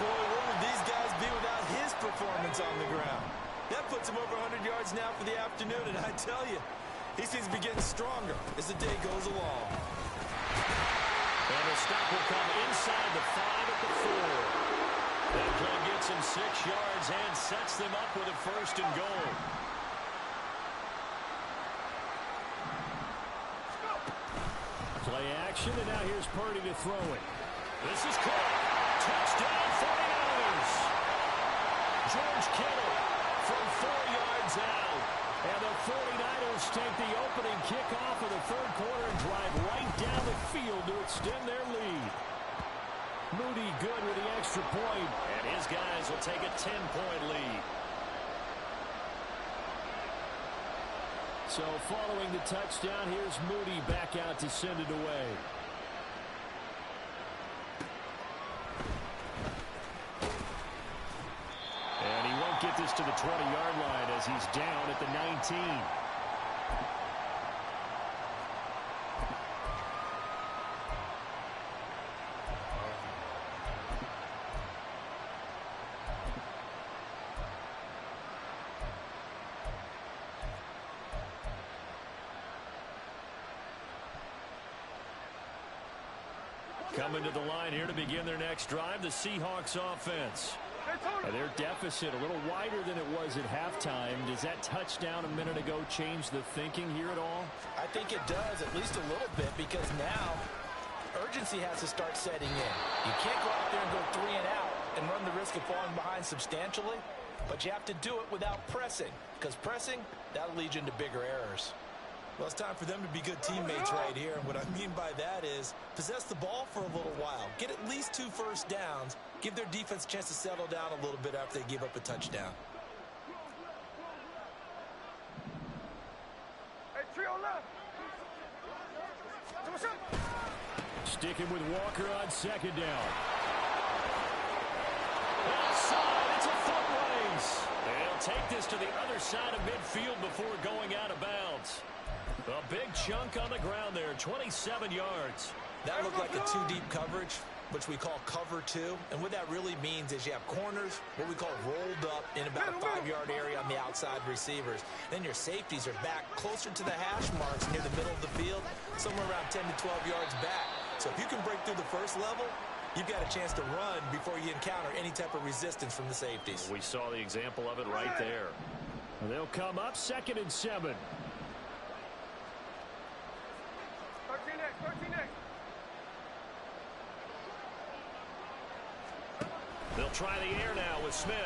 Boy, where would these guys be without his performance on the ground? That puts him over 100 yards now for the afternoon, and I tell you, he seems to be getting stronger as the day goes along. And the stop will come inside the 5 at the 4. That play gets him 6 yards and sets them up with a 1st and goal. Play action, and now here's Purdy to throw it. This is caught. Touchdown, 49ers. George Kittle from 4 yards out. And the 49ers take the opening kickoff of the third quarter and drive right down the field to extend their lead. Moody good with the extra point, and his guys will take a 10-point lead. So following the touchdown, here's Moody back out to send it away. And he won't get this to the 20-yard line as he's down at the 19. Coming to the line here to begin their next drive, the Seahawks offense. And their deficit a little wider than it was at halftime. Does that touchdown a minute ago change the thinking here at all? I think it does, at least a little bit, because now urgency has to start setting in. You can't go out there and go 3 and out and run the risk of falling behind substantially, but you have to do it without pressing, because pressing, that'll lead you into bigger errors. Well, it's time for them to be good teammates right here, and what I mean by that is possess the ball for a little while, get at least 2 first downs, give their defense a chance to settle down a little bit after they give up a touchdown. Hey, trio left. Sticking with Walker on 2nd down. Outside, it's a foot race. They'll take this to the other side of midfield before going out of bounds. A big chunk on the ground there, 27 yards. That looked like a 2-deep coverage, which we call cover 2. And what that really means is you have corners, what we call rolled up in about a 5-yard area on the outside receivers. Then your safeties are back closer to the hash marks near the middle of the field, somewhere around 10 to 12 yards back. So if you can break through the first level, you've got a chance to run before you encounter any type of resistance from the safeties. We saw the example of it right there. They'll come up 2nd and 7. 13 next. They'll try the air now with Smith.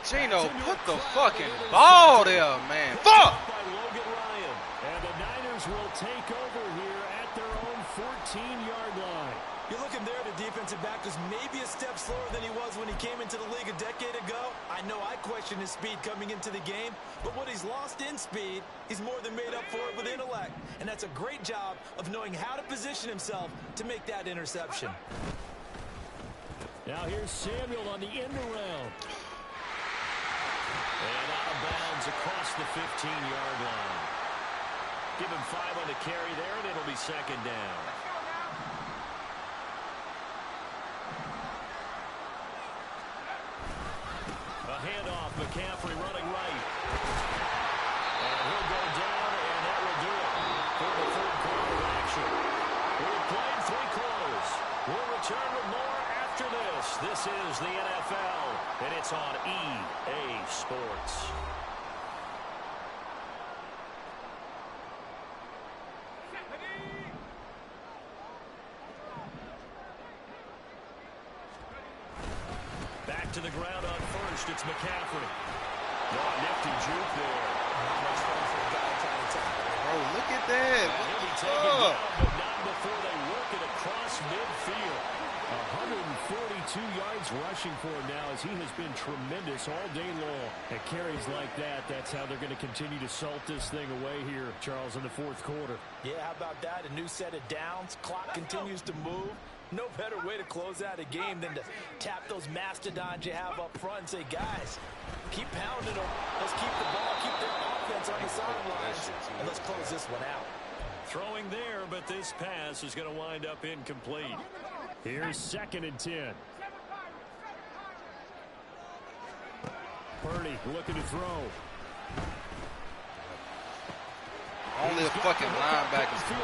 Gino, put the fucking ball there, man. Fuck! By Logan Ryan. And the Niners will take over here at their own 14-yard line. You're looking there at a defensive back who's maybe a step slower than he was when he came into the league a decade ago. I know I questioned his speed coming into the game, but what he's lost in speed, he's more than made up for it with intellect. And that's a great job of knowing how to position himself to make that interception. Now here's Samuel on the end around. yards across the 15-yard line. Give him 5 on the carry there, and it'll be second down. A handoff, McCaffrey running right. And he'll go down, and that will do it for the third quarter of action. We've played 3 quarters. We'll return with more after this. This is the NFL, and it's on EA Sports. Back to the ground on first. It's McCaffrey. Oh, nifty juke there. Not much fun for a guy trying to tackle. Bro, look at that. He'll be What the taken fuck? down, but not before they work it across midfield. 142 yards rushing for him now as he has been tremendous all day long. At carries like that, that's how they're going to continue to salt this thing away here, Charles, in the fourth quarter. Yeah, how about that? A new set of downs. Clock continues to move. No better way to close out a game than to tap those mastodons you have up front and say, guys, keep pounding them. Let's keep the ball, keep their offense on the sidelines, and let's close this one out. Throwing there, but this pass is going to wind up incomplete. Here's 2nd and 10. Purdy looking to throw. Only a fucking linebacker. And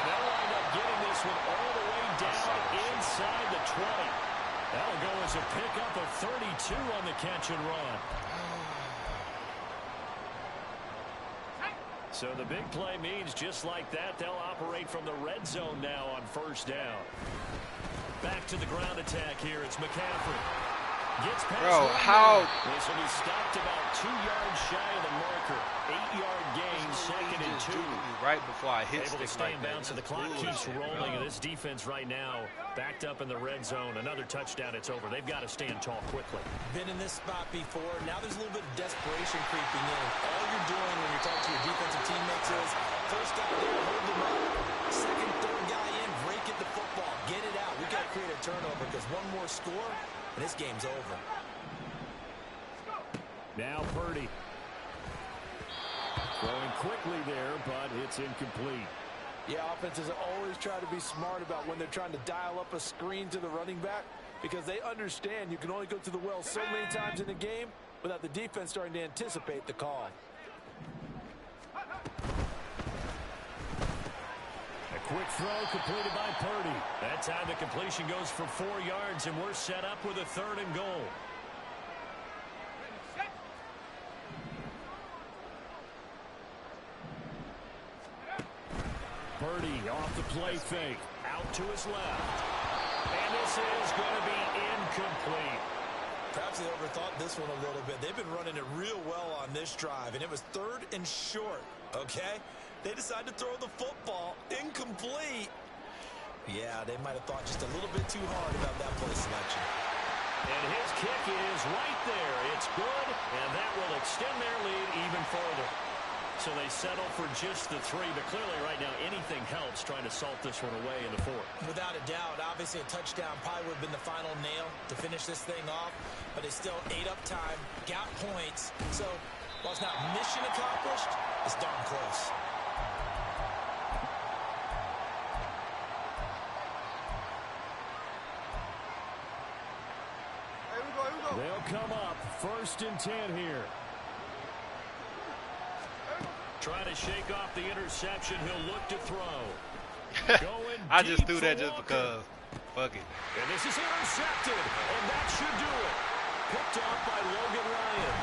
they'll wind up getting this one all the way down inside the 20. That'll go as a pickup of 32 on the catch and run. So the big play means just like that, they'll operate from the red zone now on first down. Back to the ground attack here. It's McCaffrey. Gets past Bro, how? This will be stopped about 2 yards shy of the marker. 8-yard gain, 2nd and 2. Right before I hit Able to stick stay like in that. bounds, and the clock keeps rolling. And this defense right now backed up in the red zone. Another touchdown, it's over. They've got to stand tall quickly. Been in this spot before. Now there's a little bit of desperation creeping in. All you're doing when you're talking to your defensive teammates is first guy there, hold them up. Second, third guy in, break it the football. Get it out. We got to create a turnover because one more score and this game's over. Now Purdy. Throwing quickly there, but it's incomplete. Yeah, offenses always try to be smart about when they're trying to dial up a screen to the running back because they understand you can only go to the well so many times in a game without the defense starting to anticipate the call. A quick throw completed by Purdy. That time the completion goes for 4 yards, and we're set up with a 3rd and goal. Purdy off the play fake. Out to his left. And this is going to be incomplete. Perhaps they overthought this one a little bit. They've been running it real well on this drive, and it was 3rd and short, okay? They decided to throw the football incomplete. Yeah, they might have thought just a little bit too hard about that play selection. And his kick is right there. It's good, and that will extend their lead even further. So they settle for just the 3, but clearly right now anything helps trying to salt this one away in the 4th. Without a doubt, obviously a touchdown probably would have been the final nail to finish this thing off, but it's still 8 up time, got points. So while it's not mission accomplished, it's darn close. They'll come up 1st and 10 here. Trying to shake off the interception. He'll look to throw. Going I just deep threw for that just Walker. because. Fuck it. And this is intercepted, and that should do it. Picked off by Logan Ryan.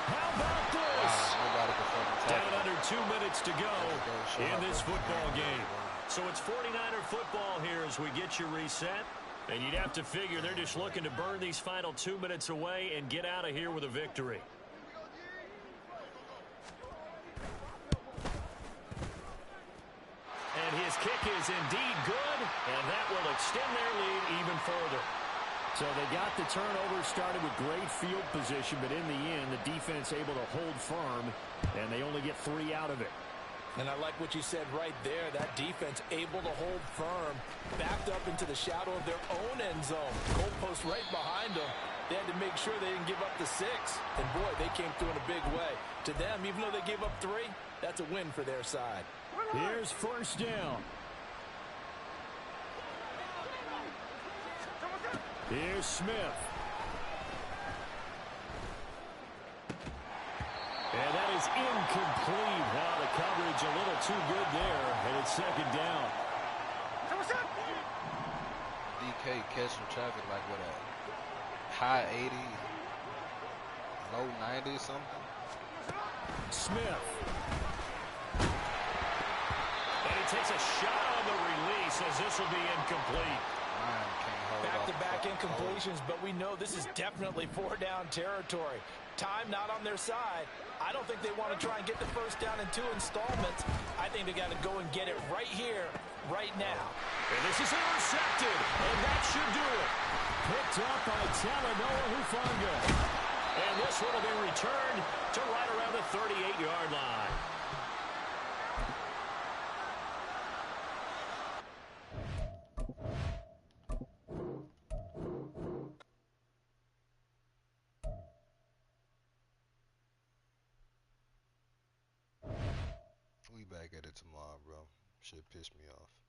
How about this? Nobody can fucking Down tackle. under 2 minutes to go in this football game. So it's 49er football here as we get you reset. And you'd have to figure they're just looking to burn these final 2 minutes away and get out of here with a victory. And his kick is indeed good, and that will extend their lead even further. So they got the turnover started with great field position, but in the end, the defense able to hold firm, and they only get 3 out of it. And I like what you said right there. That defense able to hold firm, backed up into the shadow of their own end zone. Goalpost right behind them. They had to make sure they didn't give up the 6. And, boy, they came through in a big way. To them, even though they gave up 3, that's a win for their side. Here's first down. Here's Smith. And that is incomplete. Wow, the coverage a little too good there. And it's second down. DK catching traffic like what a high 80, low 90 something. Smith. And he takes a shot on the release as this will be incomplete. Mine can't hold Back-to-back off. incompletions, but we know this is definitely 4-down territory. Time not on their side. I don't think they want to try and get the first down in 2 installments. I think they got to go and get it right here, right now. And this is intercepted. And that should do it. Picked up by Talanoa Hufanga. And this one will be returned to right around the 38-yard line. We back at it tomorrow, bro. Shit pissed me off.